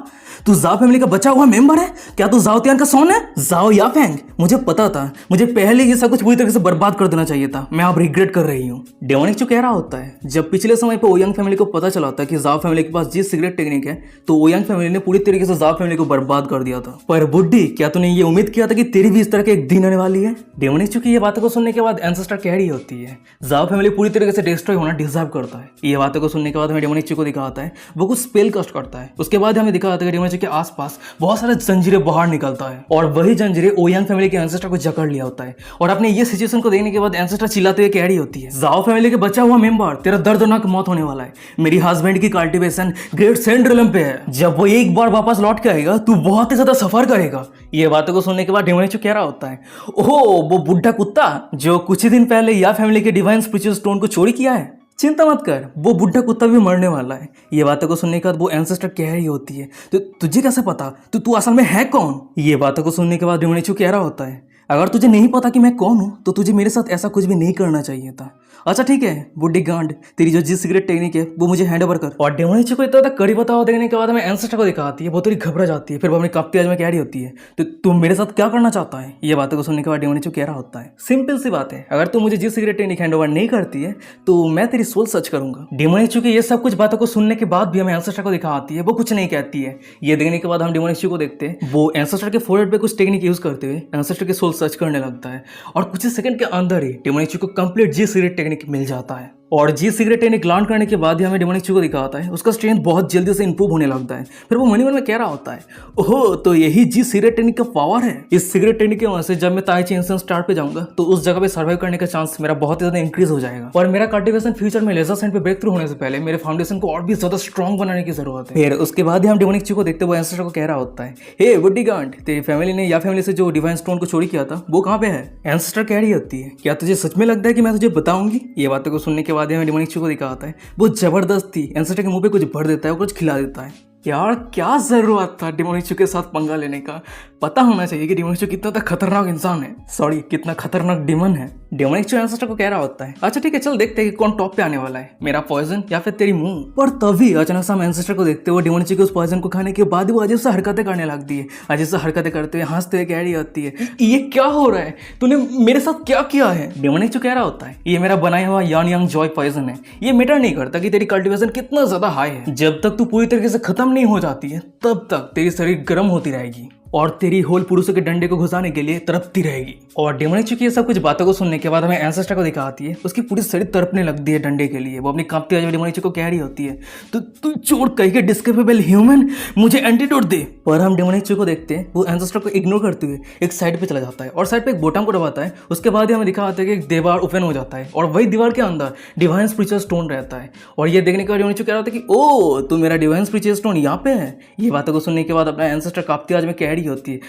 तू जाव फैमिली का बचा हुआ मेंबर है? क्या तू जाव तियान का सोन है? जाओ या फेंग, मुझे पता था, मुझे पहले ये सब कुछ पूरी तरीके से बर्बाद कर देना चाहिए था, मैं अब रिग्रेट कर रही हूँ। डेमोनिक कह रहा होता है, जब पिछले समय पे ओयांग फैमिली को पता चला था कि जाव फैमिली के पास जी सिगरेट टेक्निक है तो ओयांग फैमिली ने पूरी तरीके से जाव फैमिली को बर्बाद कर दिया था। पर बुड्ढी क्या तूने ये उम्मीद किया था कि तेरी भी इस तरह के एक दिन आने वाली है? डेमोनिक की ये बातों को सुनने के बाद एंसेस्टर कह रही होती है, जाव फैमिली पूरी तरीके से डिस्ट्रॉय होना डिजर्व करता है। ये बातों को सुनने के बाद हमें डेमोनिक को दिखाता है, वो कुछ स्पेल कास्ट करता है। उसके बाद हमें दिखाता है कि डेमोनिक के आसपास बहुत सारे जंजीरें बाहर निकलता है और वही जंजीरें ओयांग फैमिली के एंसेस्टर को जकड़ लिया होता है। और अपने ये सिचुएशन को देखने के बाद एंसेस्टर चिल्लाते हुए कह रही होती है, जाओ फैमिली के बचा हुआ मेंबर, तेरा दर्दनाक मौत होने वाला है। मेरी हस्बैंड की कल्टीवेशन ग्रेट सेंट रिलम पे है, जब वो एक बार वापस लौट के आएगा तू बहुत ही ज्यादा सफर करेगा। ये बातों को सुनने के बाद डेमोनिक कह रहा होता है, ओहो वो बुढ़ा कुत्ता जो कुछ ही दिन पहले या फैमिली के डिवाइन स्पिरिचुअल स्टोन को चोरी किया है, चिंता मत कर, वो बुढ़ा कुत्ता भी मरने वाला है। ये बातों को सुनने के बाद वो एंसेस्टर कह रही होती है, तो तुझे कैसे पता? तू असल में है कौन? ये बातों को सुनने के बाद डेमोनिक कह रहा होता है, अगर तुझे नहीं पता कि मैं कौन हूं तो तुझे मेरे साथ ऐसा कुछ भी नहीं करना चाहिए था। अच्छा ठीक है बुड्ढी गांड, तेरी जो जी सिगरेट टेक्निक है वो मुझे हैंड ओवर कर। और डेमोनिक को इतना कड़ी बताओ देखने के बाद हमें एंसेस्टर को दिखाती है, वो थोड़ी घबरा जाती है। फिर वो अपनी कांपती आवाज में कह रही होती है, तो तुम मेरे साथ क्या करना चाहता है? ये बातों को सुनने के बाद डेमोनिक कह रहा होता है, सिंपल सी बात है, अगर तू मुझे जी सिगरेट टेक्निक हैंड ओवर नहीं करती है तो मैं तेरी सोल सर्च करूंगा। डेमोनिक की ये सब कुछ बातों को सुनने के बाद भी हमें एंसेस्टर को दिखाती है, वो कुछ नहीं कहती है। ये देखने के बाद हम डेमोनिक को देखते हैं, वो एंसेस्टर के फोरहेड पे कुछ टेक्निक यूज करते हुए एंसेस्टर के सोल सर्च करने लगता है और कुछ ही सेकंड के अंदर ही डेमोनिक को कंप्लीट जी सिगरेट टेक्निक मिल जाता है। और जी सिगरेट टेक्निक लर्न करने के बाद ही हमें डेमोनिक को दिखाता है, उसका स्ट्रेंथ बहुत जल्दी से इंप्रूव होने लगता है। फिर वो मन में कह रहा होता है, ओहो तो यही जी सिगरेट टेक्निक का पावर है। इस सिगरेट टेक्निक की वजह से जब मैं ताइची इंस्टेंट स्टार्ट पे जाऊंगा तो उस जगह पे सर्वाइव करने का चांस मेरा बहुत ज्यादा इंक्रीज हो जाएगा और मेरा कल्टिवेशन फ्यूचर में लेजर सेंट पे ब्रेक थ्रू होने से पहले मेरे फाउंडेशन को और भी ज्यादा स्ट्रॉन्ग बनाने की जरूरत है। फिर उसके बाद ही हम डेमोनिक को देखते हुए एंसेस्टर को कह रहा होता है, हे बुड्ढी गांड, तेरी फैमिली ने या फैमिली से जो डिवाइन स्टोन को चोरी किया था वो कहाँ पे है? एंसेस्टर कह रही होती है, क्या तुझे सच में लगता है कि मैं तुझे बताऊंगी? ये बातों को सुनने के बाद हमें डेमोनिक को आता है, वो जबरदस्ती एंसेस्टर के मुंह पे कुछ भर देता है और कुछ खिला देता है। यार क्या जरूरत था डेमोनिक के साथ पंगा लेने का? पता होना चाहिए कि डेमोनिक कितना तक खतरनाक इंसान है, सॉरी कितना खतरनाक डिमन है। डेमोनिक एंसेस्टर को कह रहा होता है, अच्छा ठीक है चल देखते हैं कि कौन टॉप पे आने वाला है, मेरा पॉइजन या फिर तेरी मुंह। पर तभी अचानक से हम एंसेस्टर को देखते हुए डेमोनिक के उस पॉइजन को खाने के बाद वो अजीब सा हरकतें करने लगती है। अजीब सा हरकतें करते हुए हंसते हुए कह रही होती है, ये क्या हो रहा है, तूने मेरे साथ क्या किया है? डेमोनिक कह रहा होता है, ये मेरा बनाया हुआ यान यांग जॉय पॉइजन है, ये मैटर नहीं करता कि तेरी कल्टिवेशन कितना ज्यादा हाई है, जब तक तू पूरी तरीके से खत्म नहीं हो जाती है तब तक तेरी शरीर गर्म होती रहेगी। और तेरी होल पुरुषों के डंडे को घुसाने के लिए तड़पती रहेगी। और डेमोनिक चूंकि ये सब कुछ बातों को सुनने के बाद हमें एंसेस्टर को दिखाती है, उसकी पूरी शरीर तड़पने लगती है डंडे के लिए। वो अपनी कांपती आवाज में डेमोनिक चू को कह रही होती है, तो तू चोर कहीं के डिस्केपेबल ह्यूमन, मुझे एंटीडोट दे। पर हम डेमोनिक चू को देखते हैं, वो एंसेस्टर को इग्नोर करते हुए एक साइड पे चला जाता है और साइड पे एक बोटम को दबाता है। उसके बाद ही हमें दिखाता है कि एक दीवार ओपन हो जाता है और वही दीवार के अंदर डिवाइन स्पिरिचुअल स्टोन रहता है। और ये देखने के बाद डेमोनिक चू कह रहा था कि ओ तू मेरा डिवाइन स्पिरिचुअल स्टोन यहाँ पे है। ये बातों को सुनने के बाद अपना एंसेस्टर कांपती आवाज में कह रही होती है,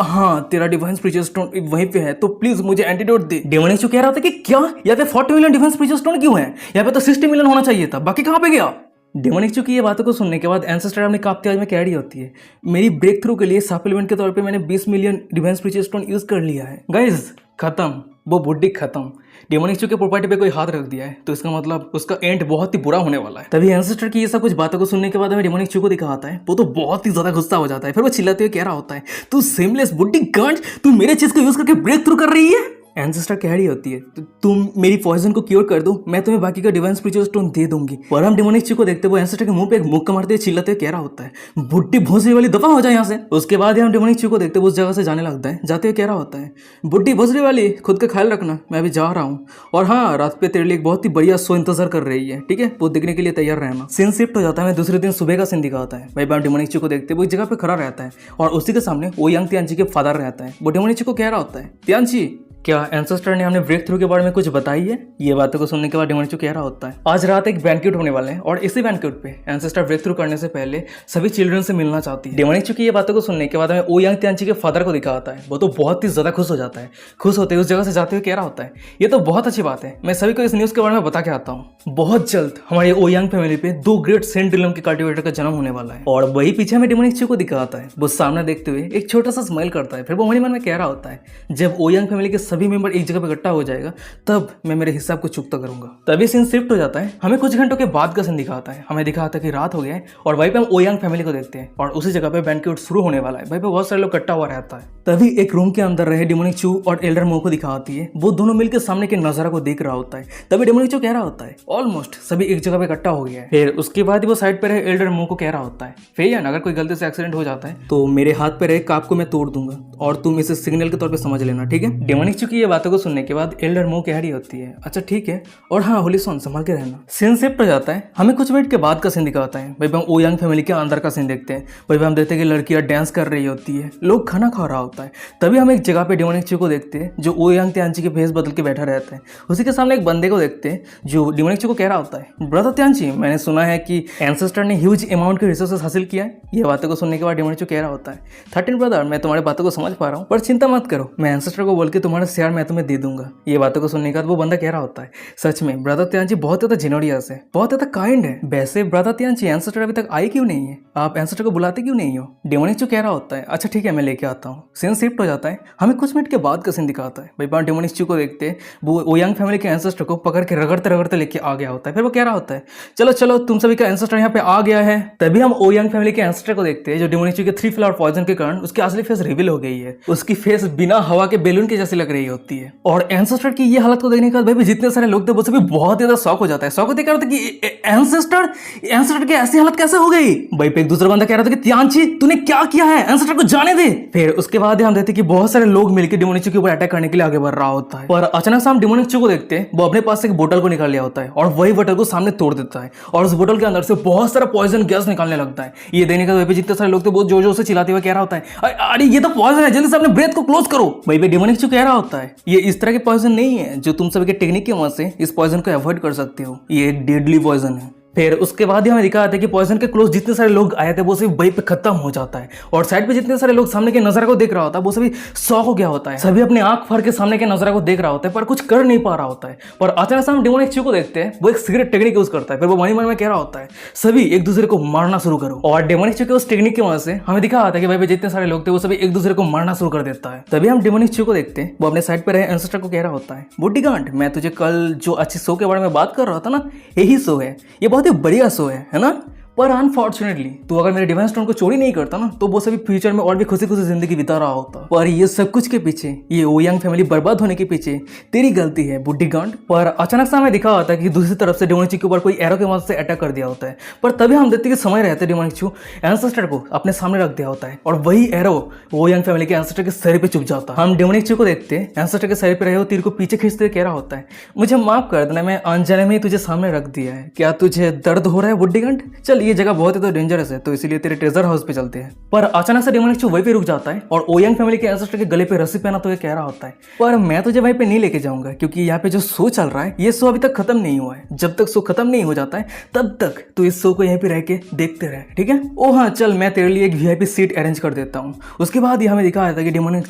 हाँ तेरा डिवाइन स्पिरिचुअल स्टोन वहीं पे है, तो प्लीज मुझे एंटीडोट दे। डेमोनिक चू कह रहा था कि क्या यहाँ पे 40 मिलियन डिवाइन स्पिरिचुअल स्टोन क्यों है, यहाँ पे तो 60 मिलियन होना चाहिए था, बाकी कहाँ पे गया। डेमोनिक चू की ये बातों को सुनने के बाद एंसेस्टर अपनी कांपती आवाज में कह रही होती है, मेरी ब्रेक थ्रू के लिए सप्लीमेंट के तौर पे मैंने 20 million divine spiritual stone use कर लिया है। गाइस खत्म, वो बुड्ढी खत्म। डेमोनिक चू के प्रॉपर्टी पे कोई हाथ रख दिया है तो इसका मतलब उसका एंड बहुत ही बुरा होने वाला है। तभी एंसेस्टर की ये सब कुछ बातों को सुनने के बाद हमें डेमोनिक चू को दिखाता है, वो तो बहुत ही ज्यादा गुस्सा हो जाता है। फिर वो चिल्लाते हुए कह रहा होता है, तू सेमलेस बुड्ढी गांड, तू मेरे चीज को यूज करके ब्रेक थ्रू कर रही है। एंसेस्टर कह रही होती है, तो तुम मेरी पॉइजन को क्योर कर दो, मैं तुम्हें बाकी का डिवाइन स्पिरिचुअल स्टोन दे दूंगी। पर हम डेमोनिक चू को देखते हुए एंसेस्टर के मुंह पे एक मुक्का मारते हुए चिल्लाते हुए कह रहा होता है, बुड्ढी भोसड़ी वाली दफा हो जाए यहाँ से। उसके बाद हम डेमोनिक चू को देखते हुए उस जगह से जाने लगता है। जाते हुए कह रहा होता है, बुड्ढी भोसड़ी वाली खुद का ख्याल रखना, मैं अभी जा रहा हूँ। और हाँ, रात पे तेरे लिए एक बहुत ही बढ़िया शो इंतजार कर रही है, ठीक है, वो देखने के लिए तैयार रहना। सीन शिफ्ट हो जाता है, दूसरे दिन सुबह का सीन दिखाता है। भाई बाम डेमोनिक चू को देखते हुए एक जगह पे खड़ा रहता है और उसी के सामने वो यंग तियानची के फादर रहता है। वो डेमोनिक चू को कह रहा होता है, तियानची क्या एंसेस्टर ने हमने ब्रेक थ्रू के बारे में कुछ बताई है। ये बातों को सुनने के बाद डेमोनिक चू कह रहा होता है, आज रात एक बैंक्वेट होने वाला है और इसी बैंक्वेट पे एंसेस्टर ब्रेक थ्रू करने से पहले सभी चिल्ड्रन से मिलना चाहती है। डेमोनिक चू की ये बातों को सुनने के बाद हमें ओ यंग तियानची के फादर को दिखाता है। वो तो बहुत ही ज्यादा खुश हो जाता है। खुश होते उस जगह से जाते हुए कह रहा होता है, ये तो बहुत अच्छी बात है, मैं सभी को इस न्यूज के बारे में बता के आता हूँ। बहुत जल्द हमारे ओ यंग फैमिली पे 2 ग्रेट सेंट डिलम के कल्टिवेटर का जन्म होने वाला है। और वही पीछे हमें डेमोनिक चू को दिखाता है। वो सामने देखते हुए एक छोटा सा स्माइल करता है। फिर वो मन में कह रहा होता है, जब ओ यंग फैमिली के सभी मेंबर एक जगह इकट्ठा हो जाएगा तब मैं मेरे हिसाब को चुकता करूंगा। तभी सीन शिफ्ट हो जाता है। हमें कुछ घंटों के बाद का सीन दिखाता है। हमें दिखाता है कि रात हो गया है और वहीं पे हम ओ यंग फैमिली को देखते हैं और उसी जगह पे बैंक्वेट शुरू होने वाला है। वहीं पे बहुत सारे लोग इकट्ठा हुआ रहता है। तभी एक रूम के अंदर रहे डेमोनिक चू और एल्डर मो को दिखाती है। वो दोनों मिलकर सामने के नजारा को देख रहा होता है। तभी डेमोनिक चू कह रहा होता है, ऑलमोस्ट सभी एक जगह पे इकट्ठा हो गया है। फिर उसके बाद वो साइड पे रहे एल्डर मो को कह रहा होता है, फेयन अगर कोई गलती से एक्सीडेंट हो जाता है तो मेरे हाथ पे रहे काप को मैं तोड़ दूंगा और तुम इसे सिग्नल के तौर पे समझ लेना, ठीक है। डेमोनिक चू की ये बातों को सुनने के बाद एल्डर मो कह रही होती है, अच्छा ठीक है, और हाँ होलीसॉन संभाल के रहना। सीन शिफ्ट हो जाता है। हमें कुछ मिनट के बाद का सीन दिखाता है। भाई हम ओ यंग फैमिली के अंदर का सीन देखते हैं। भाई हम देखते हैं कि लड़कियां डांस कर रही होती है, लोग खाना खा रहा होता है। तभी हम एक जगह पे डेमोनिक चू को देखते हैं जो ओ यंग तियानची के भेस बदल के बैठा रहता है। उसी के सामने एक बंदे को देखते हैं जो डेमोनिक चू को कह रहा होता है, ब्रदर तियानची मैंने सुना है कि एंसेस्टर ने ह्यूज अमाउंट के रिसोर्सेस हासिल किया है। ये बातों को सुनने के बाद डेमोनिक चू कह रहा होता है, 13 ब्रदर मैं तुम्हारी बातों को समझ पा रहा हूँ, पर चिंता मत करो, मैं एंसेस्टर को बोल के तुम्हारा शेयर मैं तुम्हें दे दूंगा। ये बातों को सुनने के बाद वो बंदा कह रहा होता है, सच में ब्रदर तियानची बहुत ज्यादा जेनोरियस है, बहुत ज्यादा काइंड है। वैसे ब्रदर तियानची एंसेस्टर अभी तक आई क्यों नहीं है, आप एंसेस्टर को बुलाते क्यों नहीं हो। डेमोनिक चू कह रहा होता है, अच्छा ठीक है मैं लेके आता हूँ। सीन शिफ्ट हो जाता है। हमें कुछ मिनट के बाद का सीन दिखाता है। भाई डेमोनिक चू को देखते वो ओ यंग फैमिली के एंसेस्टर को पकड़ के रगड़ते रगड़ते लेके आ गया होता है। फिर वो कह रहा होता है, चलो चलो तुम सभी का एंसेस्टर यहाँ पे आ गया है। तभी हम ओ यंग फैमिली के एंसेस्टर को देखते हैं जो डेमोनिक चू के 3 फ्लावर पॉइजन के कारण उसकी असली फेस रिवील हो गई है। उसकी फेस बिना हवा के बैलून के जैसी लग रही होती है। और एंसेस्टर की ये हालत को देखने के बाद भाई जितने सारे लोग थे वो सभी बहुत ज्यादा शॉक हो जाता है। शॉक होते क्या होता है कि एंसेस्टर की ऐसी हालत कैसे हो गई। भाई पे एक दूसरा बंदा कह रहा था कि तियानची तूने क्या किया है, एंसेस्टर को जाने दे। फिर उसके बाद हम देखते कि बहुत सारे लोग मिलकर डेमोनिक चू के ऊपर अटैक करने के लिए आगे बढ़ रहा होता है। और अचानक से हम डेमोनिक चू को देखते हैं, वो अपने पास से एक बोतल को निकाल लिया होता है और वही बोतल को सामने तोड़ देता है और उस बोतल के अंदर से बहुत सारा पॉइजन गैस निकालने लगता है। ये देने के बाद जितने सारे लोग थे बहुत जोर जोर से चिल्लाते हुए कह रहा होता है, अरे ये तो पॉइजन है, जल्दी से अपने ब्रेथ को क्लोज करो। भाई डेमोनिक चू कह रहा होता है, ये इस तरह के पॉइजन नहीं है जो तुम सभी के टेक्निक की मदद से इस पॉइजन को अवॉइड कर सकते हो, ये एक डेडली पॉइजन है। फिर उसके बाद ही हमें दिखाया था कि पॉइजन के क्लोज जितने सारे लोग आए थे वो सभी वहीं पे खत्म हो जाता है और साइड पे जितने सारे लोग सामने के नजारा को देख रहा होता है वो सभी शॉक हो गया होता है। सभी अपनी आंख फाड़ के सामने के नजारा को देख रहा होता है पर कुछ कर नहीं पा रहा होता है। पर अचानक से हम डेमोनिक चू को देखते हैं, वो एक सिगरेट टेक्निक यूज करता है। फिर वो मन में कह रहा होता है, सभी एक दूसरे को मारना शुरू करो। और डेमोनिक चू के उस टेक्निक की वजह से हमें दिखा था कि भाई जितने सारे लोग थे वो सभी एक दूसरे को मारना शुरू कर देता है। तभी हम डेमोनिक चू को देखते हैं, वो अपने साइड पे रहे एंसेस्टर को कह रहा होता है, बुड्ढी गांड मैं तुझे कल जो अच्छी शो के बारे में बात कर रहा था ना, यही शो है, ये बहुत ही बढ़िया शो है ना। पर अनफॉर्चुनेटली तू अगर मेरे डिवाइन स्टोन को चोरी नहीं करता ना तो वो सभी फ्यूचर में और भी खुशी खुशी जिंदगी बिता रहा होता। पर ये सब कुछ के पीछे, ये ओयांग फैमिली बर्बाद होने के पीछे तेरी गलती है बुड्ढी गांड। पर अचानक से हमें दिखा होता है कि दूसरी तरफ से डेमोनिक के ऊपर कोई एरो के मदद से अटैक कर दिया होता है। पर तभी हम देखते हैं कि समय रहते डेमोनिक एंसेस्टर को अपने सामने रख दिया होता है और वही एरो ओयांग फैमिली के एंसेस्टर के सर पे चुभ जाता है। हम डेमोनिक को देखते हैं एंसेस्टर के सर पे रहे हो तीर को पीछे खींचते हुए कह रहा होता है, मुझे माफ कर देना, मैं अनजाने में ही तुझे सामने रख दिया है। क्या तुझे दर्द हो रहा है बुड्ढी गांड? चल ये जगह बहुत ही तो डेंजरस है, तो इसीलिए तेरे ट्रेजर हाउस पे चलते हैं। पर अचानक से डेमोनिक वहीं पे रुक जाता है और ओयांग फैमिली के एंसेस्टर के गले पे रस्सी पहना तो ये कह रहा होता है, पर मैं तुझे वहीं पे नहीं लेके जाऊंगा क्योंकि यहाँ पे जो शो चल रहा है ये शो अभी तक खत्म नहीं हुआ है। जब तक शो खत्म नहीं हो जाता है तब तक तू इस शो को यहीं पे रह के देखते रहे, ठीक है? ओ हाँ चल, मैं तेरे लिए एक वीआईपी सीट अरेंज कर देता हूँ। उसके बाद ये हमें दिखाया था कि डेमोनिक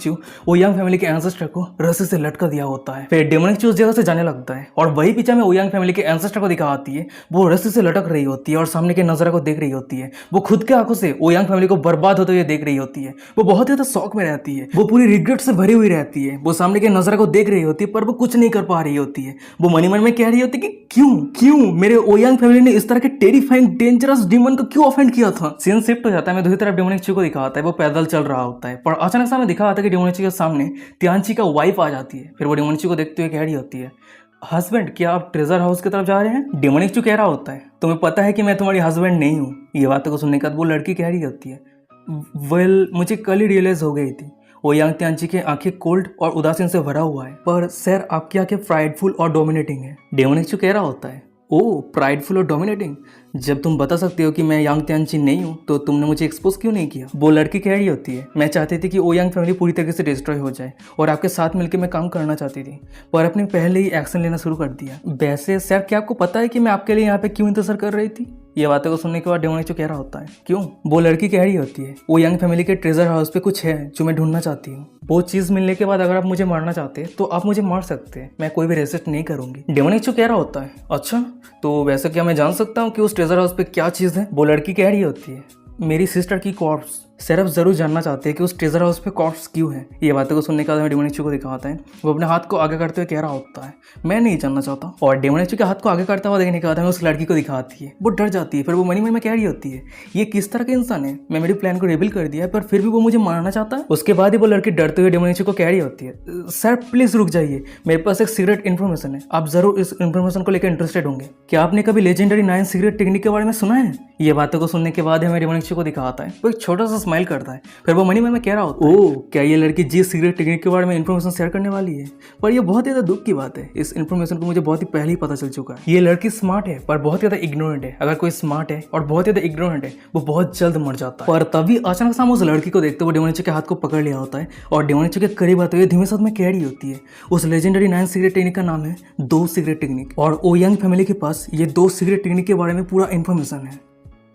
ओयांग फैमिली के एंसेस्टर को रस्सी से लटका दिया होता है। फिर डेमोनिक उस जगह से जाने लगता है और वही पीछे में ओयांग फैमिली के एंसेस्टर को दिखा आती है, वो रस्सी से लटक रही होती है और सामने के नजारा को देख रही होती है। वो खुद के आंखों से ओयांग फैमिली को बर्बाद होते हुए देख रही होती है। वो बहुत ज्यादा शौक में रहती है, वो पूरी रिग्रेट से भरी हुई रहती है। वो सामने के नजारा को देख रही होती है पर वो कुछ नहीं कर पा रही होती है। वो मन ही मन में कह रही होती है कि क्यों मेरे ओयांग फैमिली ने इस तरह के टेरिफाइंग डेंजरस डीमन को क्यों ऑफेंड किया था। सीन शिफ्ट हो जाता है, मैं दूसरी तरफ डेमोनिक को दिखाता है, वो पैदल चल रहा होता है। पर अचानक से हमें दिखा आता है कि डेमोनिक के सामने तियांची का वाइफ आ जाती है। फिर वो डेमोनिक को देखते हुए कह रही होती है, हस्बैंड क्या आप ट्रेजर हाउस की तरफ जा रहे हैं? डेमोनिक कह रहा होता है, तुम्हें पता है कि मैं तुम्हारी हस्बैंड नहीं हूँ। ये बातों को सुनने के बाद वो लड़की कह रही होती है, वेल मुझे कल ही रियलाइज हो गई थी। ओयांग तियांची की आंखें कोल्ड और उदासीन से भरा हुआ है, पर सर आपकी आंखें प्राइडफुल और डोमिनेटिंग है। डेमोनिक कह रहा होता है, ओ प्राइडफुल और डोमिनेटिंग, जब तुम बता सकते हो कि मैं यांग तियांची नहीं हूँ तो तुमने मुझे एक्सपोज क्यों नहीं किया? वो लड़की कह रही होती है, मैं चाहती थी कि ओयांग फैमिली पूरी तरीके से डिस्ट्रॉय हो जाए और आपके साथ मिलकर मैं काम करना चाहती थी, पर आपने पहले ही एक्शन लेना शुरू कर दिया। वैसे सर क्या आपको पता है कि मैं आपके लिए यहाँ पे क्यों इंतजार कर रही थी? ये बातों को सुनने के बाद डेमोनिक कह रहा होता है, क्यों? वो लड़की कह रही होती है, ओयांग फैमिली के ट्रेजर हाउस पे कुछ है जो मैं ढूंढना चाहती हूँ। वो चीज मिलने के बाद अगर आप मुझे मारना चाहते हैं तो आप मुझे मार सकते हैं, मैं कोई भी रेसिस्ट नहीं करूंगी। डेमोनिक कह रहा होता है, अच्छा तो वैसे क्या मैं जान सकता हूँ कि उस ट्रेजर हाउस पे क्या चीज़ है? वो लड़की कह रही होती है, मेरी सिस्टर की कॉर्प्स। सर आप जरूर जानना चाहते हैं कि उस ट्रेजर हाउस पे कॉर्प्स क्यों है? ये बातों को सुनने के बाद डेमोनिक को दिखाता है, वो अपने हाथ को आगे करते हुए कह रहा होता है, मैं नहीं जानना चाहता। और डेमोनिक के हाथ को आगे करता हुआ देखने के बाद हमें उस लड़की को दिखाती है, वो डर जाती है। फिर वो मनी मन में कह रही होती है, ये किस तरह का इंसान है? मैं मेरी प्लान को रिवील कर दिया है पर फिर भी वो मुझे मारना चाहता है। उसके बाद ही वो लड़की डरते हुए डेमोनिक को कह रही होती है, सर प्लीज रुक जाइए, मेरे पास एक सीक्रेट इन्फॉर्मेशन है, आप जरूर इस इन्फॉर्मेशन को लेकर इंटरेस्टेड होंगे। क्या आपने कभी लेजेंडरी 9 सीक्रेट टेक्निक के बारे में सुना है? ये बातों को सुनने के बाद हमें डेमोनिक को दिखाता है, वो एक छोटा सा स्माइल करता है। फिर वो मनी में कह रहा होता है, ओह क्या ये लड़की जी सीक्रेट टेक्निक के बारे में इन्फॉर्मेशन शेयर करने वाली है? पर ये बहुत ज्यादा दुख की बात है, इस इन्फॉर्मेशन को मुझे बहुत ही पहले ही पता चल चुका है। ये लड़की स्मार्ट है पर बहुत ज्यादा इग्नोरेंट है। अगर कोई स्मार्ट है और बहुत ज्यादा इग्नोरेंट है वो बहुत जल्द मर जाता है। पर तभी अचानक से हम उस लड़की को देखते हुए डेमोनिक के हाथ को पकड़ लिया होता है और डेमोनिक के करीब आते हुए धीमे साथ में कह रही होती है, उस लेजेंडरी 9 सीक्रेट टेक्निक का नाम है 2 सीक्रेट टेक्निक और ओयांग फैमिली के पास ये 2 सीक्रेट टेक्निक के बारे में पूरा इन्फॉर्मेशन है।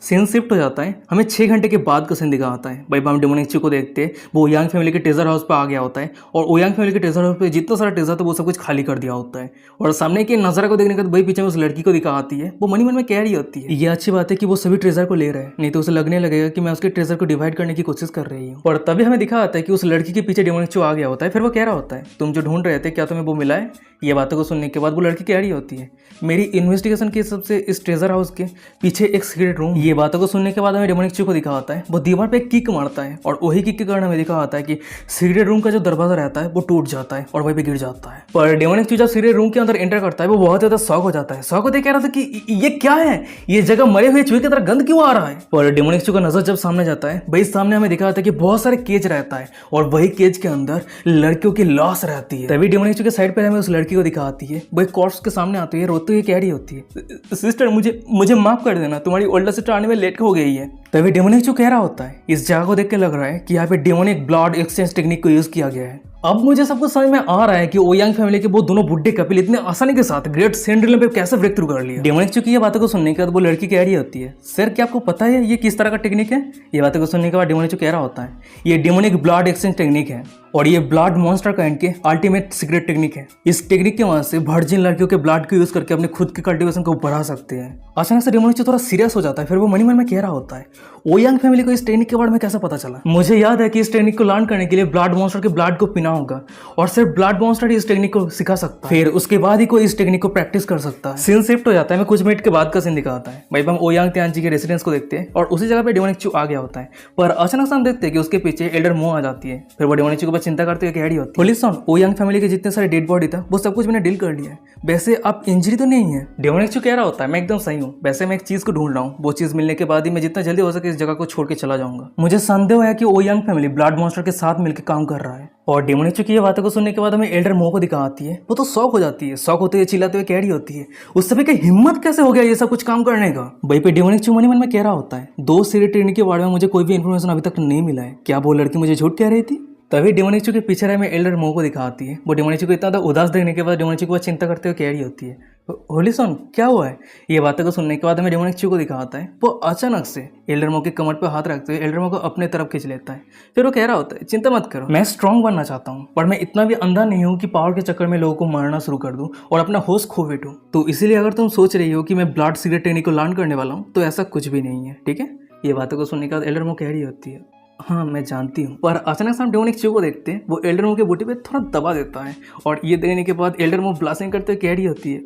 सीन शिफ्ट हो जाता है, हमें 6 घंटे के बाद का सीन दिखा आता है। भाई हम डेमोनिक को देखते हैं, वो ओयांग फैमिली के ट्रेजर हाउस पे आ गया होता है और ओयांग फैमिली के ट्रेजर हाउस पे जितना सारा ट्रेजर था वो सब कुछ खाली कर दिया होता है। और सामने के नजारा को देखने के बाद भाई पीछे में उस लड़की को दिखा आती है, वो मनी मन में कह रही होती है, ये अच्छी बात है कि वो सभी ट्रेजर को ले रहा है, नहीं तो उसे लगने लगेगा कि मैं उसके ट्रेजर को डिवाइड करने की कोशिश कर रही हूँ। और तभी हमें दिखा आता है कि उस लड़की के पीछे डेमोनिक आ गया होता है। फिर वो कह रहा होता है, तुम जो ढूंढ रहे थे क्या तुम्हें वो मिला है? ये बातों को सुनने के बाद वो लड़की कह रही होती है, मेरी इन्वेस्टिगेशन के हिसाब से इस ट्रेजर हाउस के पीछे एक सीक्रेट रूम। ये बातों को सुनने के बाद हमें डेमोनिक को दिखा आता है, वो दीवार पे एक किक मारता है और वही किक के कारण हमें दिखा आता है कि सीक्रेट रूम का जो दरवाजा रहता है वो टूट जाता है और वहीं पे गिर जाता है। पर डेमोनिक जब सीक्रेट रूम के अंदर एंटर करता है वो बहुत ज्यादा शॉक हो जाता है। शॉक होते कह रहा था कि ये क्या है, ये जगह मरे हुए चूहे की तरह गंद क्यों आ रहा है? पर डेमोनिक का नजर जब सामने जाता है, भाई सामने हमें दिखा आता है कि बहुत सारे केज रहता है और वही केज के अंदर लड़कियों की लाश रहती है। तभी डेमोनिक के साइड पर हमें उस लड़की को दिखा आती है, वो कॉर्प्स के सामने आती है, रोते हुए कह रही होती है, सिस्टर मुझे माफ कर देना, तुम्हारी ओल्डर सिस्टर आने में लेट हो गई है। तभी डेमोनिक कह रहा होता है, इस जगह को देख के लग रहा है कि यहाँ पे डेमोनिक ब्लड एक्सचेंज टेक्निक को यूज किया गया है। अब मुझे सब कुछ समझ में आ रहा है कि ओयांग फैमिली के वो दोनों बुड्ढे कपिल इतने आसानी के साथ ग्रेट सेंड्रिल पे कैसे ब्रेक थ्रू कर लिया। डेमोनिक की ये बातों को सुनने के बाद वो लड़की कह रही होती है, सर क्या आपको पता है ये किस तरह का टेक्निक है? ये बातों को सुनने के बाद डेमोनिक कह रहा होता है, ये डेमोनिक ब्लड एक्सचेंज टेक्निक है और ये ब्लड मॉन्स्टर काइंड के अल्टीमेट सीक्रेट टेक्निक है। इस टेक्निक की मदद से वर्जिन लड़कियों के ब्लड को यूज करके अपने खुद के कल्टीवेशन को बढ़ा सकते हैं। अचानक से डेमोनिक थोड़ा सीरियस हो जाता है, फिर वो मन में कह रहा होता है ओयांग फैमिली को इस टेक्निक के बारे में कैसे पता चला। मुझे याद है कि इस टेक्निक को लर्न करने के लिए ब्लड मॉन्स्टर के ब्लड को पीना होगा और सिर्फ ब्लड मॉन्स्टर ही इस टेक्निक को सिखा सकता है। फिर उसके बाद ही कोई इस टेक्निक को प्रैक्टिस कर सकता है। सीन शिफ्ट हो जाता है, मैं कुछ मिनट के बाद का सीन दिखाता है। भाई हम ओयांग त्यांजी के रेसिडेंस को देखते हैं और उसी जगह पे डेमोनिक चू आ गया होता है, पर अचानक से हम देखते हैं कि उसके पीछे एल्डर मो आ जाती है। फिर वो डेमोनिक चू के ऊपर चिंता करते हुए खड़ी होती है। लिसन, ओयांग फैमिली के जितने सारे डेड बॉडी था वो सब कुछ मैंने डील कर लिया है, वैसे अब इंजरी तो नहीं है। डेमोनिक चू कह रहा होता है मैं एकदम सही हूँ, वैसे मैं एक चीज को ढूंढ रहा हूँ, वो चीज मिलने के बाद ही मैं जितना जल्दी हो सके इस जगह को छोड़ के चला जाऊंगा। मुझे संदेह है कि ओयांग फैमिली ब्लड मॉन्स्टर के साथ मिलकर काम कर रहा है। और डेमोनिक चू की ये बातों को सुनने के बाद हमें एल्डर मो को दिखा आती है। वो तो शौक हो जाती है, शौक होते हुए चिल्लाते हुए कह रही होती है उस समय की हिम्मत कैसे हो गया ये सब कुछ काम करने का। वहीं पे डेमोनिक चू मन में कह रहा होता है 2 सीरीज ट्रेनिंग के बारे में मुझे कोई भी इन्फॉर्मेशन अभी तक नहीं मिला है, क्या वो लड़की मुझे झूठ कह रही थी। तभी डेमोनिक चू के पीछे रहे में एल्डर मो को दिखाती है। वो डेमोनिक चू को इतना उदास देखने के बाद डेमोनिक चू को चिंता करते हुए कह रही होती है होलिसन क्या हुआ है। ये बातों को सुनने के बाद हमें डेमोनिक चू को दिखाता है। वो अचानक से एल्डर मो के कमर पे हाथ रखते हुए एल्डर मो को अपने तरफ खींच लेता है। फिर वो कह रहा होता है चिंता मत करो, मैं स्ट्रांग बनना चाहता हूँ, पर मैं इतना भी अंधा नहीं हूँ कि पावर के चक्कर में लोगों को मारना शुरू कर दूँ और अपना होश खो बैठूँ। तो इसीलिए अगर तुम सोच रही हो कि मैं ब्लड सीक्रेट टेक्निक को लर्न करने वाला हूँ तो ऐसा कुछ भी नहीं है, ठीक है। ये बातों को सुनने के बाद एल्डर मो कह रही होती है हाँ मैं जानती हूँ। पर अचानक से हम डेमोनिक चू को देखते हैं, वो एल्डर मो के बूटी पे थोड़ा दबा देता है और ये देने के बाद एल्डर मो ब्लास्टिंग करते हुए कह रही होती है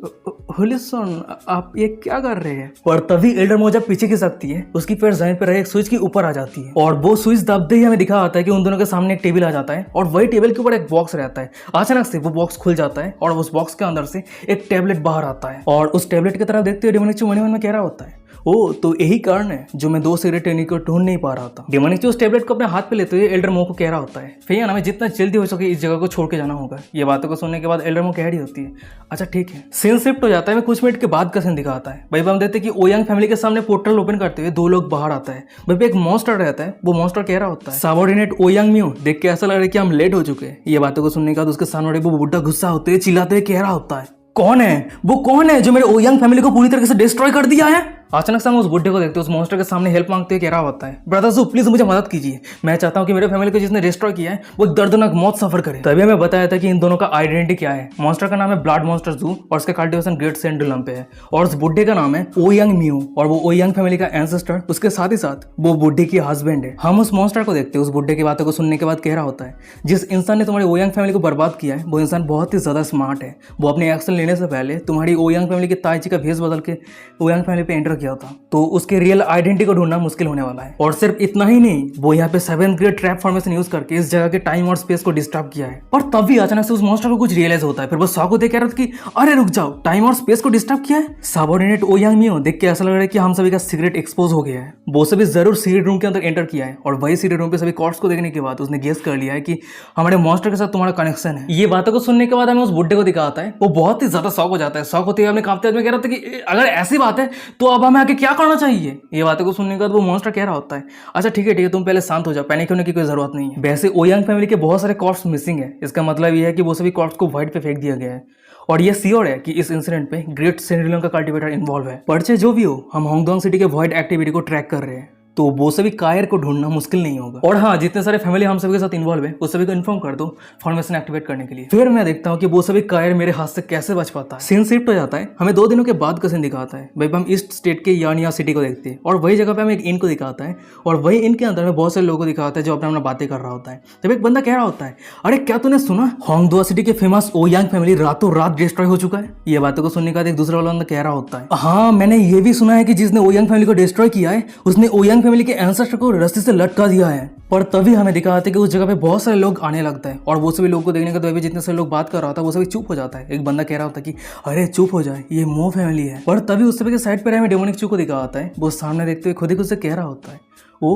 होलिसन आप ये क्या कर रहे हैं। पर तभी एल्डर मो जब पीछे खिसकती है उसकी पैर जमीन पर रहे एक स्विच के ऊपर आ जाती है और वो स्विच दबते ही हमें दिखा आता है कि उन दोनों के सामने एक टेबल आ जाता है और वही टेबल के ऊपर एक बॉक्स रहता है। अचानक से वो बॉक्स खुल जाता है और उस बॉक्स के अंदर से एक टेबलेट बाहर आता है और उस टेबलेट की तरफ देखते हुए डेमोनिक चू मन में कह रहा होता है ओ तो यही कारण है जो मैं 2 सीक्रेट टेक्निक को ढूंढ नहीं पा रहा था। डेमोनिक चू उस टेबलेट को अपने हाथ पे लेते हुए एल्डर मो को कह रहा होता है फिर हमें जितना जल्दी हो सके इस जगह को छोड़ के जाना होगा। ये बातों को सुनने के बाद एल्डर मो कह रही होती है अच्छा ठीक है। सीन शिफ्ट हो जाता है, मैं कुछ मिनट के बाद का सीन दिखाता है। भाई हम देखते हैं कि ओयांग फैमिली के सामने पोर्टल ओपन करते हुए 2 लोग बाहर आता है। भाई एक मॉन्स्टर रहता है, वो मॉन्स्टर कह रहा होता है सबऑर्डिनेट ओयांग म्यू देख के ऐसा लग रहा है कि हम लेट हो चुके हैं। ये बातों को सुनने के बाद उसके सामने वो बुड्ढा गुस्सा होते हुए चिल्लाते हुए कह रहा होता है कौन है वो, कौन है जो मेरे ओयांग फैमिली को पूरी तरीके से डिस्ट्रॉय कर दिया है। अचानक से हम उस बुड्ढे को देखते हैं, उस मॉन्स्टर के सामने हेल्प मांगते हुए कह रहा होता है ब्रदर्स प्लीज मुझे मदद कीजिए, मैं चाहता हूं कि मेरे फैमिली को जिसने डिस्ट्रॉय किया है वो दर्दनाक मौत सफर करे। तभी हमें बताया था कि इन दोनों का आइडेंटिटी क्या है। मॉन्स्टर का नाम है ब्लड मॉन्स्टर जू और उसका कल्टीवेशन ग्रेट सेंडुलम पे है और उस बुड्ढे का नाम है ओयांग म्यू और वो ओयांग फैमिली का एंसेस्टर, उसके साथ ही साथ वो बुड्ढे की हस्बैंड है। हम उस मॉन्स्टर को देखते हैं, उस बुड्ढे की बातों को सुनने के बाद कह रहा होता है जिस इंसान ने तुम्हारी ओयांग फैमिली को बर्बाद किया है वो इंसान बहुत ही ज्यादा स्मार्ट है, वो अपने एक्शन लेने से पहले तुम्हारी ओयांग फैमिली के ताईची का भेष बदल के ओयांग फैमिली पे एंटर किया था, तो उसके रियल आइडेंटिटी को ढूंढना मुश्किल होने वाला है। और सिर्फ इतना ही नहीं, वो यहाँ पे 7th grade trap formation use करके इस जगह के टाइम और स्पेस को डिस्टर्ब किया है। पर तभी अचानक से उस मॉन्स्टर को कुछ रियलाइज होता है, फिर वो शॉक होते कह रहा था कि अरे रुक जाओ, टाइम और स्पेस को डिस्टर्ब किया है। सबऑर्डिनेट ओयांग म्यू देख के ऐसा लग रहा है कि हम सभी का सीक्रेट एक्सपोज हो गया है। वो सभी जरूर सीक्रेट रूम के अंदर एंटर किया है और वही सीक्रेट रूम पे सभी कॉर्ड्स को देखने के बाद उसने गेस कर लिया है कि हमारे मॉन्स्टर के साथ तुम्हारा कनेक्शन है। ये बातों को सुनने के बाद हमें उस बुड्ढे को दिखाता है, वो बहुत ही ज्यादा शॉक हो जाता है। शॉक होते हुए अपने कांपते हुए कह रहा था कि अगर ऐसी बात है तो अब हमें आगे क्या करना चाहिए। ये बातों को सुनने के बाद वो मॉन्स्टर कह रहा होता है अच्छा ठीक है तुम पहले शांत हो जाओ, पैनिक होने की कोई जरूरत नहीं है। वैसे ओयांग फैमिली के बहुत सारे कॉर्प्स मिसिंग है, इसका मतलब ये है कि वो सभी कॉर्प्स को वाइड पे फेंक दिया गया है और ये श्योर है कि इस इंसिडेंट पे ग्रेट सेंडुलम का कल्टीवेटर इन्वॉल्व है। पर जो भी हो, हम होंगडोंग सिटी के वॉइड एक्टिविटी को ट्रैक कर रहे हैं, तो वो सभी कायर को ढूंढना मुश्किल नहीं होगा। और हाँ, जितने सारे फैमिली हम सभी के साथ इन्वॉल्व है उस सभी को इन्फॉर्म कर दो फॉर्मेशन एक्टिवेट करने के लिए। फिर मैं देखता हूँ कि वो सभी कायर मेरे हाथ से कैसे बच पाता है। सीन शिफ्ट हो जाता है, हमें 2 दिनों के बाद का सीन दिखाता है। भाई हम ईस्ट स्टेट के यानिया सिटी को देखते हैं और वही जगह पे हमें एक इन को दिखाता है और वही इन के अंदर में बहुत सारे लोगों को दिखाता है जो अपना अपना बातें कर रहा होता है। तब एक बंदा कह रहा होता है अरे क्या तूने सुना, होंगडोंग सिटी के फेमस ओयांग फैमिली रातों रात डिस्ट्रॉय हो चुका है। ये बातों को सुनने के बाद एक दूसरा वाला बंदा कह रहा होता है हाँ मैंने ये भी सुना है कि जिसने ओयांग फैमिली को डिस्ट्रॉय किया है उसने ओयांग फैमिली के एंसेस्टर को रस्सी से लटका दिया है। पर तभी हमें दिखाते हैं कि उस जगह पे बहुत सारे लोग आने लगता है और वो सभी लोगों को देखने के बाद जितने सारे लोग बात कर रहा था वो सभी चुप हो जाता है। एक बंदा कह रहा होता है कि अरे चुप हो जाए, ये मो फैमिली है। पर तभी उस सभी के साइड पर हमें डेमोनिक चू को दिखा आता है, वो सामने देखते हुए खुद ही खुद से कह रहा होता है ओ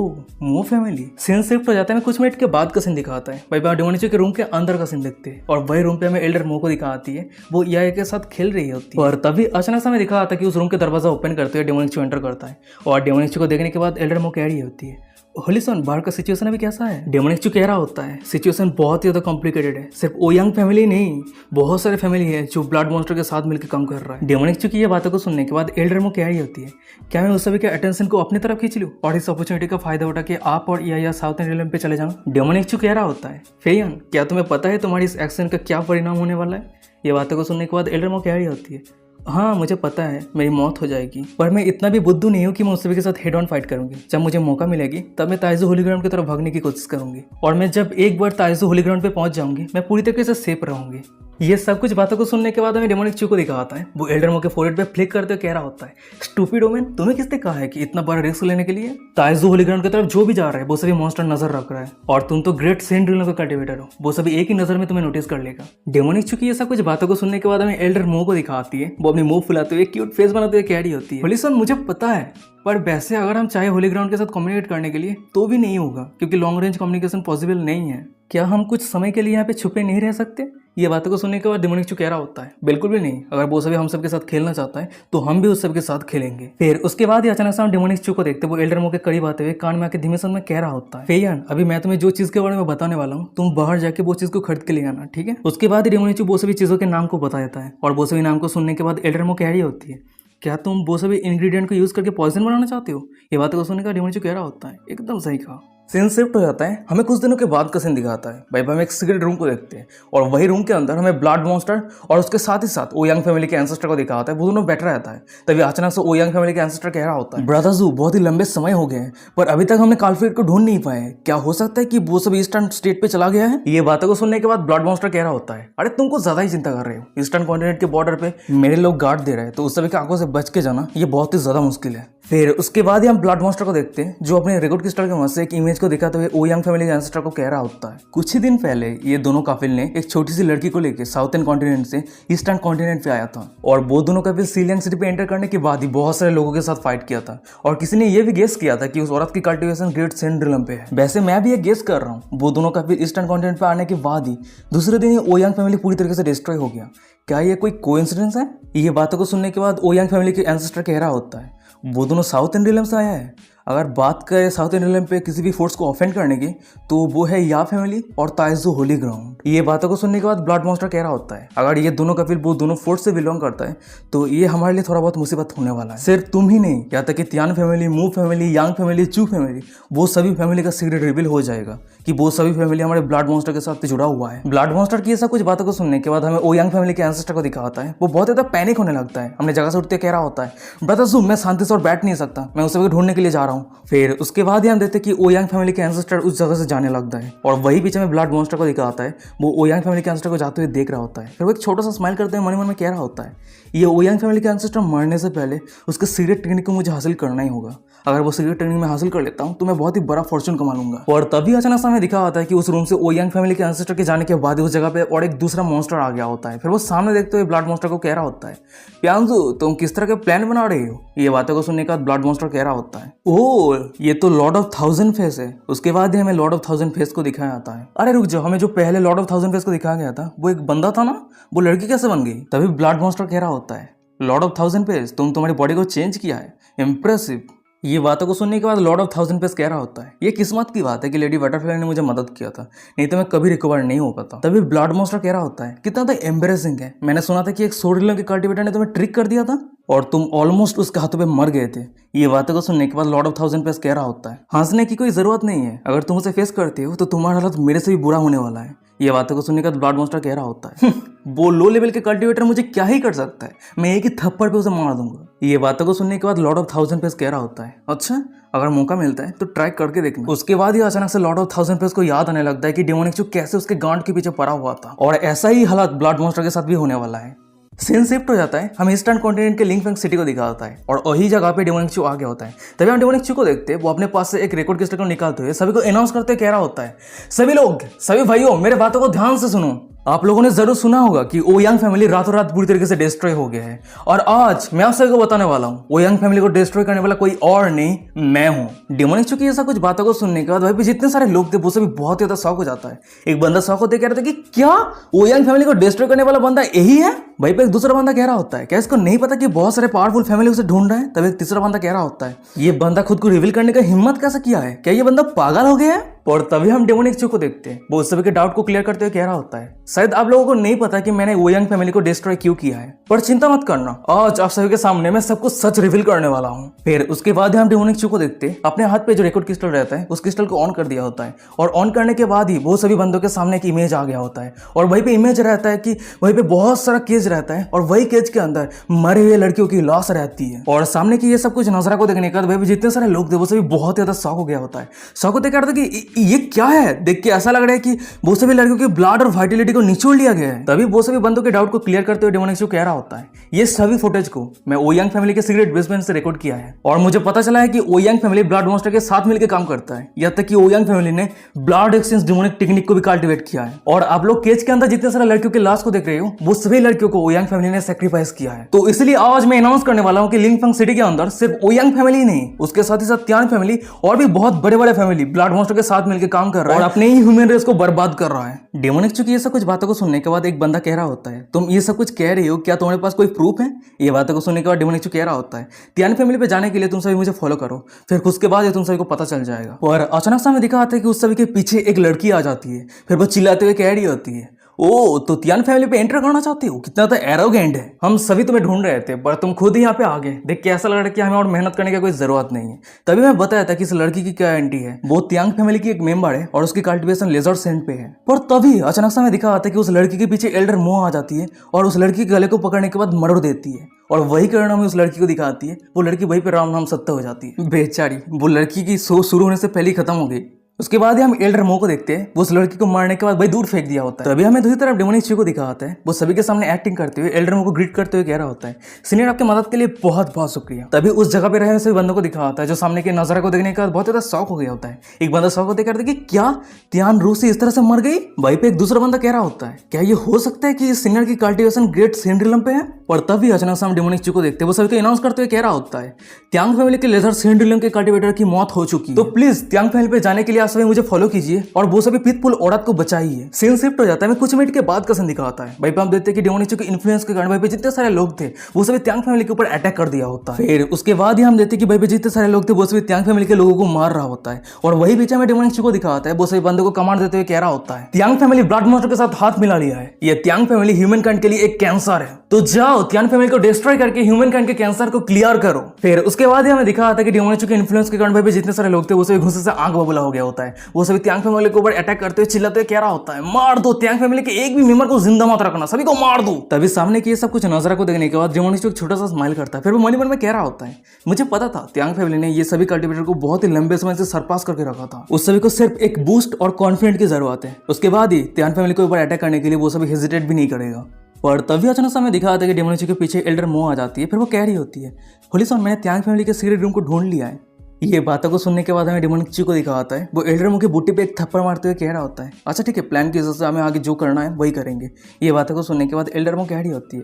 मो फैमिली। सीन शिफ्ट हो जाता है, कुछ मिनट के बाद का सीन दिखाता है। भाई डेमोनिक चू के रूम के अंदर का सीन देखते हैं और वही रूम पे हमें एल्डर मो को दिखाती है, वो ईआई के साथ खेल रही होती है। और तभी अचानक से हमें दिखा आता है कि उस रूम के दरवाजा ओपन करते हुए डेमोनिक चू एंटर करता है और डेमोनिक चू को देखने के बाद एल्डर मो कह रही होती है होली सन, बाहर का सिचुएशन अभी कैसा है? डेमोनिक चू कह रहा होता है सिचुएशन बहुत ही ज़्यादा कॉम्प्लिकेटेड है। सिर्फ ओयांग फैमिली नहीं, बहुत सारे फैमिली है जो ब्लड मॉन्स्टर के साथ मिलकर काम कर रहा है। डेमोनिक चू की ये बातों को सुनने के बाद एल्डर मो कह रही होती है, क्या मैं उस सभी के अटेंशन को अपनी तरफ खींच लूँ और इस अपॉर्चुनिटी का फायदा उठा के आप और या साउथ इंडियन पे चले जाऊँ? डेमोनिक चू कह रहा होता है, फेयन क्या तुम्हें पता है तुम्हारी इस एक्शन का क्या परिणाम होने वाला है? ये बातों को सुनने के बाद एल्डर मो कह रही होती है, हाँ मुझे पता है मेरी मौत हो जाएगी, पर मैं इतना भी बुद्धू नहीं हूँ कि मैं उस सभी के साथ हेड ऑन फाइट करूंगी। जब मुझे मौका मिलेगी तब मैं ताइजू होली ग्राउंड की तरफ भागने की कोशिश करूंगी और मैं जब एक बार ताइजू होली ग्राउंड पे पहुंच जाऊंगी मैं पूरी तरीके से सेफ रहूंगी। ये सब कुछ बातों को सुनने के बाद हमें डेमोनिक चू को दिखा आता है। वो एल्डर मो के फोरहेड पे फ्लिक करते हुए कह रहा होता है, स्टूपिड ओमेन तुम्हें किसने कहा है कि इतना बड़ा रिस्क लेने के लिए? ताइजू होली ग्राउंड की तरफ जो भी जा रहा है वो सभी मॉन्स्टर नजर रख रहा है और तुम तो ग्रेट सेंट ड्रिलर का कल्टिवेटर हो, वो सभी एक ही नजर में तुम्हें नोटिस कर लेगा। डेमोनिक चू की ये सब कुछ बातों को सुनने के बाद हमें एल्डर मो को दिखाती है। वो अपनी मुंह फुलाते हुए क्यूट फेस बनाते हुए कह रही होती है, होली सन मुझे पता है, पर वैसे अगर हम चाहे होली ग्राउंड के साथ कम्युनिकेट करने के लिए तो भी नहीं होगा क्योंकि लॉन्ग रेंज कम्युनिकेशन पॉसिबल नहीं है। क्या हम कुछ समय के लिए यहाँ पे छुपे नहीं रह सकते? ये बातों को सुनने के बाद डेमोनिक चू कह रहा होता है, बिल्कुल भी नहीं, अगर वो सभी हम सबके साथ खेलना चाहता है तो हम भी उस सबके साथ खेलेंगे। फिर उसके बाद ही अचानक से हम डेमोनिक चू को देखते वो एल्डर मो के करीब आते हुए कान में आके धीमे में कह रहा होता है, फेयन अभी मैं तुम्हें जो चीज के बारे में बताने वाला हूँ तुम बाहर जाके वो चीज को खरीद के ले आना, ठीक है? उसके बाद ही डेमोनिक चू वो सभी चीजों के नाम को बता देता है और वो सभी नाम को सुनने के बाद एल्डर मो कह रही होती है, क्या तुम वो सभी इंग्रेडिएंट को यूज करके पॉइजन बनाना चाहते हो? ये बात को सुनने का डेमोनिक चू कह रहा होता है, एकदम सही कहा। सीन शिफ्ट हो जाता है, हमें कुछ दिनों के बाद का सीन दिखाता है। भाई हम एक सीक्रेट रूम को देखते हैं और वही रूम के अंदर हमें ब्लड मॉन्स्टर और उसके साथ ही साथ ओयांग फैमिली के एंसेस्टर को दिखाता है। वो दोनों बैठ रहता है। तभी अचानक से ओयांग फैमिली के एंसेस्टर कह रहा होता है, ब्रदर्स बहुत ही लंबे समय हो गए हैं पर अभी तक हमने काल्फेट को ढूंढ नहीं पाए, क्या हो सकता है कि वो सब ईस्टर्न स्टेट पे चला गया है? ये बातों को सुनने के बाद ब्लड मॉन्स्टर कह रहा होता है, अरे तुम कुछ ज्यादा ही चिंता कर रहे हो, ईस्टर्न कॉन्टिनेंट के बॉर्डर पे मेरे लोग गार्ड दे रहे हैं तो उस सभी के आंखों से बच के जाना ये बहुत ही ज्यादा मुश्किल है। फिर उसके बाद ही हम ब्लड मॉन्स्टर को देखते हैं जो अपने रिकॉर्ड क्रिस्टल के मदद से एक इमेज को दिखाते हुए ओयांग फैमिली के एंसेस्टर को कह रहा होता है, कुछ ही दिन पहले ये दोनों काफिल ने एक छोटी सी लड़की को लेकर साउथर्न कॉन्टिनेंट से ईस्टर्न कॉन्टिनेंट पे आया था और वो दोनों काफिल सीलियंग सिटी पे एंटर करने के बाद ही बहुत सारे लोगों के साथ फाइट किया था और किसी ने ये भी गेस किया था कि उस औरत की कल्टिवेशन ग्रेट सेंट ड्रिलम पे है। वैसे मैं भी ये गेस कर रहा हूँ, वो दोनों काफिल ईस्टर्न कॉन्टिनेंट पे आने के बाद ही दूसरे दिन ही ओयांग फैमिली पूरी तरीके से डिस्ट्रॉय हो गया। क्या ये कोई कोइंसिडेंस है? ये बातों को सुनने के बाद ओयांग फैमिली के एंसेस्टर कह रहा होता है, वो दोनों साउथ इंडियन से आया है। अगर बात करें साउथ इंडियन पे किसी भी फोर्स को ऑफेंड करने की तो वो है या फैमिली और ताइजू होली ग्राउंड। ये बातों को सुनने के बाद ब्लड मॉन्स्टर कह रहा होता है, अगर ये दोनों कपिल वो दोनों फोर्स से बिलोंग करता है तो ये हमारे लिए थोड़ा बहुत मुसीबत होने वाला है। सिर्फ तुम ही नहीं, यहाँ तक कि त्यान फैमिली, मू फैमिली, यांग फैमिली, चू फैमिली, वो सभी फैमिली का सीक्रेट रिवील हो जाएगा कि वो सभी फैमिली हमारे ब्लड मॉन्स्टर के साथ जुड़ा हुआ है। ब्लड मॉन्स्टर की ऐसा कुछ बातों को सुनने के बाद हमें ओयांग फैमिली के एंसेस्टर को दिखाता है। वो बहुत ज्यादा पैनिक होने लगता है, हमने जगह से उठते कह रहा होता है, ब्रदर्स मैं शांति से और बैठ नहीं सकता, मैं उस सभी को ढूंढने के लिए जा रहा हूँ। फिर उसके बाद ही हम देखते कि ओयांग फैमिली के एंसेस्टर उस जगह से जाने लगता है और वही पीछे में ब्लड मॉन्स्टर को दिखाता है। वो ओयांग फैमिली के एंसेस्टर को जाते हुए देख रहा होता है। फिर वो एक छोटा सा स्माइल करते हुए मन मन में कह रहा होता है, ये ओयांग फैमिली के एंसेस्टर मरने से पहले उसके सीक्रेट टेक्निक को मुझे हासिल करना ही होगा। अगर वो सीक्रेट टेक्निक में हासिल कर लेता हूँ तो मैं बहुत ही बड़ा फॉर्चून कमा लूंगा। और तभी अचानक से हमें दिखा होता है कि उस रूम से ओयांग फैमिली के एंसेस्टर के जाने के बाद उस जगह पे और एक दूसरा मॉन्स्टर आ गया होता है। फिर वो सामने देखते हुए ब्लड मॉन्स्टर को कह रहा होता है, प्यांजू तुम किस तरह के प्लान बना रहे हो? ये बातों को सुनने के बाद ब्लड मॉन्स्टर कह रहा होता है, ओह ये तो लॉर्ड ऑफ थाउजेंड फेस है। उसके बाद ही हमें लॉर्ड ऑफ थाउजेंड फेस को दिखाया जाता है। अरे रुक जाओ, हमें जो पहले लॉर्ड ऑफ थाउजेंड फेस को दिखाया गया था वो एक बंदा था ना, वो लड़की कैसे बन गई? तभी ब्लड मॉन्स्टर कह रहा होता है, लॉर्ड ऑफ थाउजेंड फेस तुम्हारी बॉडी को चेंज किया है, इम्प्रेसिव। ये बातों को सुनने के बाद लॉर्ड ऑफ थाउजेंड फेस कह रहा होता है, ये किस्मत की बात है कि लेडी बटरफ्लाई ने मुझे मदद किया था, नहीं तो मैं कभी रिकवर नहीं हो पाता। तभी ब्लड मॉन्स्टर कह रहा होता है, कितना तो एम्बेरेसिंग है, मैंने सुना था कि एक सोडिलम के कल्टिवेटर ने तुम्हें ट्रिक कर दिया था और तुम ऑलमोस्ट उसके हाथों पे मर गए थे। ये बातों को सुनने के बाद लॉर्ड ऑफ थाउजेंड फेस कह रहा होता है, हंसने की कोई जरूरत नहीं है, अगर तुम उसे फेस करते हो तो तुम्हारा हालत मेरे से भी बुरा होने वाला है। ये बातों को सुनने के बाद ब्लड मॉन्स्टर कह रहा होता है, वो लो लेवल के कल्टिवेटर मुझे क्या ही कर सकता है, मैं एक ही थप्पड़ पे उसे मार दूंगा। ये बातों को सुनने के बाद लॉर्ड ऑफ थाउजेंड फेस कह रहा होता है, अच्छा अगर मौका मिलता है तो ट्राई करके देखना। उसके बाद ही अचानक से लॉर्ड ऑफ थाउजेंड फेस को याद आने लगता है कि डेमोनिक चू कैसे उसके गांड के पीछे पड़ा हुआ था और ऐसा ही हालत ब्लड मॉन्स्टर के साथ भी होने वाला है। सीन शिफ्ट हो जाता है, हमें ईस्टर्न कॉन्टिनेंट के लिंग फेंग सिटी को दिखाता है और वही जगह पे डेमोनिक चू आ गया होता है। तभी हम डेमोनिक चू को देखते हैं, वो अपने पास से एक रिकॉर्ड क्रिस्टल को निकालते हुए सभी को अनाउंस करते कह रहा होता है, सभी लोग, सभी भाइयों मेरे बातों को ध्यान से सुनो, आप लोगों ने जरूर सुना होगा कि ओयांग फैमिली रातों रात पूरी तरीके से डिस्ट्रॉय हो गया है और आज मैं आप सभी को बताने वाला हूँ ओयांग फैमिली को डिस्ट्रॉय करने वाला कोई और नहीं मैं हूँ। डेमोनिक चू की ऐसा कुछ बातों को सुनने के बाद भाई पे जितने सारे लोग थे वो सभी बहुत ज्यादा शॉक हो जाता है। एक बंदा शॉक होते कह रहा था कि क्या ओयांग फैमिली को डिस्ट्रॉय करने वाला बंदा यही है। भाई पे एक दूसरा बंदा कह रहा होता है क्या इसको नहीं पता कि बहुत सारे पावरफुल फैमिली उसे ढूंढ रहे हैं। तब एक तीसरा बंदा कह रहा होता है ये बंदा खुद को रिवील करने का हिम्मत कैसे किया है, क्या ये बंदा पागल हो गया है। और तभी हम डेमोनिक चू को देखते हैं वो उस सभी के डाउट को क्लियर करते हुए कह रहा होता है शायद आप लोगों को नहीं पता कि मैंने ओयांग फैमिली को डिस्ट्रॉय क्यों किया है, पर चिंता मत करना आज आप सभी के सामने मैं सब कुछ सच रिवील करने वाला हूँ। फिर उसके बाद हम डेमोनिक चू को देखते हैं अपने हाथ पे जो रिकॉर्ड क्रिस्टल रहता है उस क्रिस्टल को ऑन कर दिया होता है और ऑन करने के बाद ही वो सभी बंदों के सामने एक इमेज आ गया होता है और वहीं पे इमेज रहता है कि वहीं पे बहुत सारा केज रहता है और वही केज के अंदर मरे हुए लड़कियों की लाश रहती है और सामने की ये सब कुछ नजरा को देखने के बाद भाई जितने सारे लोग थे वो सभी बहुत ज्यादा शॉक हो गया होता है। शॉक होते कह रहा था कि ये क्या है, देख के ऐसा लग रहा है कि वो सभी लड़कियों की ब्लड और वाइटलिटी को निचोड़ लिया गया है। तभी वो सभी बंदों के डाउट को क्लियर करते हुए डेमोनिक चू कह रहा होता है ये सभी फुटेज को मैं ओयांग फैमिली के सीक्रेट बेसमेंट से रिकॉर्ड किया है और मुझे पता चला है कि ओयांग फैमिली ब्लड मॉन्स्टर के साथ मिलकर काम करता है। यहाँ तक कि ओयांग फैमिली ने ब्लड एक्सचेंज डेमोनिक टेक्निक को भी कल्टिवेट किया है और आप लोग केज के अंदर जितने सारे लड़कियों की लाश को देख रहे हो वो सभी लड़कियों को ओयांग फैमिली ने सैक्रिफाइस किया है। तो इसलिए आज मैं अनाउंस करने वाला हूँ कि लिंगफंग सिटी के अंदर सिर्फ ओयांग फैमिली नहीं उसके साथ ही साथ त्यान फैमिली और भी बहुत बड़े बड़े फैमिली ब्लड मॉन्स्टर के साथ मिलकर काम कर रहा है और अपने ही ह्यूमन रेस को बर्बाद कर रहा है। डेमोनिक चू की ये सब कुछ बातों को सुनने के बाद एक बंदा कह रहा होता है तुम ये सब कुछ कह रही हो, क्या तुम्हारे पास कोई प्रूफ है। ये बातों को सुनने के बाद डेमोनिक चू कह रहा होता है त्यान फैमिली पे जाने के लिए तुम सभी मुझे फॉलो करो, फिर उसके बाद तुम सभी को पता चल जाएगा। और अचानक से हमें दिखा आता है कि उस सभी के पीछे एक लड़की आ जाती है, फिर वो चिल्लाते हुए कह रही होती है ओ तो त्यान फैमिली पे एंटर करना चाहती हो, कितना तो एरोगेंट है। हम सभी तुम्हें ढूंढ रहे थे पर तुम खुद ही यहाँ पे आ गए, देख के ऐसा लग रहा है कि हमें और मेहनत करने की कोई जरूरत नहीं है। तभी मैं बताया था कि इस लड़की की क्या आइडेंटिटी है, वो त्यांग फैमिली की एक मेंबर है और उसकी कल्टिवेशन लेजर सेंट पे है। पर तभी अचानक से हमें दिखा आता है कि उस लड़की के पीछे एल्डर मोह आ जाती है और उस लड़की के गले को पकड़ने के बाद मर्डर देती है और वही कारण हमें उस लड़की को दिखाती है। वो लड़की वहीं पे राम नाम सत्य हो जाती है। बेचारी वो लड़की की शो शुरू होने से पहले ही खत्म हो गई। उसके बाद ही हम एल्डर मो को देखते हैं वो उस लड़की को मारने के बाद भाई दूर फेंक दिया होता है। तभी हमें दूसरी तरफ डेमोनिक चू को दिखा आता है वो सभी के सामने एक्टिंग करते हुए एल्डर मो को ग्रीट करते हुए कह रहा होता है सीनियर आपकी मदद के लिए बहुत बहुत शुक्रिया। तभी उस जगह पे रहे सभी बंदों को दिखा आता है जो सामने के नजारा को देखने के बाद बहुत ज्यादा शौक हो गया होता है। एक बंदा शौक होते कहते कि क्या त्यान रूसी इस तरह से मर गई। वहीं पे एक दूसरा बंदा कह रहा होता है क्या ये हो सकता है कि इस सीनियर की कल्टिवेशन ग्रेट सिंड्रिलम पे है। और तभी अचानक से हम डेमोनिक चू को देखते हैं वो सभी को अनाउंस करते हुए कह रहा होता है त्यांग फैमिली के लेजर सिंड्रिलम के कल्टिवेटर की मौत हो चुकी है, तो प्लीज त्यांग फैमिली पे जाने के लिए आप सभी मुझे फॉलो कीजिए और वो सभी पीसफुल औरत को बचाइए। सीन शिफ्ट हो जाता है, मैं कुछ मिनट के बाद का सीन दिखाता है। भाई पे हम देखते हैं कि डेमोनिक चू के इन्फ्लुएंस के कारण भाई पे जितने सारे लोग थे वो सभी त्यांग फैमिली के ऊपर अटैक कर दिया होता है। फिर उसके बाद ही हम देखते हैं कि भाई पे जितने सारे लोग थे वो सभी त्यांग फैमिली के लोगों को मार रहा होता है और वही बीच में डेमोनिक चू को दिखाता है वो सभी बंदों को कमांड देते हुए कह रहा होता है त्यांग फैमिली ब्लड मॉन्स्टर के साथ हाथ मिला लिया है, ये त्यांग फैमिली ह्यूमन काइंड के लिए एक कैंसर है, तो जाओ त्यान फैमिली को डिस्ट्रॉय करके ह्यूमन काइंड के कैंसर को क्लियर करो। फिर उसके बाद ही हमें दिखा आता है कि डेमोनिक चू के इन्फ्लुएंस के कारण भाई पे जितने सारे लोग थे वो सभी गुस्से से आंख बबूला हो गया होता है। वो सभी त्यांग फैमिली के ऊपर अटैक करते हुए चिल्लाते हुए कह रहा होता है मार दो त्यांग फैमिली के एक भी मेंबर को जिंदा मत रखना, सभी को मार दो। तभी सामने की ये सब कुछ नजारा को देखने के बाद डेमोनिक चू एक छोटा सा स्माइल करता है, फिर वो मन ही मन में कह रहा होता है मुझे पता था त्यांग फैमिली ने ये सभी कल्टिवेटर को बहुत ही लंबे समय से सरपास करके रखा था, उस सभी को सिर्फ एक बूस्ट और कॉन्फिडेंट की जरूरत है। उसके बाद ही त्यान फैमिली के ऊपर अटैक करने के लिए वो सभी हेजिटेट भी नहीं करेगा। पर तभी अचानक से हमें दिखा आता है कि डेमोनिक चू के पीछे एल्डर मो आ जाती है, फिर वो कह रही होती है होली मैंने त्यांग फैमिली के सीक्रेट रूम को ढूंढ लिया है। ये बातों को सुनने के बाद हमें डेमोनिक चू को दिखा आता है वो एल्डर मो की बूटी पे एक थप्पड़ मारते हुए कह रहा होता है अच्छा ठीक है प्लान की वजह से हमें आगे जो करना है वही करेंगे। ये बातों को सुनने के बाद एल्डर मो कह रही होती है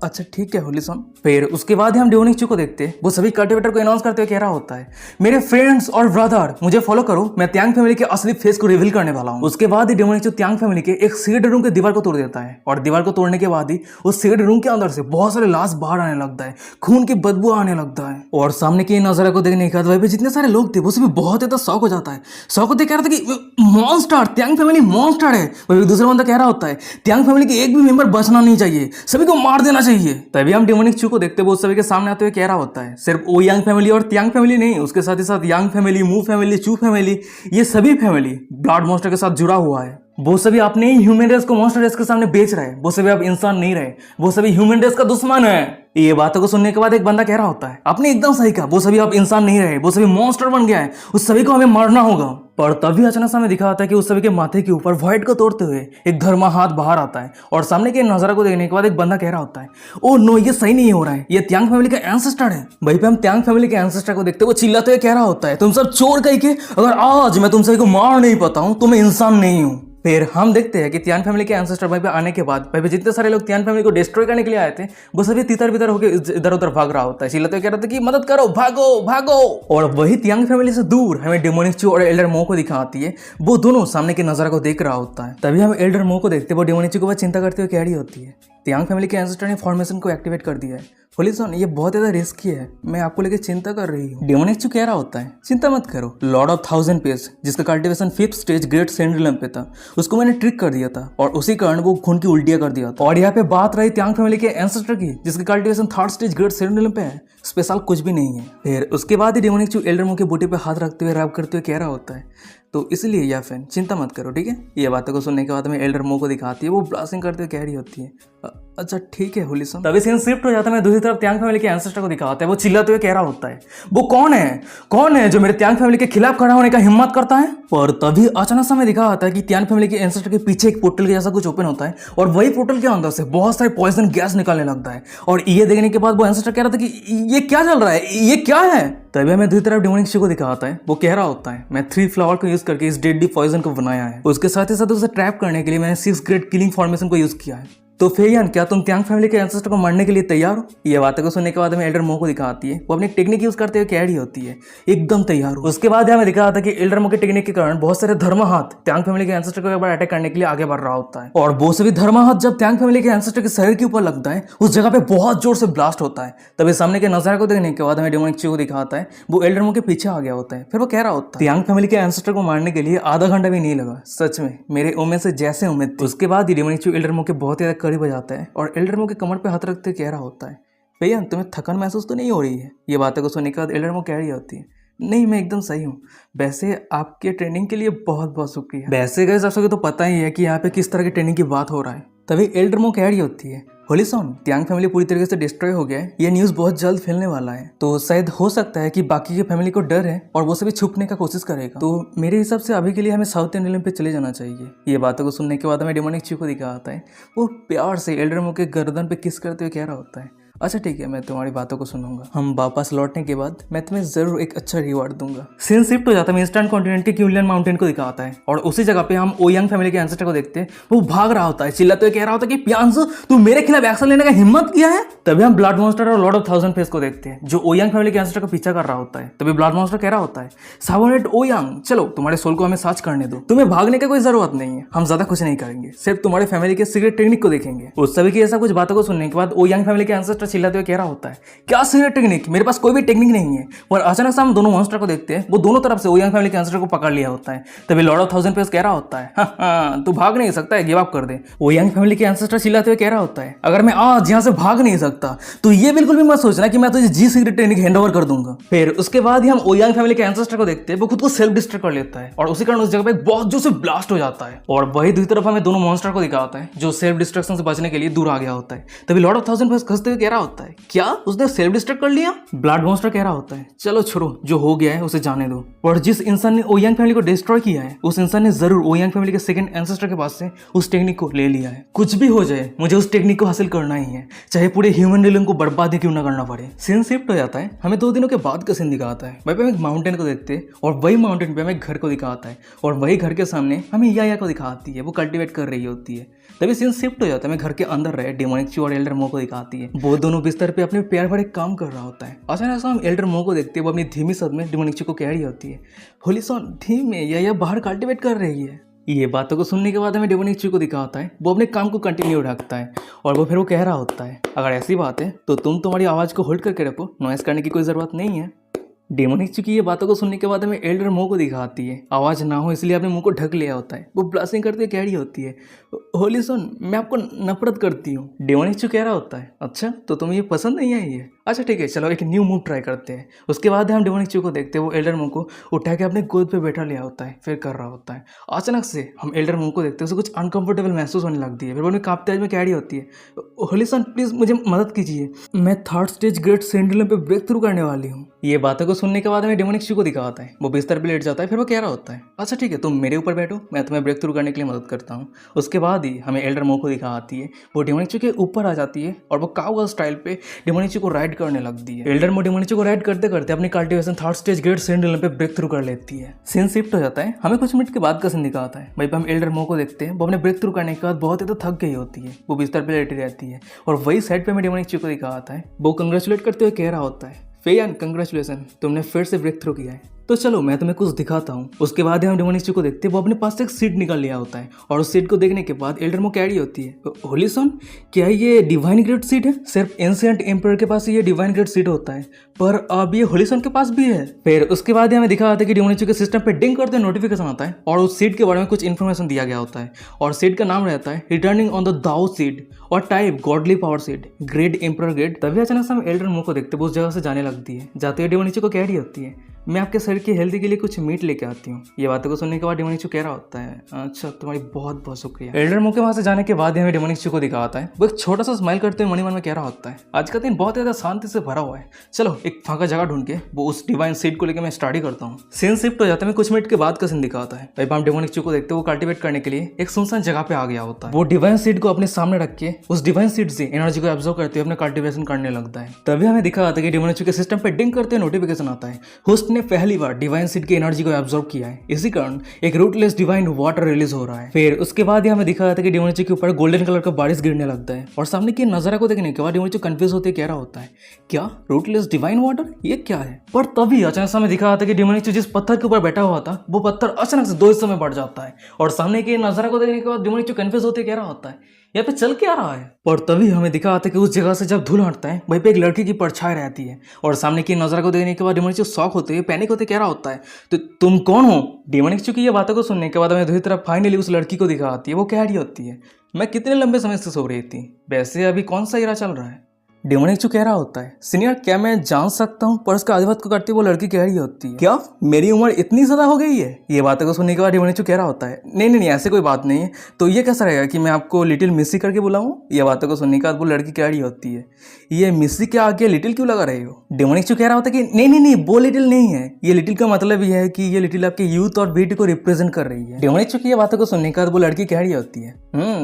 अच्छा ठीक है होली सन। फिर उसके बाद हम डेमोनिक चू को देखते हैं वो सभी कल्टिवेटर को अनाउंस करते हुए कह रहा होता है मेरे फ्रेंड्स और ब्रदर मुझे फॉलो करो, मैं त्यांग फैमिली के असली फेस को रिवील करने वाला हूँ। उसके बाद ही डेमोनिक चू त्यांग फैमिली के एक सीक्रेट रूम के दीवार को तोड़ देता है और दीवार को तोड़ने के बाद ही उस सीक्रेट रूम के अंदर से बहुत सारे लाश बाहर आने लगता है, खून की बदबू आने लगता है और सामने के नजारा को देखने के बाद वहीं पे जितने सारे लोग थे वो सभी बहुत ज्यादा शौक हो जाता है। शौक होते कह रहा था कि मॉन्स्टर त्यांग फैमिली मॉन्स्टर है। वही दूसरा बंदा कह रहा होता है त्यांग फैमिली के एक भी मेंबर बचना नहीं चाहिए, सभी को मार देना चाहिए। तभी हम डेमोनिक चू को देखते वो सभी के सामने आते हुए कह रहा होता है सिर्फ ओयांग फैमिली और त्यांग फैमिली नहीं, उसके साथ ही साथ यांग फैमिली, मू फैमिली, चू फैमिली, ये सभी फैमिली ब्लड मॉन्स्टर के साथ जुड़ा हुआ है। वो सभी अपने ही ह्यूमन रेस को मॉन्स्टर रेस के सामने बेच रहे हैं, वो सभी अब इंसान नहीं रहे, वो सभी ह्यूमन रेस का दुश्मन है। ये बातों को सुनने के बाद एक बंदा कह रहा होता है आपने एकदम सही कहा, वो सभी अब इंसान नहीं रहे, वो सभी मॉन्स्टर बन गया है, उस सभी को हमें मारना होगा। पर तभी अचानक से हमें दिखा आता है कि उस सभी के माथे के ऊपर व्हाइट को तोड़ते हुए एक धर्मा हाथ बाहर आता है और सामने के नजारा को देखने के बाद एक बंदा कह रहा होता है ओ नो ये सही नहीं हो रहा है, ये त्यांग फैमिली का एंसेस्टर है। वहीं पे हम त्यांग फैमिली के एंसेस्टर को देखते वो चिल्लाते हुए कह रहा होता है तुम सब चोर कहीं के, अगर आज मैं तुम सभी को मार नहीं पाता हूं तो मैं इंसान नहीं हूं। फिर हम देखते हैं कि तियान फैमिली के एंसेस्टर वहीं पे आने के बाद वहीं पे जितने सारे लोग तियान फैमिली को डिस्ट्रॉय करने के लिए आए थे वो सभी तितर बितर होकर इधर उधर भाग रहा होता है। चिल्लाते कह रहा था कि मदद करो, भागो भागो। और वही तियांग फैमिली से दूर हमें डेमोनिक चू और एल्डर मो को दिखाती है, वो दोनों सामने के नजारा को देख रहा होता है। तभी हम एल्डर मो को देखते हैं, वो डेमोनिक चू को चिंता करते हुए कह रही होती है तियांग फैमिली के एंसेस्टर ने फॉर्मेशन को एक्टिवेट कर दिया है। होलिसन, ये बहुत ज्यादा रिस्की है, मैं आपको लेके चिंता कर रही हूँ। डेमोनिक चू कह रहा होता है चिंता मत करो, लॉर्ड ऑफ 1000 पेस जिसका कल्टीवेशन 5th स्टेज ग्रेट सेंड्रिलम पे था उसको मैंने ट्रिक कर दिया था और उसी कारण वो खून की उल्टियां कर दिया था। और यहाँ पे बात रही त्यांग फैमिली के एंसेस्टर की जिसकी कल्टीवेशन 3rd स्टेज ग्रेट सेंड्रिलम पे है, स्पेशल कुछ भी नहीं है। फिर उसके बाद ही डेमोनिक चू एल्डर मो के बूटे पे हाथ रखते हुए रैप करते हुए कह रहा होता है तो इसलिए या फैन चिंता मत करो, ठीक है। ये बातों को सुनने के बाद हमें एल्डर मो को दिखाती है, वो ब्लास्टिंग करते हुए कह रही होती है अच्छा ठीक है होलिसन। तभी सीन शिफ्ट हो जाता है, मैं दूसरी तरफ त्यांग फैमिली के एंसेस्टर को दिखाता है, वो चिल्लाते हुए कह रहा होता है वो कौन है जो मेरे त्यांग फैमिली के खिलाफ खड़ा होने का हिम्मत करता है। पर तभी अचानक से हमें दिखा आता है कि त्यांग फैमिली के एंसेस्टर के पीछे एक पोर्टल के जैसा कुछ ओपन होता है और वही पोर्टल के अंदर से बहुत सारे पॉइजन गैस निकलने लगता है। और ये देखने के बाद वो एंसेस्टर कह रहा था कि ये क्या चल रहा है, ये क्या है। तभी हमें दूसरी तरफ डेमोनिक चू को दिखाता है, वो कह रहा होता है मैं 3 फ्लावर को यूज करके इस डेडली पॉइजन को बनाया है, उसके साथ ही साथ उसे ट्रैप करने के लिए मैंने 6 ग्रेट किलिंग फॉर्मेशन को यूज किया है। तो फेयन, क्या तुम त्यांग फैमिली के एंसेस्टर को मारने के लिए तैयार हो। ये बातें को सुनने के बाद हमें एल्डर मो को दिखाती है, वो अपनी टेक्निक यूज करते हुए कह रही होती है एकदम तैयार हो। उसके बाद हमें दिखा था कि एल्डर मो की टेक्निक के कारण बहुत सारे धर्माहाथ त्यांग फैमिली के एंसेस्टर को एक बार अटैक करने के लिए आगे बढ़ रहा होता है। और वो सभी धर्माहाथ जब त्यांग फैमिली के एंसेस्टर के शरीर के ऊपर लगता है उस जगह पे बहुत जोर से ब्लास्ट होता है। तभी सामने के नजारे को देखने के बाद हमें डेमोनिक चू को दिखाता है, वो एल्डर मो के पीछे आ गया होता है। फिर वो कह रहा होता है त्यांग फैमिली के एंसेस्टर को मारने के लिए आधा घंटा भी नहीं लगा, सच में मेरे उम्मीद से जैसे उम्मीद थी। उसके बाद ही डेमोनिक चू एल्डर मो के बहुत ज्यादा करीब हो जाता है और एल्डर मो के कमर पे हाथ रखते कह रहा होता है भैया तुम्हें थकान महसूस तो नहीं हो रही है। ये बातें को सुनने के बाद एल्डर मो कह रही होती है नहीं मैं एकदम सही हूँ, वैसे आपके ट्रेनिंग के लिए बहुत बहुत शुक्रिया। वैसे गए सबसे तो पता ही है कि यहाँ पे किस तरह की ट्रेनिंग की बात हो रहा है। तभी एल्डर मो कह रही होती है होलिसन, त्यांग फैमिली पूरी तरीके से डिस्ट्रॉय हो गया है, ये न्यूज़ बहुत जल्द फैलने वाला है, तो शायद हो सकता है कि बाकी की फैमिली को डर है और वो सभी छुपने का कोशिश करेगा। तो मेरे हिसाब से अभी के लिए हमें साउथ इंडियन पे चले जाना चाहिए। ये बातों को सुनने के बाद हमें डेमोनिक चू को दिखा आता है, वो प्यार से एल्डर मो के गर्दन पे किस करते हुए कह रहा होता है अच्छा ठीक है मैं तुम्हारी बातों को सुनूंगा, हम वापस लौटने के बाद मैं तुम्हें जरूर एक अच्छा रिवार्ड दूंगा। सीन शिफ्ट हो जाता है, इंस्टेंट कॉन्टिनेंट के क्यूलियन माउंटेन को दिखाता है और उसी जगह पे हम ओयांग फैमिली के एंसेस्टर को देखते हैं, वो भाग रहा होता है, चिल्लाते हुए कह रहा होता है कि प्यांसु तू मेरे खिलाफ एक्शन लेने का हिम्मत किया है। तभी हम ब्लड मॉन्स्टर और लॉर्ड ऑफ 1000 फेस को देखते हैं जो ओयांग फैमिली के एंसेस्टर का पीछा कर रहा होता है। तभी ब्लड मॉन्स्टर कह रहा होता है सावनेट ओयांग, चलो तुम्हारे सोल को हमें सर्च करने दो, तुम्हें भागने की कोई जरूरत नहीं है, हम ज्यादा कुछ नहीं करेंगे, सिर्फ तुम्हारे फैमिली के सीक्रेट टेक्निक को देखेंगे। उस सभी की ऐसा कुछ बातों को सुनने के बाद ओयांग फैमिली के एंसेस्टर चिल्लाते हुए कह रहा होता है क्या सीक्रेट टेक्निक, मेरे पास कोई भी टेक्निक नहीं है। और अचानक से हम दोनों मॉन्स्टर को देखते हैं, वो दोनों तरफ से ओयांग फैमिली के एंसेस्टर को पकड़ लिया होता है। तभी लॉर्ड ऑफ 1000 पेस कह रहा होता है हाँ तू भाग नहीं सकता है, गिव अप कर दे। ओयांग फैमिली के एंसेस्टर चिल्लाते हुए कह रहा होता है अगर मैं आज यहाँ से भाग नहीं सकता तो ये बिल्कुल भी मत सोचना कि मैं तुझे जी सीक्रेट टेक्निक हैंड ओवर कर दूंगा। फिर उसके बाद ही हम ओयांग फैमिली के एंसेस्टर को देखते हैं, वो खुद को सेल्फ डिस्ट्रॉय कर लेता है और उसी कारण उस जगह पे बहुत जोर से ब्लास्ट हो जाता है। और वही दूसरी तरफ हमें दोनों मॉन्स्टर को दिखाता है जो सेल्फ डिस्ट्रक्शन से बचने के लिए दूर आ गया होता है। तभी लॉर्ड ऑफ 1000 पेस खसते हुए कह रहा होता है क्या उसने सेल्फ डिस्ट्रक्ट कर लिया। ब्लड मॉन्स्टर कह रहा होता है चलो छोड़ो, जो हो गया है उसे जाने दो। और जिस इंसान ने ओयांग फैमिली को डिस्ट्रॉय किया है उस इंसान ने जरूर ओयांग फैमिली के सेकंड एंसेस्टर के पास से उस टेक्निक को ले लिया है। कुछ भी हो जाए मुझे उस टेक्निक को हासिल करना ही है, चाहे पूरे ह्यूमन रिलीजन को बर्बाद ही क्यों ना करना पड़े। सीन शिफ्ट हो जाता है, हमें 2 दिनों के बाद का सीन दिखाता है, वहीं पे हम एक माउंटेन को देखते हैं और वही माउंटेन पे हमें घर को दिखाता है और वही घर के सामने हमें या को दिखाती है, वो कल्टीवेट कर रही होती है। तभी सीन शिफ्ट हो जाता है, मैं घर के अंदर रहे डेमोनिक चू और एल्डर मो को दिखाती है, वो दोनों बिस्तर पे अपने प्यार भरे काम कर रहा होता है। अचानक से हम एल्डर मो को देखते हैं, वो अपनी धीमी सद में डेमोनिक चू को कह रही होती है होलिसन धीमे या बाहर कल्टीवेट कर रही है। ये बातों को सुनने के बाद हमें डेमोनिक चू को दिखाता है, वो अपने काम को कंटिन्यू रखता है और वो फिर वो कह रहा होता है अगर ऐसी बात है तो तुम तुम्हारी आवाज़ को होल्ड करके रखो, नॉइस करने की कोई ज़रूरत नहीं है। डेमोनिक चू की ये बातों को सुनने के बाद हमें एल्डर मो को दिखाती है, आवाज़ ना हो इसलिए अपने मुंह को ढक लिया होता है, वो ब्लास्टिंग करते कह रही होती है होलिसन मैं आपको नफरत करती हूँ। डेमोनिक चू कह रहा होता है अच्छा तो तुम्हें ये पसंद नहीं आई है, अच्छा ठीक है चलो एक न्यू मूव ट्राई करते हैं। उसके बाद हम डेमोनिक चू को देखते हैं, वो एल्डर मो को उठा के अपने गोद पे बैठा लिया होता है, फिर कर रहा होता है। अचानक से हम एल्डर मो को देखते हैं, उसे कुछ अनकंफर्टेबल महसूस होने लगती है, फिर वो अपने कांपते में कह रही होती है होलिसन प्लीज़ मुझे मदद कीजिए, मैं 3rd स्टेज ग्रेट सेंड्रिलम पे ब्रेक थ्रू करने वाली हूँ। ये बातों को सुनने के बाद हमें डेमोनिक चू को दिखाता है, वो बिस्तर पे लेट जाता है, फिर वो कह रहा होता है अच्छा ठीक है तुम मेरे ऊपर बैठो, मैं तुम्हें ब्रेक थ्रू करने के लिए मदद करता हूँ। उसके बाद ही हमें एल्डर मो को दिखाती है, वो डेमोनिक चू के ऊपर आ जाती है और वो काउगर्ल स्टाइल पे डेमोनिक चू को राइट राइड करने लगती है। एल्डर मो डेमोनिक चू को राइड करते करते अपनी cultivation third stage great send realm पे ब्रेक थ्रू कर लेती है। सीन शिफ्ट हो जाता है, हमें कुछ मिनट के बाद का सीन दिखाता है। वहीं पे हम एल्डर मो को देखते हैं, वो अपने ब्रेक थ्रू करने के बाद बहुत ही तो थक गई होती है, वो बिस्तर पे लेटी रहती है और वही साइड पे हमें डेमोनिक चू को दिखाता है। वो कंग्रेचुलेट करते हुए कह रहा होता है, फेयान कंग्रेचुलेसन, तुमने फिर से ब्रेक थ्रू किया है, तो चलो मैं तुम्हें कुछ दिखाता हूँ। उसके बाद हम डेमोनिक चू को देखते हैं, वो अपने पास से एक सीट निकाल लिया होता है और उस सीट को देखने के बाद एल्डर मो कैडी होती है, होलीसन क्या ये डिवाइन ग्रेड सीट है? सिर्फ एंशिएंट एम्पायर के पास ये डिवाइन ग्रेड सीट होता है, पर अब ये होलीसन के पास भी है। फिर उसके बाद हमें दिखा आता है कि डेमोनिक चू के सिस्टम पे डिंग करते नोटिफिकेशन आता है और उस सीट के बारे में कुछ इन्फॉर्मेशन दिया गया होता है और सीट का नाम रहता है रिटर्निंग ऑन द दाओ सीट और type godly power seat grade empire grade. तभी अचानक से हम एल्डर मो को देखते हैं, वो उस जगह से जाने लगती है। जाते हुए डेमोनिक चू को कैडी होती है, मैं आपके शरीर की हेल्दी के लिए कुछ मीट लेके आती हूँ। ये बातों को सुनने के बाद डेमोनिक चू कह रहा होता है, अच्छा तुम्हारी बहुत बहुत शुक्रिया। एल्डर मो के वहां से जाने के बाद हमें डेमोनिक चू को दिखाता है, वो एक छोटा सा स्माइल करते हुए मनी मन में कह रहा होता है, आज का दिन बहुत ज्यादा शांति से भरा हुआ है, चलो एक फांका जगह ढूंढ के वो उस डिवाइन सीट को लेकर मैं स्टडी करता हूँ। सीन शिफ्ट हो जाता है, कुछ मिनट के बाद का सीन दिखाता है। भाई हम डेमोनिक चू को देखते वो कल्टिवेट करने के लिए एक सुनसान जगह पे आ गया होता है। वो डिवाइन सीट को अपने सामने रख के उस डिवाइन सीट से एनर्जी को एब्जॉर्ब करते हुए अपने कल्टिवेशन करने लगता है। तभी हमें दिखा आता है कि डेमोनिक चू के सिस्टम पे डिंग करते हुए नोटिफिकेशन आता है, होस्ट ने पहली बार डिवाइन सीट की एनर्जी को एब्जॉर्ब किया है, इसी कारण एक रूटलेस डिवाइन वाटर रिलीज हो रहा है। फिर उसके बाद हमें दिखा जाता है कि डेमोनिक चू के ऊपर गोल्डन कलर का बारिश गिरने लगता है और सामने की नजारा को देखने के बाद डेमोनिक चू कंफ्यूज होते कह रहा होता है, क्या रूटलेस डिवाइन वाटर ये क्या है? पर तभी अचानक से हमें दिखा जाता है कि डेमोनिक चू जिस पत्थर के ऊपर बैठा हुआ था वो पत्थर अचानक से दो हिस्सों में बढ़ जाता है और सामने के नजारा को देखने के बाद डेमोनिक चू कंफ्यूज होते कह रहा होता है, यहाँ पे चल क्या रहा है? और तभी हमें दिखा आता है कि उस जगह से जब धूल हटता है वहीं पे एक लड़की की परछाई रहती है और सामने की नजर को देखने के बाद डेमोनिक चू शॉक होते हैं, पैनिक होते कह रहा होता है, तो तुम कौन हो? डेमोनिक चू की ये बातों को सुनने के बाद हमें दूसरी तरफ फाइनली उस लड़की को दिखा आती है, वो कह रही होती है, मैं कितने लंबे समय से सो रही थी, वैसे अभी कौन सा इरा चल रहा है? डेमोनिक चू कह रहा होता है, सीनियर क्या मैं जान सकता हूँ? पर उसका आधिपत्य को करती वो लड़की कह रही होती है, क्या मेरी उम्र इतनी ज्यादा हो गई है? ये बातों को सुनने के बाद डेमोनिक चू कह रहा होता है, नहीं नहीं नहीं ऐसे कोई बात नहीं है, तो ये कैसा रहेगा कि मैं आपको लिटिल मिस्सी करके बुलाऊं? ये बातों को सुनने के बाद वो लड़की कह रही होती है, ये मिस्सी के आगे लिटिल क्यों लगा रही हो? डेमोनिक चू कह रहा होता है कि नहीं नहीं नहीं वो लिटिल नहीं है, ये लिटिल का मतलब ये है कि ये लिटिल आपके यूथ और ब्यूटी को रिप्रेजेंट कर रही है। डेमोनिक चू की ये बातों को सुनने के बाद वो लड़की कह रही होती है,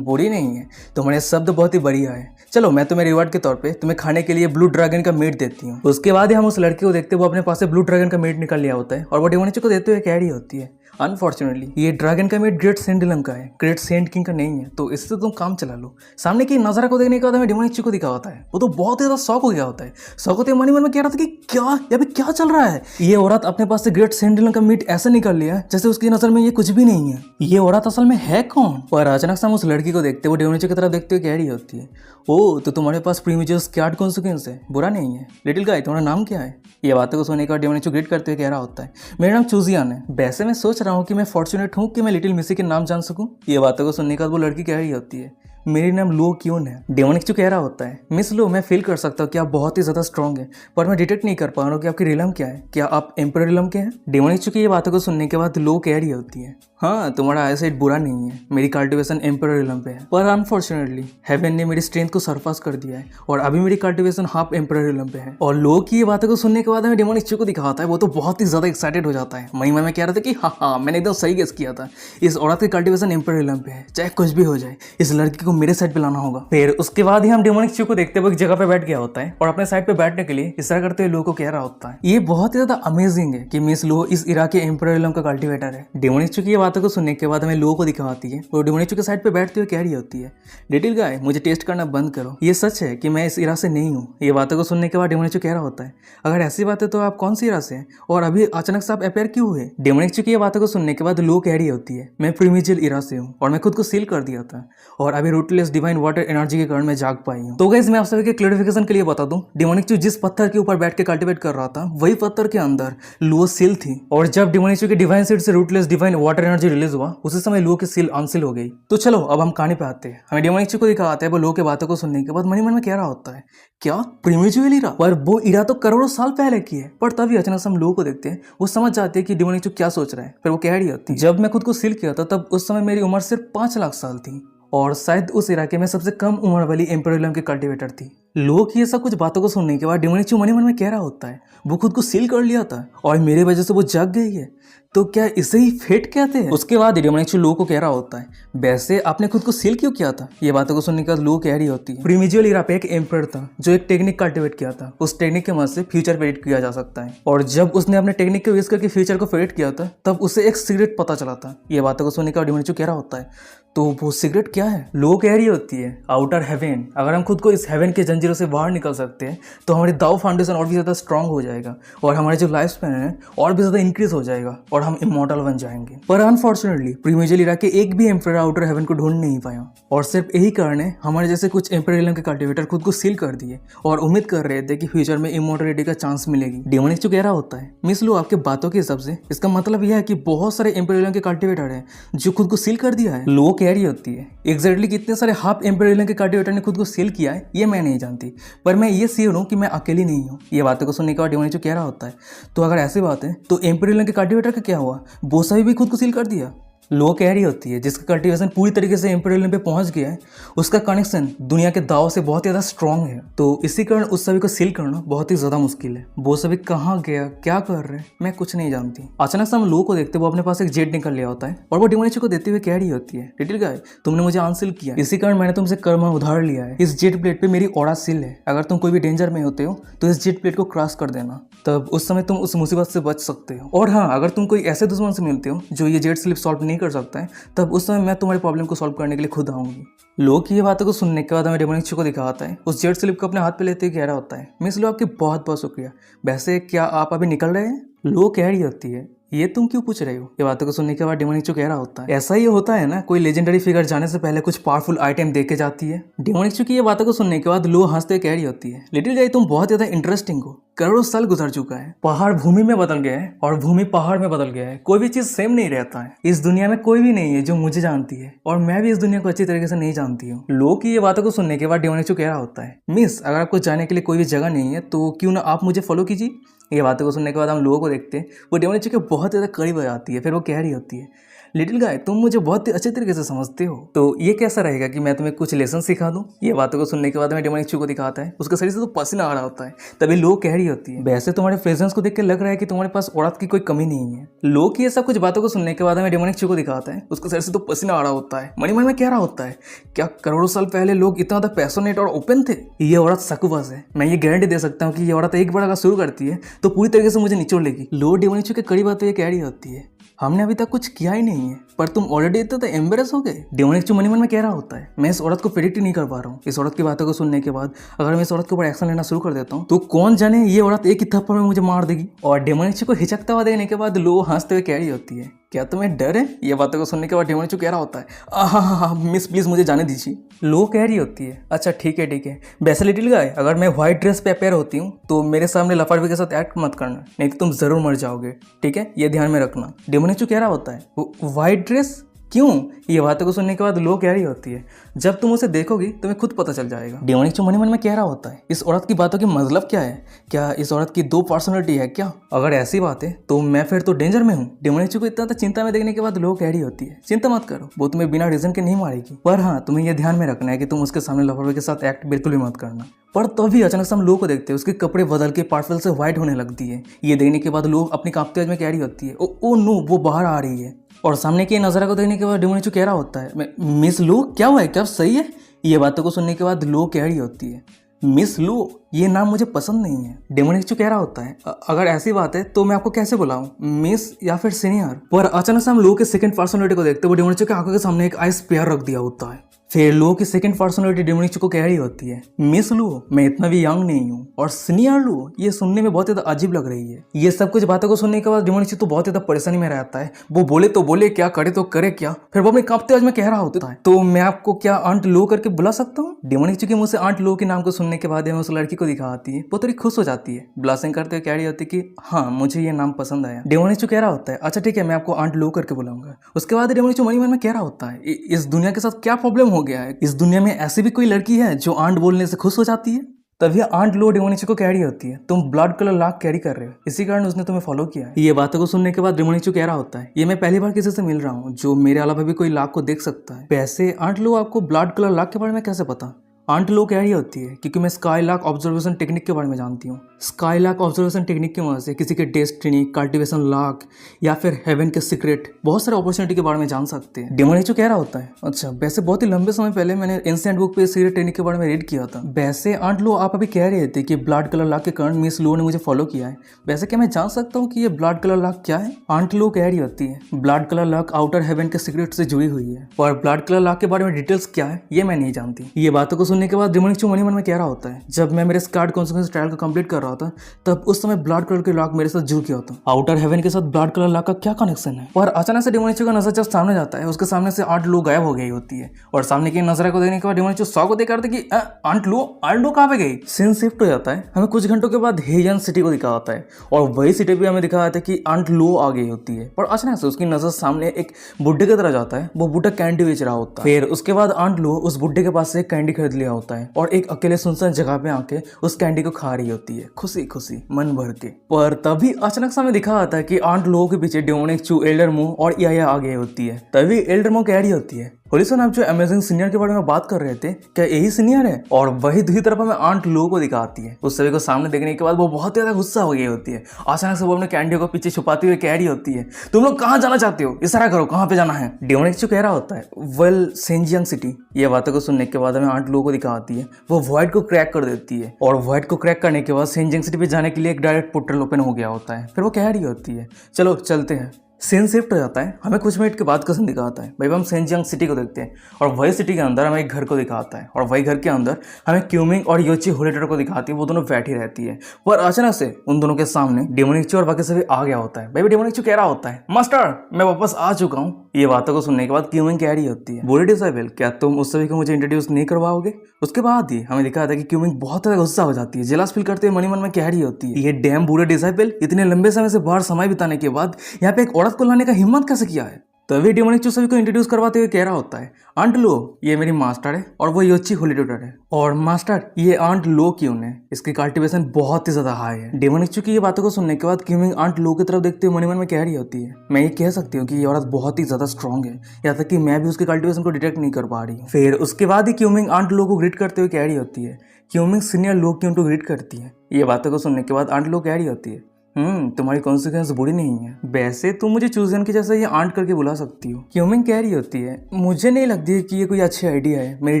बुरी नहीं है, तुम्हारे शब्द बहुत ही बढ़िया है, चलो मैं तुम्हें रिवार्ड के तौर पे तुम्हें खाने के लिए ब्लू ड्रैगन का मीट देती हूँ। उसके बाद ही हम उस लड़की को देखते हैं, वो अपने पास से ब्लू ड्रैगन का मीट निकल लिया होता है और वो डेमोनिक चू को देते हुए कह रही होती है, अनफॉर्चुनेटली ये ड्रैगन का मीट ग्रेट सेंट डिलम का है, ग्रेट सेंट किंग का नहीं है, तो इससे तुम काम चला लो। सामने की नजारा को देखने के बाद हमें डेमोनिक चू को दिखा होता है, वो तो बहुत ही ज्यादा शॉक हो गया होता है। शॉक होते मन में कह रहा था कि क्या यहाँ पे क्या चल रहा है? ये औरत अपने पास से ग्रेट सेंट डिलम का मीट ऐसे निकल लिया जैसे उसकी नजर में ये कुछ भी नहीं है। ये औरत असल में है कौन? और अचानक से हम उस लड़की को देखते, वो डेमोनिक चू की तरफ देखते हुए कह रही होती है, ओ तो तुम्हारे पास प्रीमेच्योर स्कैर्ड कॉन्सिक्वेंस है, बुरा नहीं है। लिटिल गाय तुम्हारा नाम क्या है? ये बातों को सुनने के बाद डेमोनिक चू ग्रीट करते हुए कह रहा होता है, मेरा नाम चूजियान है। वैसे मैं सोच रहा हूँ कि मैं फॉर्चुनेट हूँ कि मैं लिटिल मिस्सी के नाम जान सकूँ। ये बातों को सुनने के बाद वो लड़की कह रही होती है, मेरी नाम लो क्यों है। डेमोनिक चू कह रहा होता है, मिस लो मैं फील कर सकता हूँ कि आप बहुत ही ज्यादा स्ट्रॉन्ग है, पर मैं डिटेक्ट नहीं कर पा रहा हूँ कि आपकी रिलम क्या है, क्या आप एम्पर रिलम के हैं? डेमोनिक चू की ये बातों को सुनने के बाद लो कह रही होती है, हाँ तुम्हारा आईसाइट बुरा नहीं है, मेरी कल्टिवेशन एम्पर रिलम पे है, पर अनफॉर्चुनेटली हेवन ने मेरी स्ट्रेंथ को सरपास कर दिया है और अभी मेरी कल्टिवेशन हाफ एम्पर रिलम पे है। और लो की ये बातों को सुनने के बाद हमें डेमोनिक चू को दिखाता है, वो तो बहुत ही ज्यादा एक्साइटेड हो जाता है। मई में कह रहा था कि हाँ मैंने एकदम सही गेस किया था, इस औरत की कल्टिवेशन एम्पर रिलम पे है, चाहे कुछ भी हो जाए इस लड़की को मेरे साइड पे लाना होगा। फिर उसके बाद ही हम डेमोनिक चू को देखते हुए एक जगह पे बैठ गया होता है और अपने साइड पे बैठने के लिए इशारा करते हुए लो को कह रहा होता है, ये बहुत ही ज्यादा अमेजिंग है कि मिस लो इस इरा के एम्पर रिलम का कल्टिवेटर है। डेमोनिक चू की ये बातों को सुनने के बाद हमें लो को दिखाती है और डेमोनिक चू के साइड पे बैठते हुए कह रही होती है, लिटिल गाय मुझे टेस्ट करना बंद करो, ये सच है कि मैं इस इरा से नहीं हूँ। ये बातों को सुनने के बाद डेमोनिक चू कह रहा होता है, अगर ऐसी बात है तो आप कौन सी इरा से हैं और अभी अचानक से आप अपेयर क्यों हुए? डेमोनिक चू की ये बातों को सुनने के बाद लो कह रही होती है, मैं प्रीमिजियल इरा से हूँ और मैं खुद को सील कर दिया था और अभी रूटलेस डिवाइन वाटर एनर्जी के कारण मैं जाग पाई हूँ। तो गाइस मैं आप सभी के क्लैरिफिकेशन के लिए बता दूं, डेमोनिक चू जिस पत्थर के ऊपर बैठ के कल्टिवेट कर रहा था वही पत्थर के अंदर लुओ सील थी और जब डेमोनिक चू के डिवाइन सीड से rootless divine water energy release हुआ उसी समय लुओ की सील अनसील हो गई। तो चलो अब हम कहानी पे आते हैं। हमें डेमोनिक चू को दिखाते हैं, वो लुओ के बातों को सुनने के बाद मन ही मन में कह रहा होता है, क्या प्रीमिजियल इरा? पर वो इरा तो करोड़ों साल पहले की है। पर तभी अचानक हम लुओ को देखते हैं, वो समझ जाते हैं कि डेमोनिक चू क्या सोच रहा है। फिर वो कह रही होती है, जब मैं खुद को सील किया था तब उस समय मेरी उम्र सिर्फ 5 लाख साल थी और शायद उस इलाके में सबसे कम उम्र वाली एम्पेरियम की कल्टीवेटर थी। लोग ये सब कुछ बातों को सुनने के बाद डेमोनिक चू मन ही मन में कह रहा होता है वो खुद को सील कर लिया था और मेरी वजह से वो जग गई है, तो क्या इसे ही फेट कहते हैं। उसके बाद डेमोनिक चू लोगों को कह रहा होता है वैसे आपने खुद को सील क्यों किया था। ये बातों को सुनने के बाद लोग कह रही होती है प्रीमिजियल इरा पे एक एम्पर था जो एक टेक्निक कल्टिवेट किया था, उस टेक्निक के मदद से फ्यूचर प्रेडिक्ट किया जा सकता है, और जब उसने अपने टेक्निक को यूज करके फ्यूचर को प्रेडिक्ट किया था तब उसे एक सीक्रेट पता चला था। ये बातों को सुनने के बाद डेमोनिक चू कह रहा होता है तो वो सिगरेट क्या है। लोग कह रही होती है आउटर हेवन, अगर हम खुद को इस हेवन के जंजीरों से बाहर निकल सकते हैं तो हमारी दाव फाउंडेशन और भी ज़्यादा स्ट्रांग हो जाएगा और हमारे जो लाइफ स्पैन है और भी ज़्यादा इंक्रीज हो जाएगा और हम इमॉर्टल बन जाएंगे। पर अनफॉर्चुनेटली प्रीमिजियल इरा के एक भी एम्परर आउटर हेवन को ढूंढ नहीं पाया और सिर्फ यही कारण है हमारे जैसे कुछ एम्पेरियम के कल्टिवेटर खुद को सील कर दिए और उम्मीद कर रहे थे कि फ्यूचर में इमॉर्टलिटी का चांस मिलेगी। डेमोनिक चू कह रहा होता है मिस लो आपके बातों के हिसाब से इसका मतलब यह है कि बहुत सारे एम्पेरियम के कल्टिवेटर हैं जो खुद को सील कर दिया है। लोग कह रही होती है एग्जैक्टली कितने सारे हाफ एम्पेरियम के कल्टिवेटर ने खुद को सील किया है ये मैं नहीं जानती, पर मैं ये श्योर हूँ कि मैं अकेली नहीं हूँ। ये बातों को सुनने के बाद डेमोनिक चू कह रहा होता है तो अगर ऐसी बात है तो एम्पेरियम के कल्टिवेटर का क्या हुआ, वो सभी भी खुद को सील कर दिया। लोग कह रही होती है जिसका कल्टीवेशन पूरी तरीके से एम्पेरियम पे पहुंच गया है उसका कनेक्शन दुनिया के दाव से बहुत ज़्यादा स्ट्रांग है, तो इसी कारण उस सभी को सील करना बहुत ही ज़्यादा मुश्किल है। वो सभी कहाँ गया क्या कर रहे हैं मैं कुछ नहीं जानती। अचानक से हम लोगों को देखते वो अपने पास एक जेट निकल लिया होता है और वो डेमोनिक चू को देते हुए कह रही होती है लिटिल गाय तुमने मुझे अनसील किया, इसी कारण मैंने तुमसे कर्म उधार लिया है। इस जेट प्लेट पे मेरी ऑरा सील है, अगर तुम कोई भी डेंजर में होते हो तो इस जेट प्लेट को क्रॉस कर देना, तब उस समय तुम उस मुसीबत से बच सकते हो। और हाँ अगर तुम कोई ऐसे दुश्मन से मिलते हो जो ये जेट स्लिप सॉल्व नहीं कर सकता है तब उस समय मैं तुम्हारी प्रॉब्लम को सॉल्व करने के लिए खुद आऊंगी। लोग की ये बातों को सुनने के बाद हमें डेमोनिक चू को दिखाता है उस जेट स्लिप को अपने हाथ पे लेते हुए कह रहा होता है मिस लो आपकी बहुत बहुत शुक्रिया, वैसे क्या आप अभी निकल रहे हैं। लोग कह रही होती है ये तुम क्यों पूछ रहे हो। ये बातों को सुनने के बाद डेमोनिक चू कह रहा होता है ऐसा ही होता है ना, कोई लेजेंडरी फिगर जाने से पहले कुछ पावरफुल आइटम दे के जाती है। डेमोनिक चू की ये बातों को सुनने के बाद लो हंसते कह रही होती है लिटिल गाय तुम बहुत ज्यादा इंटरेस्टिंग हो, करोड़ों साल गुजर चुका है, पहाड़ भूमि में बदल गया है और भूमि पहाड़ में बदल गया है, कोई भी चीज सेम नहीं रहता है। इस दुनिया में कोई भी नहीं है जो मुझे जानती है और मैं भी इस दुनिया को अच्छी तरीके से नहीं जानती हूँ। लोग की ये बातों को सुनने के बाद डेमोनिक चू कह रहा होता है मिस अगर आपको जाने के लिए कोई भी जगह नहीं है तो क्यों ना आप मुझे फॉलो कीजिए। ये बातों को सुनने के बाद हम लोगों को देखते हैं वो डेमोनिक चू के बहुत ज़्यादा करीब आ जाती है, फिर वो कह रही होती है लिटिल गाय तुम मुझे बहुत ही अच्छे तरीके से समझते हो, तो ये कैसा रहेगा कि मैं तुम्हें कुछ लेसन सिखा दूं। ये बातों को सुनने के बाद मैं डेमोनिक चू को दिखाता है उसके शरीर से तो पसीना आ रहा होता है। तभी लोग कह रही होती है वैसे तुम्हारे प्रेजेंस को देख के लग रहा है कि तुम्हारे पास औरत की कोई कमी नहीं है। लोग की ये सब कुछ बातों को सुनने के बाद हमें डेमोनिक चू को दिखाता है उसके शरीर से तो पसीना आ रहा होता है। मन में कह रहा होता है क्या करोड़ों साल पहले लोग इतना ज्यादा पैशनेट और ओपन थे। ये औरत सकूबस है, मैं ये गारंटी दे सकता हूँ कि ये औरत एक बार अगर शुरू करती है तो पूरी तरीके से मुझे निचोड़ लेगी। लोग डेमोनिक चू के करीब आते हुए कह रही होती है हमने अभी तक कुछ किया ही नहीं है पर तुम ऑलरेडी इतना तो एम्बेरस हो गए। डेमोनिक चू मन में कह रहा होता है मैं इस औरत को प्रेडिक्ट नहीं कर पा रहा हूँ। इस औरत की बातों को सुनने के बाद अगर मैं इस औरत के ऊपर एक्शन लेना शुरू कर देता हूँ तो कौन जाने ये औरत एक ही थप्पड़ में मुझे मार देगी। और डेमोनिक चू को हिचकता हुआ देखने के बाद लोग हंसते हुए कह रही होती है क्या तुम्हें डर है। ये बातों को सुनने के बाद डेमोनिक चू कह रहा होता है हाँ मिस प्लीज मुझे जाने दीजिए। लोग कह रही होती है अच्छा ठीक है वैसे लिटिल गाय अगर मैं व्हाइट ड्रेस पे अपेयर होती हूँ तो मेरे सामने लफाड़वे के साथ एक्ट मत करना नहीं तो तुम जरूर मर जाओगे, ठीक है ये ध्यान में रखना। डेमोनिक चू कह रहा होता है व्हाइट ड्रेस क्यों। ये बातों को सुनने के बाद लोग कह रही होती है जब तुम उसे देखोगी तुम्हें खुद पता चल जाएगा। डेमोनिक चू मन में कह रहा होता है इस औरत की बातों की मतलब क्या है, क्या इस औरत की दो पर्सनैलिटी है क्या। अगर ऐसी बात है तो मैं फिर तो डेंजर में हूँ। डेमोनिक चू को इतना चिंता में देखने के बाद लोग कह रही होती है चिंता मत करो वो तुम्हें बिना रीजन के नहीं मारेगी, पर हाँ तुम्हें यह ध्यान में रखना है कि तुम उसके सामने लफड़े के साथ एक्ट बिल्कुल भी मत करना। पर तभी अचानक से हम लोगों को देखते हैं उसके कपड़े बदल के पार्पल से व्हाइट होने लगती है। ये देखने के बाद लोग अपनी कांपते में कह रही होती है ओ नो वो बाहर आ रही है। और सामने के नज़ारा को देखने के बाद डेमोनिक चू कह रहा होता है मिस लो क्या हुआ है क्या सही है। ये बातों को सुनने के बाद लो कह रही होती है मिस लो ये नाम मुझे पसंद नहीं है। डेमोनिक चू कह रहा होता है अगर ऐसी बात है तो मैं आपको कैसे बुलाऊं मिस या फिर सीनियर। पर अचानक से हम लोगों के सेकंड पर्सनैलिटी को देखते हुए डेमोनिक चू के आंखों के सामने एक आइस पेयर रख दिया होता है। फिर लो की सेकंड पर्सनैलिटी डेमोनिक चू को कह रही होती है मिस लो मैं इतना भी यंग नहीं हूँ और सीनियर लो ये सुनने में बहुत ज्यादा अजीब लग रही है। ये सब कुछ बातों को सुनने के बाद डेमोनिक चू तो बहुत ज्यादा परेशानी में रहता है। वो बोले तो बोले क्या करे तो करे क्या, फिर वो अपने कांपते आवाज में कह रहा होता है तो मैं आपको क्या आंट लो करके बुला सकता हूँ। डेमोनिक चू के मुंह से आंट लो के नाम को सुनने के बाद हमें उस लड़की को दिखाती है वो थोड़ी खुश हो जाती है, ब्लासिंग करते हुए कह रही होती है कि हाँ मुझे ये नाम पसंद आया। डेमोनिक चू कह रहा होता है अच्छा ठीक है मैं आपको आंट लो करके बुलाऊंगा। उसके बाद डेमोनिक चू मन में कह रहा होता है इस दुनिया के साथ क्या प्रॉब्लम हो गया है, इस दुनिया में ऐसी भी कोई लड़की है जो आंट बोलने से खुश हो जाती है। तभी आंट लो डेमोनिची को कह रही होती है, तुम ब्लड कलर लाक कैरी कर रहे हो, इसी कारण उसने तुम्हें फॉलो किया है। ये बातों को सुनने के बाद डेमोनिचू कह रहा होता है, ये मैं पहली बार किसी से मिल रहा हूँ जो मेरे अलावा भी कोई लाक को देख सकता है। वैसे आंट लो आपको ब्लड कलर लाक के बारे में कैसे पता? आंट लो कह रही होती है, क्योंकि मैं स्काई लाक ऑब्जर्वेशन टेक्निक के बारे में जानती हूँ। स्काई लाक ऑब्जर्वेशन टेक्निक की मदद से किसी के डेस्टिनी, कल्टीवेशन लाक या फिर हेवन के सीक्रेट बहुत सारे अपॉर्चुनिटी के बारे में जान सकते हैं। डेमोनिचू कह रहा होता है, अच्छा वैसे बहुत ही लंबे समय पहले मैंने एंशिएंट बुक पे सीक्रेट टेक्निक के बारे में रीड किया था। वैसे आंट लो आप अभी कह रहे थे कि ब्लड कलर लाक के कारण मिस लो ने मुझे फॉलो किया है, वैसे क्या मैं जान सकता हूँ कि ये ब्लड कलर लाक क्या है? आंट लो कह रही होती है, ब्लड कलर लाक आउटर हेवन के सीक्रेट से जुड़ी हुई है, और ब्लड कलर लाक के बारे में डिटेल्स क्या है ये मैं नहीं जानती। ये बातों को सुनने के बाद डेमोनिचू मन में कह रहा होता है, जब मैं मेरे स्कार्ड कॉन्सिक्वेंस ट्रायल को कंप्लीट कर रहा था तब उस समय ब्लड कलर के लाक मेरे साथ जुड़ गया था। आउटर हेवन के साथ ब्लड कलर लाक का क्या कनेक्शन है? और अचानक से डेमोनिचू का नजर जब सामने जाता है, उसके सामने से आंट लो गायब हो गई होती है, और सामने की नजर को देखने के बाद डेमोनिचू शॉक होते करते कि आंट लो कहाँ पे गई? सीन शिफ्ट हो जाता है, हमें कुछ घंटों के बाद हेयन सिटी को दिखा आता है, और वही सिटी भी हमें दिखाया था कि आंट लो आ गई होती है। और अचानक से उसकी नजर सामने एक बुड्ढे की तरह जाता है, वो बुड्ढा कैंडी बेच रहा होता है। फिर उसके बाद आंट लो उस बुड्ढे के पास से कैंडी खरीद लिया होता है, और एक अकेले सुनसान जगह पे आके उस कैंडी को खा रही होती है, खुशी खुशी मन भर के। पर तभी अचानक से हमें दिखा आता है कि आंट लो के पीछे डेमोनिचू, एल्डर मो और याया आ गई होती है। तभी एल्डर मो कह रही होती है, होलिसन आप जो अमेजिंग सीनियर के बारे में बात कर रहे थे, क्या यही सीनियर है? और वही दूसरी तरफ हमें आंट लो को दिखाती है। उस सभी को सामने देखने के बाद वो बहुत ज्यादा गुस्सा हो गई होती है। अचानक से वो अपने कैंडी को पीछे छुपाती हुई कह रही होती है, तुम लोग कहाँ जाना चाहते हो? इशारा करो कहाँ पे जाना है? डेमोनिचू कह रहा होता है, वेल सेंजियांग सिटी। ये बातों को सुनने के बाद हमें आंट लो को दिखाती है, वो वॉइड को क्रैक कर देती है, और वॉइड को क्रैक करने के बाद सेंजियांग सिटी पे जाने के लिए एक डायरेक्ट पोर्टल ओपन हो गया होता है। फिर वो कह रही होती है, चलो चलते हैं। सीन शिफ्ट हो जाता है, हमें कुछ मिनट के बाद का सीन दिखाता है। भाई हम सेंजियांग सिटी को देखते हैं, और वही सिटी के अंदर हमें एक घर को दिखाता है, और वही घर के अंदर हमें क्यूमिंग और योची होलिटर को दिखाती है, वो दोनों बैठी रहती है। पर अचानक से उन दोनों के सामने डेमोनिचू और बाकी सभी आ गया होता है। भाई डेमोनिचू कह रहा होता है, मास्टर मैं वापस आ चुका हूँ। ये बातों को सुनने के बाद क्यूमिंग कह रही होती है, बोले डिसाइबल क्या तुम उस सभी को मुझे इंट्रोड्यूस नहीं करवाओगे? उसके बाद ही हमें दिखाया था कि क्यूमिंग बहुत ज्यादा गुस्सा हो जाती है, जेलस फील करते हुए मन में कह रही होती है, ये डैम बूढ़े डिसाइबल इतने लंबे समय से बाहर समय बिताने के बाद यहाँ पे एक औरत को लाने का हिम्मत कैसे किया है? तभी डेमोनिचू सभी को इंट्रोड्यूस करवाते हुए कह रहा होता है, आंट लो ये मेरी मास्टर है, और वो योची होलिटर है। और मास्टर ये आंट लो क्यों है, इसकी कल्टीवेशन बहुत ही ज्यादा हाई है। डेमोनिचू की ये बातों को सुनने के बाद क्यूमिंग आंट लो की तरफ देखते हुए मन में कह रही होती है, मैं ये कह सकती हूँ कि ये औरत बहुत ही ज्यादा स्ट्रॉन्ग है, यहाँ तक कि मैं भी उसके कल्टीवेशन को डिटेक्ट नहीं कर पा रही हूँ। फिर उसके बाद ही क्यूमिंग आंट लो को ग्रीट करते हुए कह रही होती है, क्यूमिंग सीनियर लो क्यों तो ग्रीट करती है। ये बातों को सुनने के बाद आंट लो कह रही होती है, तुम्हारी कॉन्सिक्वेंस बुरी नहीं है, वैसे तुम मुझे चूजन की जैसा ये आंट करके बुला सकती हो। क्यूमिंग कह रही होती है, मुझे नहीं लगती है कि ये कोई अच्छी आइडिया है, मेरी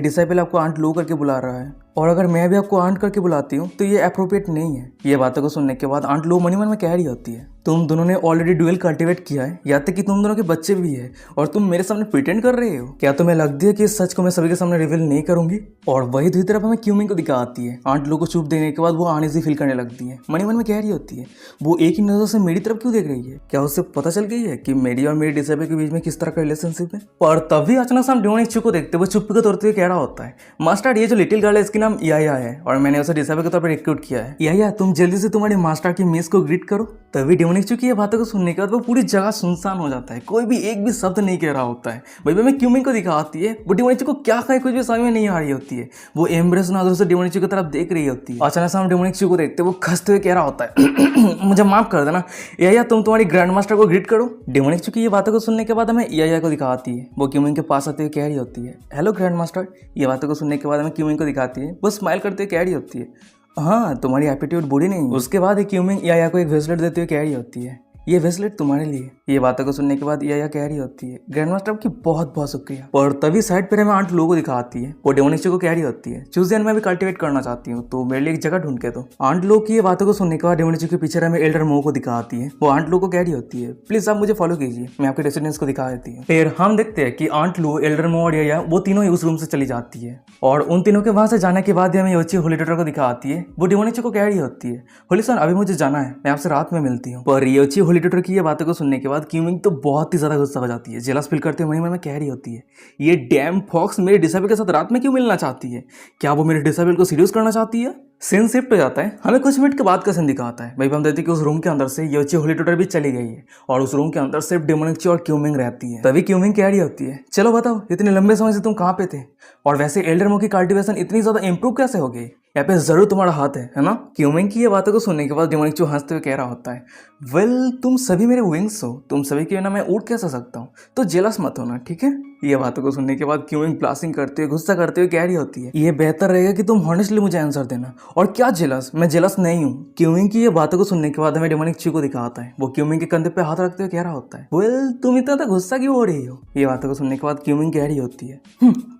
डिसाइपल आपको आंट लो करके बुला रहा है, और अगर मैं भी आपको आंट करके बुलाती हूँ तो ये अप्रोप्रिएट नहीं है। ये बातों को सुनने के बाद आंट लो मन में कह रही होती है, तुम दोनों ने ऑलरेडी ड्यूएल कल्टीवेट किया है, या तक कि तुम दोनों के बच्चे भी है, और तुम मेरे सामने प्रिटेंड कर रहे हो? क्या तुम्हें लगती है कि इस सच को मैं सभी के सामने रिवील नहीं करूंगी? और वही दूसरी तरफ हमें क्यूमिंग को दिखाती है। आंट लो को चुप देने के बाद वो अनईजी फील करने लगती है, मन में कह रही होती है, वो एक ही नजर से मेरी तरफ क्यों देख रही है? क्या उससे पता चल गई है कि मेरी और मेरी डिसाइबल के बीच में किस तरह का रिलेशनशिप है? और तभी अचानक से हम डेमोनिचू को देखते हुए चुप्पी को तोड़ते हुए कह रहा होता है, मास्टर ये जो लिटिल गर्ल है इसके नाम याया है, और मैंने उसे डिसाइबल के तौर पर रिक्रूट किया है। याया तुम जल्दी से तुम्हारे मास्टर की मिस को ग्रीट करो। तभी डेमोनिचू की ये बातों को सुनने के बाद वो पूरी जगह सुनसान हो जाता है, कोई भी एक भी शब्द नहीं कह रहा होता है। भाई मैं क्यूमिंग को दिखाती है, वो डेमोनिचू को क्या कहे कुछ भी समझ में नहीं आ रही होती है। वो एम्ब्रेस नजरों से डेमोनिचू की तरफ देख रही होती है। अचानक से हम डेमोनिचू को देखते वो खसते हुए कह रहा होता है, मुझे माफ कर देना याया, तुम तुम्हारी ग्रैंड मास्टर को ग्रीट करो। डेमोनिचू की ये बातों को सुनने के बाद हमें याया को दिखाती है, वो क्यूमिंग के पास आते हुए कह रही होती है, हेलो ग्रैंड मास्टर। ये बातों को सुनने के बाद हमें क्यूमिंग को दिखाती है, वो स्माइल करते हुए कह रही होती है, हाँ तुम्हारी एटीट्यूड बुरी नहीं। उसके बाद एक क्यूमिंग याया को एक ब्रेसलेट देते हुए कह रही होती है, ये ब्रेसलेट तुम्हारे लिए। ये बातों को सुनने के बाद याया कह रही होती है, ग्रैंड मास्टर आपकी बहुत बहुत शुक्रिया। और तभी साइड पर हमें आंट लो को दिखाती है, वो डेमोनिचू को कह रही होती है, चूजियन मैं भी कल्टीवेट करना चाहती हूँ, तो मेरे लिए एक जगह ढूंढ के दो। आंट लो की ये बातों को सुनने के बाद डेमोनिचू के पीछे हमें एल्डर मो को दिखाती है, वो आंट लो को कह रही होती है, प्लीज आप मुझे फॉलो कीजिए, मैं आपके रेसिडेंस को दिखा देती हूँ। फिर हम देखते हैं कि आंट लो, एल्डर मो और याया वो तीनों ही उस रूम से चली जाती है, और उन तीनों के वहां से जाने के बाद हमें योची होलिटर को दिखाती है, वो डेमोनिचू को कह रही होती है, होलिसन अभी मुझे जाना है, मैं आपसे रात में मिलती हूँ। पर योची होलिटर की ये बातों को सुनने के बाद क्यूमिंग तो बहुत ही ज्यादा गुस्सा हो जाती है, जेलस फील करते हुए मन में कह रही होती है, ये डैम फॉक्स मेरे डिसाइबल के साथ रात में क्यों मिलना चाहती है? क्या वो मेरे डिसाइबल को सीड्यूस करना चाहती है? सीन शिफ्ट हो जाता है, हमें कुछ मिनट के बाद का सीन दिखाता है। भाई हम देखते हैं कि उस रूम के अंदर से योची होलिटर भी चली गई है, और उस रूम के अंदर सिर्फ डेमोनिचू और क्यूमिंग रहती है। तभी क्यूमिंग कह रही होती है, चलो बताओ इतने लंबे समय से तुम कहाँ पे थे, और वैसे एल्डर मो की कल्टीवेशन इतनी ज्यादा इंप्रूव कैसे हो गई? यहाँ पे जरूर तुम्हारा हाथ है ना। क्यूमिंग की ये बातों को सुनने के बाद डेमोनिक चू हंसते हुए कह रहा होता है, वेल तुम सभी मेरे विंग्स हो, तुम सभी के बिना मैं उड़ कैसे सकता हूँ, तो जेलस मत होना, ठीक है। ये बातों को सुनने के बाद क्यूमिंग ब्लास्टिंग करते हुए गुस्सा करते हुए कह रही होती है, ये बेहतर रहेगा कि तुम हॉनेस्टली मुझे आंसर देना। और क्या जेलस, मैं जेलस नहीं हूँ। क्यूमिंग की ये बातों को सुनने के बाद हमें डेमोनिक चू को दिखाता है, वो क्यूमिंग के कंधे पे हाथ रखते हुए कह रहा होता है, वेल तुम इतना तो गुस्सा क्यों हो रही हो। ये बातों को सुनने के बाद क्यूमिंग कह रही होती है,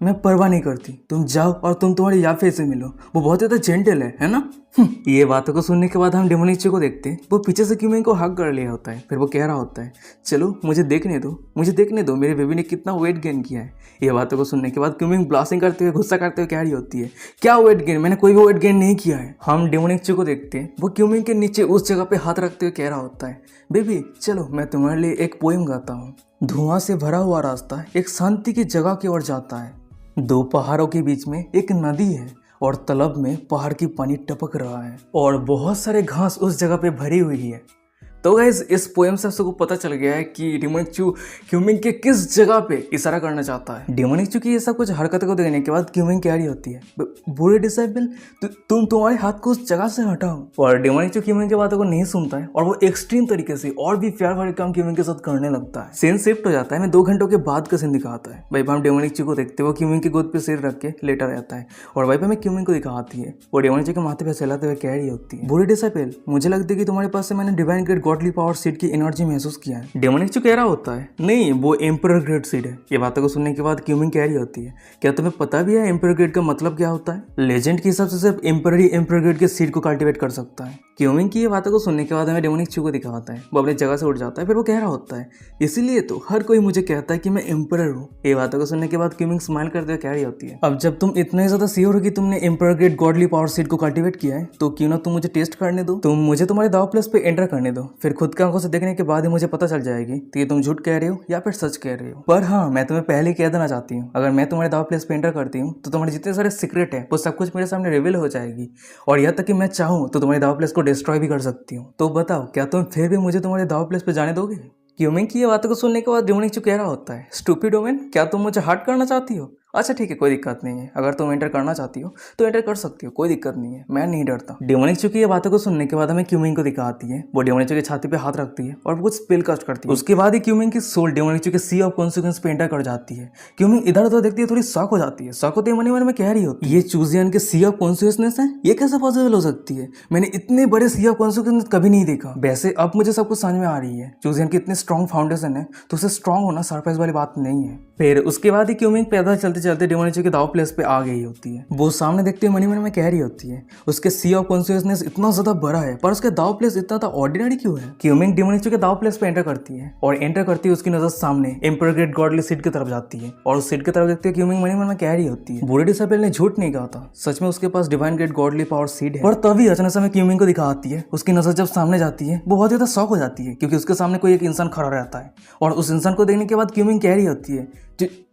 मैं परवाह नहीं करती, तुम जाओ और तुम तुम्हारी याफे से मिलो, वो बहुत ज्यादा जेंटल है ना। ये बातों को सुनने के बाद हम डेमोनिक चू को देखते हैं, वो पीछे से क्यूमिंग को हक कर लिया होता है। फिर वो कह रहा होता है, चलो मुझे देखने दो मेरे बेबी ने कितना वेट गेन किया है। ये बातों को सुनने के बाद क्यूमिंग ब्लास्टिंग करते हुए गुस्सा करते हुए कह रही होती है, क्या वेट गेन, मैंने कोई भी वेट गेन नहीं किया है। हम डेमोनिक चू को देखते हैं, वो क्यूमिंग के नीचे उस जगह पे हाथ रखते हुए कह रहा होता है, बेबी चलो मैं तुम्हारे लिए एक पोएम गाता हूँ। धुआं से भरा हुआ रास्ता एक शांति की जगह की ओर जाता है, दो पहाड़ों के बीच में एक नदी है और तलब में पहाड़ की पानी टपक रहा है और बहुत सारे घास उस जगह पे भरी हुई है। तो गाइस इस पोएम से सबको पता चल गया है कि डेमोनिक चू क्यूमिंग के किस जगह पे इशारा करना चाहता है। डेमोनिक चू की ये सब कुछ हरकतों को देखने के बाद क्यूमिंग कह रही होती है, बुरे डिसाइपल तुम तुम्हारे हाथ को उस जगह से हटाओ। और डेमोनिक चू क्यूमिंग की बातों को नहीं सुनता है और वो एक्सट्रीम तरीके से और भी प्यार भरे काम क्यूमिंग के साथ करने लगता है। सीन शिफ्ट हो जाता है, मैं 2 घंटों के बाद का सीन दिखाता है। भाई हम डेमोनिक चू को देखते वो क्यूमिंग की गोद पे सिर रख के लेटा रहता है और वहीं पे हमें क्यूमिंग को दिखाती है, वो डेमोनिक चू के माथे पे सहलाते हुए कह रही होती है, बुरे डिसाइपल मुझे लगता है कि तुम्हारे पास से मैंने divine grade godly power seed की एनर्जी महसूस किया है। डेमोनिक चू कह रहा होता है, नहीं वो एम्परर ग्रेड सीड है। ये बातों को सुनने के बाद क्यूमिंग कह रही होती है, क्या तुम्हें पता भी है एम्परर ग्रेड का मतलब क्या होता है। लेजेंड के हिसाब से सिर्फ एम्परर ग्रेड के सीड को कल्टीवेट कर सकता है। क्यूमिंग की ये बातों को सुनने के बाद हमें डेमोनिक चू को दिखाता है, वो अपनी जगह से उठ जाता है। फिर वो कह रहा होता है, इसीलिए तो हर कोई मुझे कहता है कि मैं एम्परर हूँ। ये बातों को सुनने के बाद क्यूमिंग स्माइल करते हुए कह रही होती है, अब जब तुम इतने ज्यादा श्योर हो कि तुमने emperor grade godly power seed को कल्टीवेट किया है तो क्यों ना तुम मुझे टेस्ट करने दो, तुम मुझे तुम्हारे दाव प्लस पे एंटर करने दो, फिर खुद की आंखों से देखने के बाद ही मुझे पता चल जाएगी कि तुम झूठ कह रहे हो या फिर सच कह रहे हो। पर हाँ मैं तुम्हें पहले कह देना चाहती हूँ, अगर मैं तुम्हारे दाव प्लेस पे एंटर करती हूँ तो तुम्हारे जितने सारे सीक्रेट है वो सब कुछ मेरे सामने रिवील हो जाएगी और यहाँ तक कि मैं चाहूँ तो तुम्हारे दाव प्लेस को डिस्ट्रॉय भी कर सकती हूँ। तो बताओ क्या तुम फिर भी मुझे तुम्हारे दाव प्लेस पे जाने दोगे। क्यूमिंग की ये बातों को सुनने के बाद डेमोनिक चू कह रहा होता है, स्टूपिड वुमन क्या तुम मुझे हर्ट करना चाहती हो। अच्छा ठीक है कोई दिक्कत नहीं है, अगर तुम एंटर करना चाहती हो तो एंटर कर सकती हो, कोई दिक्कत नहीं है, मैं नहीं डरता। डेमोनिक चू की ये बातों को सुनने के बाद हमें क्यूमिंग को दिखाती है, वो डेमोनिक चू की छाती पे हाथ रखती है और कुछ स्पेल कास्ट करती है। उसके बाद ही क्यूमिंग की सोल डेमोनिक चू के सी ऑफ कॉन्सिक्वेंस पे एंटर कर जाती है। क्यूमिंग इधर उधर देखती है, थोड़ी शॉक हो जाती है, शॉक होते मन में कह रही होती है, ये चूजियन के सी ऑफ कॉन्सिक्वेंस है, ये कैसे पॉसिबल हो सकती है, मैंने इतने बड़े सी ऑफ कॉन्सिक्वेंस कभी नहीं देखा। वैसे अब मुझे सब कुछ समझ में आ रही है, चूजियन की इतने स्ट्रॉन्ग फाउंडेशन है तो उसे स्ट्रॉन्ग होना सरप्राइज वाली बात नहीं है। फिर उसके बाद ही क्यूमिंग पैदल चलते चलते डेमोनिक चू के दाव प्लेस पे आ गई होती है। वो सामने देखते हुए मन में कह रही होती है, उसके सी ऑफ कॉन्सियसनेस इतना ज्यादा बड़ा है पर उसके दाव प्लेस इतना तो ऑर्डिनरी क्यों है। क्यूमिंग डेमोनिक चू के दाव प्लेस पे एंटर करती है और एंटर करती है उसकी नजर सामने एम्परर ग्रेड गॉडली सीड की तरफ जाती है और उस सीड की तरफ देखते हुए क्यूमिंग मन में कह रही होती है, बुरे डिसाइपल ने झूठ नहीं कहा था, सच में उसके पास divine grade godly power seed है। और तभी अचानक से क्यूमिंग को दिखाती है, उसकी नजर जब सामने जाती है वो बहुत ज्यादा शॉक हो जाती है क्योंकि उसके सामने कोई एक इंसान खड़ा रहता है और उस इंसान को देखने के बाद क्यूमिंग कह रही होती है,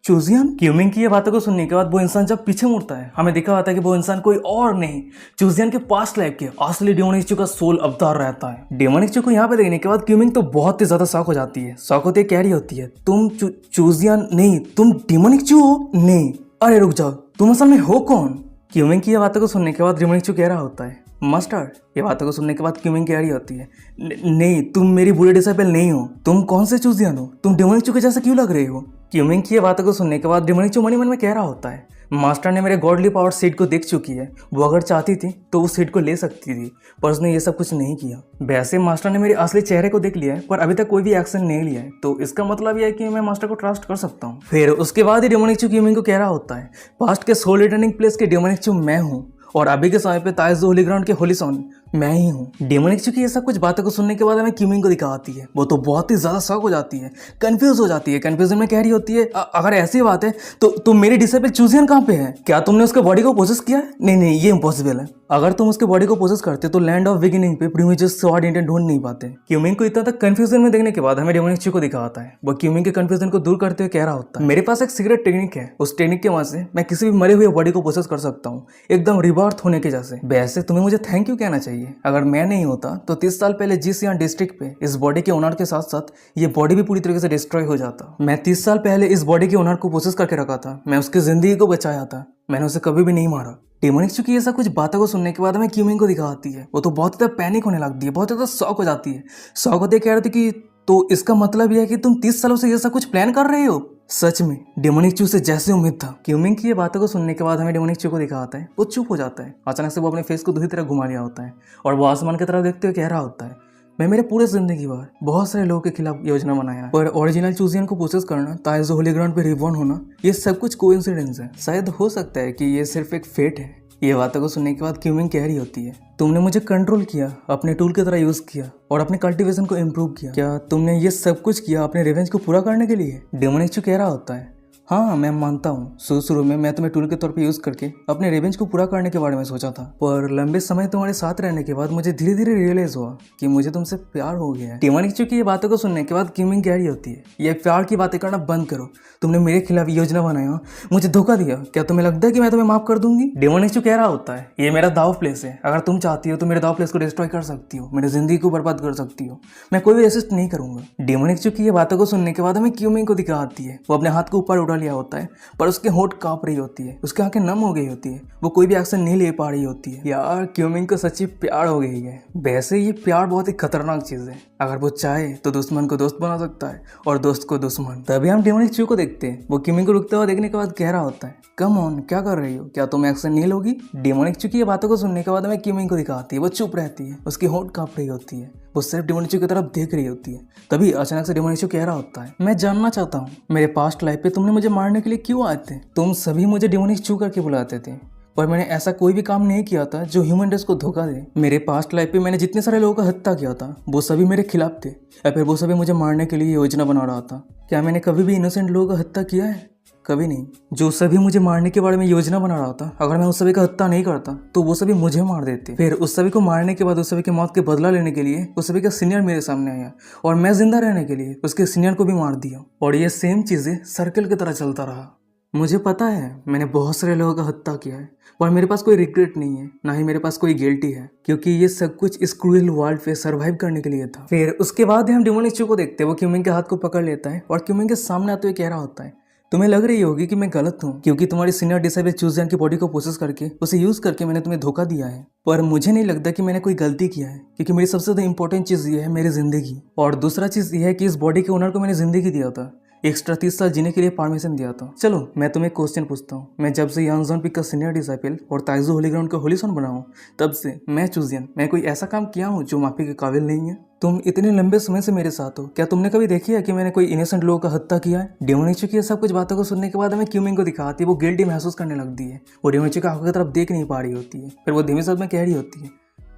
चूजियन। क्यूमिंग की ये बातों को सुनने के बाद वो इंसान जब पीछे मुड़ता है हमें दिखा होता है कि वो इंसान कोई और नहीं चूजियन के पास्ट लाइफ के असली डेमोनिक चू का सोल अवतार रहता है। डेमोनिक चू को यहाँ पे देखने के बाद क्यूमिंग तो बहुत ही ज्यादा शॉक हो जाती है, शॉक होते कह रही होती है, तुम चूजियन नहीं, तुम डेमोनिक चू हो। नहीं अरे रुक जाओ, तुम असल में हो कौन। क्यूमिंग की ये बातों को सुनने के बाद डेमोनिक चू कह रहा होता है, मस्टर्ड। ये बातों को सुनने के बाद क्यूमिंग कह रही होती है, नहीं तुम मेरी बुरे डिसाइपल नहीं हो, तुम कौन से चूजियन हो, तुम डेमोनिक चू के जैसे क्यों लग रही हो। क्यूमिंग की ये बातों को सुनने के बाद डेमोनिक चू मन में कह रहा होता है, मास्टर ने मेरे गॉडली पावर सीड को देख चुकी है, वो अगर चाहती थी तो उस सीड को ले सकती थी पर उसने ये सब कुछ नहीं किया। वैसे मास्टर ने मेरे असली चेहरे को देख लिया है पर अभी तक कोई भी एक्शन नहीं लिया है, तो इसका मतलब यह है कि मैं मास्टर को ट्रस्ट कर सकता हूँ। फिर उसके बाद ही डेमोनिक चू क्यूमिंग को कह रहा होता है, पास्ट के सोल रिटर्निंग प्लेस के डेमोनिक चू मैं हूँ और अभी के समय पे ताइज होली ग्राउंड के होली सोन मैं ही हूँ। डेमोनिक चू की ये सब कुछ बातों को सुनने के बाद हमें क्यूमिंग को दिखाती है, वो तो बहुत ही ज्यादा शॉक हो जाती है, कंफ्यूज हो जाती है, कंफ्यूजन में कह रही होती है, अगर ऐसी बात है तो मेरी डिसेबल चूजियन कहाँ पे है, क्या तुमने उसके बॉडी को पोसेस किया है। नहीं ये इम्पॉसिबल है, अगर तुम उसके बॉडी को पोसेस करते तो लैंड ऑफ बिगिनिंग पे प्रीमियस स्वॉर्ड इंटेंट ढूंढ नहीं पाते। क्यूमिंग को इतना तक कंफ्यूजन में देखने के बाद हमें डेमोनिक चू को दिखाता है, वो क्यूमिंग के कंफ्यूजन को दूर करते हुए कह रहा होता है, मेरे पास एक सीक्रेट टेक्निक है, उस टेक्निक के वजह से मैं किसी भी मरे हुए बॉडी को पोसेस कर सकता हूँ एकदम रिबर्थ होने के जैसे। वैसे तुम्हें मुझे थैंक यू कहना चाहिए, अगर मैं नहीं होता तो 30 साल पहले जिस यहाँ डिस्ट्रिक्ट पे इस बॉडी के ओनर के साथ साथ ये बॉडी भी पूरी तरीके से डिस्ट्रॉय हो जाता। मैं 30 साल पहले इस बॉडी के ओनर को प्रोसेस करके रखा था, मैं उसकी जिंदगी को बचाया था, मैंने उसे कभी भी नहीं मारा। डेमोनिक चूंकि ये सब कुछ बातों को सुनने के बाद हमें क्यूमिंग को दिखाती है। वो तो बहुत ज़्यादा पैनिक होने लगती है, बहुत ज़्यादा शॉक हो जाती है। शॉक होते कह रहे थे कि तो इसका मतलब यह है कि तुम 30 सालों से ये सब कुछ प्लान कर रहे हो। सच में डेमोनिक चू से जैसे उम्मीद था। क्यूमिंग की ये बातों को सुनने के बाद हमें डेमोनिक चू को दिखाता है। वो चुप हो जाता है। अचानक से वो अपने फेस को दूसरी तरफ घुमा लिया होता है और वो आसमान की तरफ देखते हुए कह रहा होता है, मैं मेरे पूरे जिंदगी भर बहुत सारे लोगों के खिलाफ योजना बनाया है, पर ओरिजिनल चूजियन को प्रोसेस करना, ताइजो होली ग्राउंड पे रिबॉर्न होना, ये सब कुछ कोइंसिडेंस है। शायद हो सकता है कि ये सिर्फ एक फेट है। ये बातों को सुनने के बाद क्यूमिंग कह रही होती है, तुमने मुझे कंट्रोल किया, अपने टूल की तरह यूज किया और अपने कल्टीवेशन को इम्प्रूव किया। क्या तुमने ये सब कुछ किया अपने रिवेंज को पूरा करने के लिए? डेमोनिक चू कह रहा होता है, हाँ मैं मानता हूँ, शुरू में मैं तुम्हें टूल के तौर पे यूज करके अपने रिवेंज को पूरा करने के बारे में सोचा था, पर लंबे समय तुम्हारे साथ रहने के बाद मुझे धीरे धीरे रियलाइज हुआ कि मुझे तुमसे प्यार हो गया है। डेमोनिक चू की ये बातों को सुनने के बाद क्यूमिंग कह रही होती है, ये प्यार की बातें करना बंद करो, तुमने मेरे खिलाफ योजना बनाया, मुझे धोखा दिया, क्या तुम्हें लगता है कि मैं तुम्हें माफ कर दूंगी? डेमोनिक चू कह रहा होता है, ये मेरा दाव प्लेस है, अगर तुम चाहती हो तो मेरे दाव प्लेस को डिस्ट्रॉय कर सकती हो, मेरी जिंदगी को बर्बाद कर सकती हो, मैं कोई भी रेसिस्ट नहीं करूंगा। डेमोनिक चू की ये बातों को सुनने के बाद हमें क्यूमिंग को दिखाती है। वो अपने हाथ को ऊपर उठा लिया होता है, पर उसके होंठ कांप रही होती है, उसकी आंखें नम हो गई होती है, वो कोई भी एक्शन नहीं ले पा रही होती है। यार क्यूमिंग को सच्ची प्यार हो गई है। वैसे ये प्यार बहुत ही खतरनाक चीज है, अगर वो चाहे तो दुश्मन को दोस्त बना सकता है और दोस्त को दुश्मन। तभी हम डेमोनिक चू को देखते हैं। वो क्यूमिंग को रुकता हुआ देखने के बाद कह रहा होता है, कम ऑन, क्या कर रही हो, क्या तुम एक्शन नहीं लोगी? डेमोनिक चू की ये बातों को सुनने के बाद हमें क्यूमिंग को दिखाती है। वो चुप रहती है, उसकी होंठ कांप रही होती है, वो सिर्फ डेमोनिक चू की तरफ देख रही होती है। तभी अचानक से डेमोनिक चू कह रहा होता है, मैं जानना चाहता हूँ मेरे पास्ट लाइफ पे तुमने मुझे मारने के लिए क्यों आए थे? तुम सभी मुझे डेमोनिक चू करके बुलाते थे, पर मैंने ऐसा कोई भी काम नहीं किया था जो ह्यूमन रेस को धोखा दे। मेरे पास्ट लाइफ पे मैंने जितने सारे लोगों का हत्या किया था वो सभी मेरे खिलाफ थे, या फिर वो सभी मुझे मारने के लिए योजना बना रहा था। क्या मैंने कभी भी इनोसेंट लोगों का हत्या किया है? कभी नहीं। जो सभी मुझे मारने के बारे में योजना बना रहा था, अगर मैं उस सभी का हत्या नहीं करता तो वो सभी मुझे मार देते। फिर उस सभी को मारने के बाद उस सभी की मौत के बदला लेने के लिए उस सभी का सीनियर मेरे सामने आया और मैं जिंदा रहने के लिए उसके सीनियर को भी मार दिया, और ये सेम चीजें सर्कल की तरह चलता रहा। मुझे पता है मैंने बहुत सारे लोगों का हत्या किया है, पर मेरे पास कोई रिग्रेट नहीं है, ना ही मेरे पास कोई गिल्टी है, क्योंकि ये सब कुछ इस क्रूएल वर्ल्ड पे सरवाइव करने के लिए था। फिर उसके बाद हम डेमोनिक चू को देखते हैं। वो क्यूमिंग के हाथ को पकड़ लेता है और क्यूमिंग के सामने आते हुए कह रहा होता है, तुम्हें लग रही होगी कि मैं गलत हूँ, क्योंकि तुम्हारी सीनियर डिसेबल चूजियन की बॉडी को प्रोसेस करके उसे यूज करके मैंने तुम्हें धोखा दिया है, पर मुझे नहीं लगता कि मैंने कोई गलती किया है, क्योंकि मेरी सबसे ज्यादा इंपॉर्टेंट चीज ये है मेरी जिंदगी, और दूसरा चीज ये है कि इस बॉडी के ओनर को मैंने जिंदगी दिया था, एक्स्ट्रा 30 साल जीने के लिए परमिशन दिया था। चलो मैं तुम्हें क्वेश्चन पूछता हूँ, मैं जब से यांगजोन पिक का सीनियर डिसाइपल और ताइजो होली ग्राउंड का होली सन बना हूँ, तब से मैं चूजियन, मैं कोई ऐसा काम किया हूँ जो माफी के काबिल नहीं है? तुम इतने लंबे समय से मेरे साथ हो, क्या तुमने कभी देखी है कि मैंने कोई इनोसेंट लोगों का हत्या किया है? डेमोनिक चू की सब कुछ बातों को सुनने के बाद हमें क्यूमिंग को दिखाती है। वो गिल्टी महसूस करने लगती है। वो डेमोनिक चू की आंखों की तरफ देख नहीं पा रही होती है। फिर वो धीमे शब्द में कह रही होती है,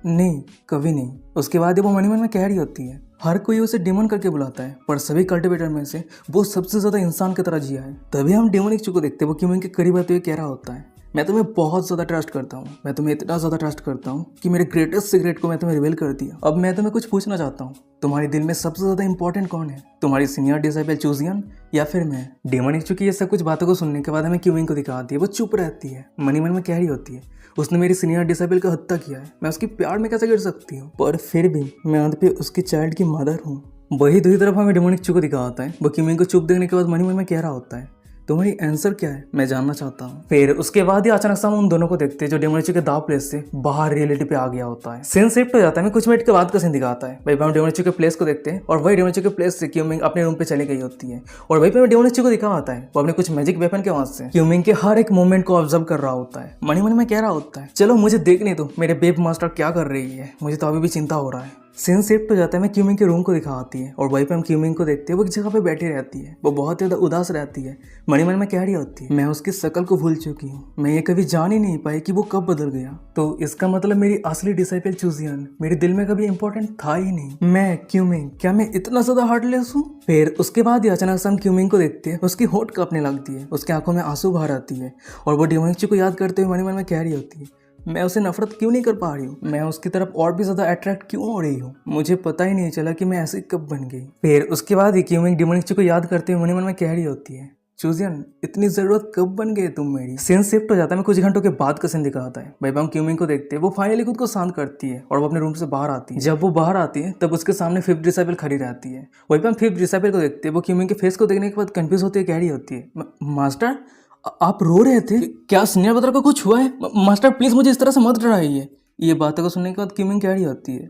नहीं कभी नहीं। उसके बाद वो मन ही मन में कह रही होती है, हर कोई उसे डेमन करके बुलाता है, पर सभी कल्टिवेटर में से वो सबसे ज्यादा इंसान की तरह जिया है। तभी हम डेमोनिक चू को देखते हैं। वो क्यूमिंग के करीब आते हुए कह रहा होता है, मैं तुम्हें बहुत ज़्यादा ट्रस्ट करता हूँ, मैं तुम्हें इतना ज़्यादा ट्रस्ट करता हूँ कि मेरे ग्रेटेस्ट सीक्रेट को मैं तुम्हें रिवील कर दिया। अब मैं तुम्हें कुछ पूछना चाहता हूँ, तुम्हारे दिल में सबसे ज़्यादा इंपॉर्टेंट कौन है, तुम्हारी सीनियर डिसाइपल चूजियन या फिर मैं? डेमोनिक चू की ये सब कुछ बातों को सुनने के बाद हमें क्यूमिंग को दिखाती है। वो चुप रहती है, मनी मन में कह रही होती है, उसने मेरी सीनियर डिसाइपल का हत्या किया है, मैं उसकी प्यार में कैसे गिर सकती हूँ? पर फिर भी मैं अंत पे उसकी चाइल्ड की मदर हूँ। वही दूसरी तरफ हमें डेमोनिक चू को दिखाता है। वो क्यूमिंग को चुप देखने के बाद मनी मन में कह रहा होता है, तुम्हारी आंसर क्या है, मैं जानना चाहता हूँ। फिर उसके बाद ही अचानक से हम उन दोनों को देखते हैं जो डेमोनिक चू के दाव प्लेस से बाहर रियलिटी पे आ गया होता है। सीन शिफ्ट हो जाता है। हमें कुछ मिनट के बाद का सीन दिखाता है। वही हम डेमोनिक चू के प्लेस को देखते हैं और वही डेमोनिक चू के प्लेस से क्यूमिंग अपने रूम पे चली गई होती है, और वहीं पे डेमोनिक चू को दिखा होता है वो अपने कुछ मैजिक वेपन के वहां से क्यूमिंग के हर एक मूवमेंट को ऑब्जर्व कर रहा होता है। मनी मन में कह रहा होता है, चलो मुझे देखने दो मेरे बेब मास्टर क्या कर रही है, मुझे तो अभी भी चिंता हो रहा है। सीन शिफ्ट हो जाता है। मैं क्यूमिंग के रूम को दिखाती है और वहीं पे हम क्यूमिंग को देखते हैं। वो एक जगह पे बैठी रहती है, वो बहुत ज़्यादा उदास रहती है। मनी मन में कह रही होती है, मैं उसकी शक्ल को भूल चुकी हूँ, मैं ये कभी जान ही नहीं पाई कि वो कब बदल गया। तो इसका मतलब मेरी असली डिसाइपल चूजियन मेरे दिल में कभी इंपॉर्टेंट था ही नहीं। मैं क्यूमिंग, क्या मैं इतना ज़्यादा हार्टलेस हूँ? फिर उसके बाद ही अचानक से हम क्यूमिंग को देखते हैं। उसकी होठ कांपने लगती है, उसकी आंखों में आंसू बाहर आती है और वो डेमोनिक चू को याद करते हुए मनी मन में कह रही होती है, मैं उसे नफरत क्यों नहीं कर पा रही हूँ, मैं उसकी तरफ और भी ज्यादा अट्रैक्ट क्यों हो रही हूँ, मुझे पता ही नहीं चला कि मैं ऐसी कब बन गई। फिर उसके बाद ही क्यूमिंग डेमोनिक चू को याद करते हुए मन में कह रही होती है, चूजियन इतनी जरूरत कब बन गई तुम मेरी? सीन शिफ्ट हो जाता है। मैं कुछ घंटों के बाद का सीन दिखाता है। भाई हम क्यूमिंग को देखते हैं। वो फाइनली खुद को शांत करती है और वो अपने रूम से बाहर आती है। जब वो बाहर आती है तब उसके सामने फिफ्थ डिसाइपल खड़ी रहती है। वहीं पे हम फिफ्थ डिसाइपल को देखते हैं। वो क्यूमिंग के फेस को देखने के बाद कंफ्यूज होती है, कह रही होती है, मास्टर आप रो रहे थे? क्या सीनियर ब्रदर को कुछ हुआ है? मास्टर प्लीज मुझे इस तरह से मत डराइए। ये बातों को सुनने के बाद क्यूमिंग कह रही होती है,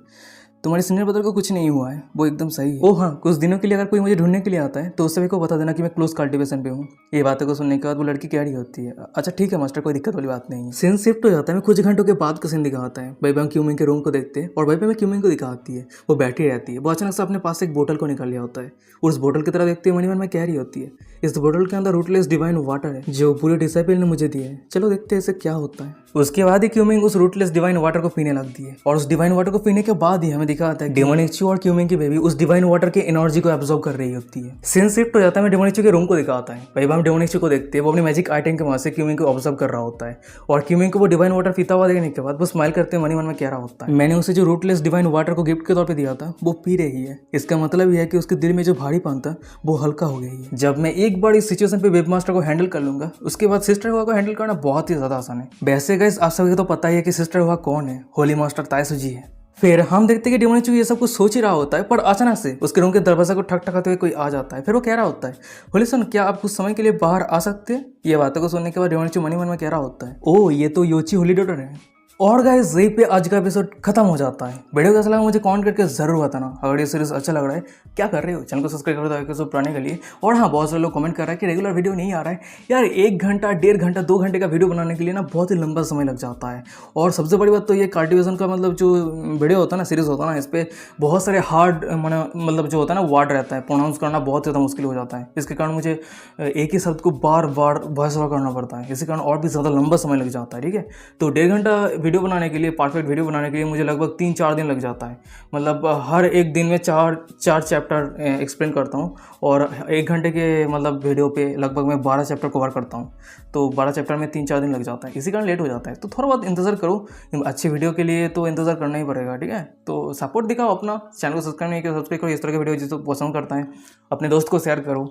तुम्हारे सीनियर ब्रदर को कुछ नहीं हुआ है, वो एकदम सही है। ओह हाँ, कुछ दिनों के लिए अगर कोई मुझे ढूंढने के लिए आता है तो उससे भी को बता देना कि मैं क्लोज कल्टीवेशन पे हूँ। ये बातों को सुनने के बाद वो लड़की कह रही होती है, अच्छा ठीक है मास्टर, कोई दिक्कत वाली बात नहीं है। सीन शिफ्ट हो जाता है, कुछ घंटों के बाद का सीन दिखाता है। भाई क्यूमिंग के रूम को देखते हैं और भाई में क्यूमिंग को दिखाती है, वो बैठी रहती है। वो अचानक से अपने पास एक बोतल को निकाल लिया होता है और उस बोतल की तरह देखते हुए मन में कह रही होती है, इस बोतल के अंदर रूटलेस डिवाइन वाटर है जो पूरे डिसाइपल ने मुझे दिए है, चलो देखते हैं इसे क्या होता है। उसके बाद ही क्यूमिंग उस रूटलेस डिवाइन वाटर को पीने लगती है और उस डिवाइन वाटर को पीने के बाद ही हमें दिखाता है डेमोनिक और क्यूमिंग की बेबी उस डिवाइन वाटर की एनर्जी को एब्जॉर्ब कर रही होती है। सीन शिफ्ट हो जाता है, डेमोनिक के रूम को दिखाता है। भाई हम डेमोनिक को देखते हैं, वो अपनी मैजिक आइटम के वहां से क्यूमिंग को ऑब्जर्व कर रहा होता है और क्यूमिंग को वो डिवाइन वाटर पीता हुआ देखने के बाद वो स्माइल करते हुए मन में कह रहा होता है, मैंने उसे जो रूटलेस डिवाइन वाटर को गिफ्ट के तौर पर दिया था वो पी रही है। इसका मतलब यह है कि उसके दिल में जो भारीपन था वो हल्का हो गई है। जब मैं एक बार इस सिचुएशन पे वेब मास्टर को हैंडल कर लूंगा, उसके बाद सिस्टर हुआ को हैंडल करना बहुत ही ज्यादा आसान है। वैसे गाइस आप सभी को तो पता ही है कि सिस्टर हुआ कौन है, होली मास्टर तायसुजी है। फिर हम देखते हैं कि डेमोनिक ये सब कुछ सोच ही रहा होता है, पर अचानक से उसके रूम के दरवाजे को ठक ठकाते हुए कोई आ जाता है। फिर वो कह रहा होता है, होली सन क्या आप कुछ समय के लिए बाहर आ सकते हैं? ये बातों को सुनने के बाद डेमोनिक मन में कह रहा होता है, ओ ये तो योची होली डॉटर है। और गाइस यहीं पे आज का एपिसोड खत्म हो जाता है। वीडियो कैसा लगा मुझे कमेंट करके जरूर बताना। अगर ये सीरीज अच्छा लग रहा है, क्या कर रहे हो, चैनल को सब्सक्राइब कर दो एपिसोड पुराने के लिए। और हाँ, बहुत सारे लोग कमेंट कर रहे हैं कि रेगुलर वीडियो नहीं आ रहा है। यार 1 घंटा 1.5 घंटा 2 घंटे का वीडियो बनाने के लिए ना बहुत ही लंबा समय लग जाता है। और सबसे बड़ी बात तो ये कल्टीवेशन का मतलब जो वीडियो होता है ना, सीरीज होता है ना, इस पर बहुत सारे हार्ड मतलब जो होता है ना वर्ड रहता है, प्रोनाउंस करना बहुत ज़्यादा मुश्किल हो जाता है। इसके कारण मुझे एक ही शब्द को बार बार वॉइस ओवर करना पड़ता है, इसी कारण और भी ज़्यादा लंबा समय लग जाता है। ठीक है, तो 1.5 घंटा वीडियो बनाने के लिए, परफेक्ट वीडियो बनाने के लिए मुझे लगभग 3-4 दिन लग जाता है। मतलब हर एक दिन में चार चैप्टर एक्सप्लेन करता हूँ और 1 घंटे के मतलब वीडियो पे लगभग मैं 12 चैप्टर कवर करता हूँ। तो 12 चैप्टर में 3-4 दिन लग जाता है, इसी कारण लेट हो जाता है। तो थोड़ा बहुत इंतज़ार करो, अच्छी वीडियो के लिए तो इंतज़ार करना ही पड़ेगा। ठीक है, तो सपोर्ट दिखाओ अपना, चैनल को सब्सक्राइब नहीं किया सब्सक्राइब करो। इस तरह के वीडियो जिसको पसंद करता है अपने दोस्त को शेयर करो।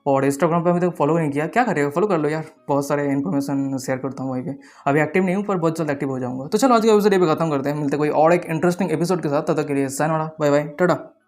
और इंस्टाग्राम पे अभी तक फॉलो नहीं किया, क्या करेगा, फॉलो कर लो यार, बहुत सारे इन्फॉर्मेशन शेयर करता हूँ वहीं पे। अभी एक्टिव नहीं हूँ पर बहुत जल्द एक्टिव हो जाऊंगा। तो चलो आज का एपिसोड ये भी खत्म करते हैं, मिलते कोई और एक इंटरेस्टिंग एपिसोड के साथ। तब तक के लिए साइन वाला, बाय बाय, टाटा।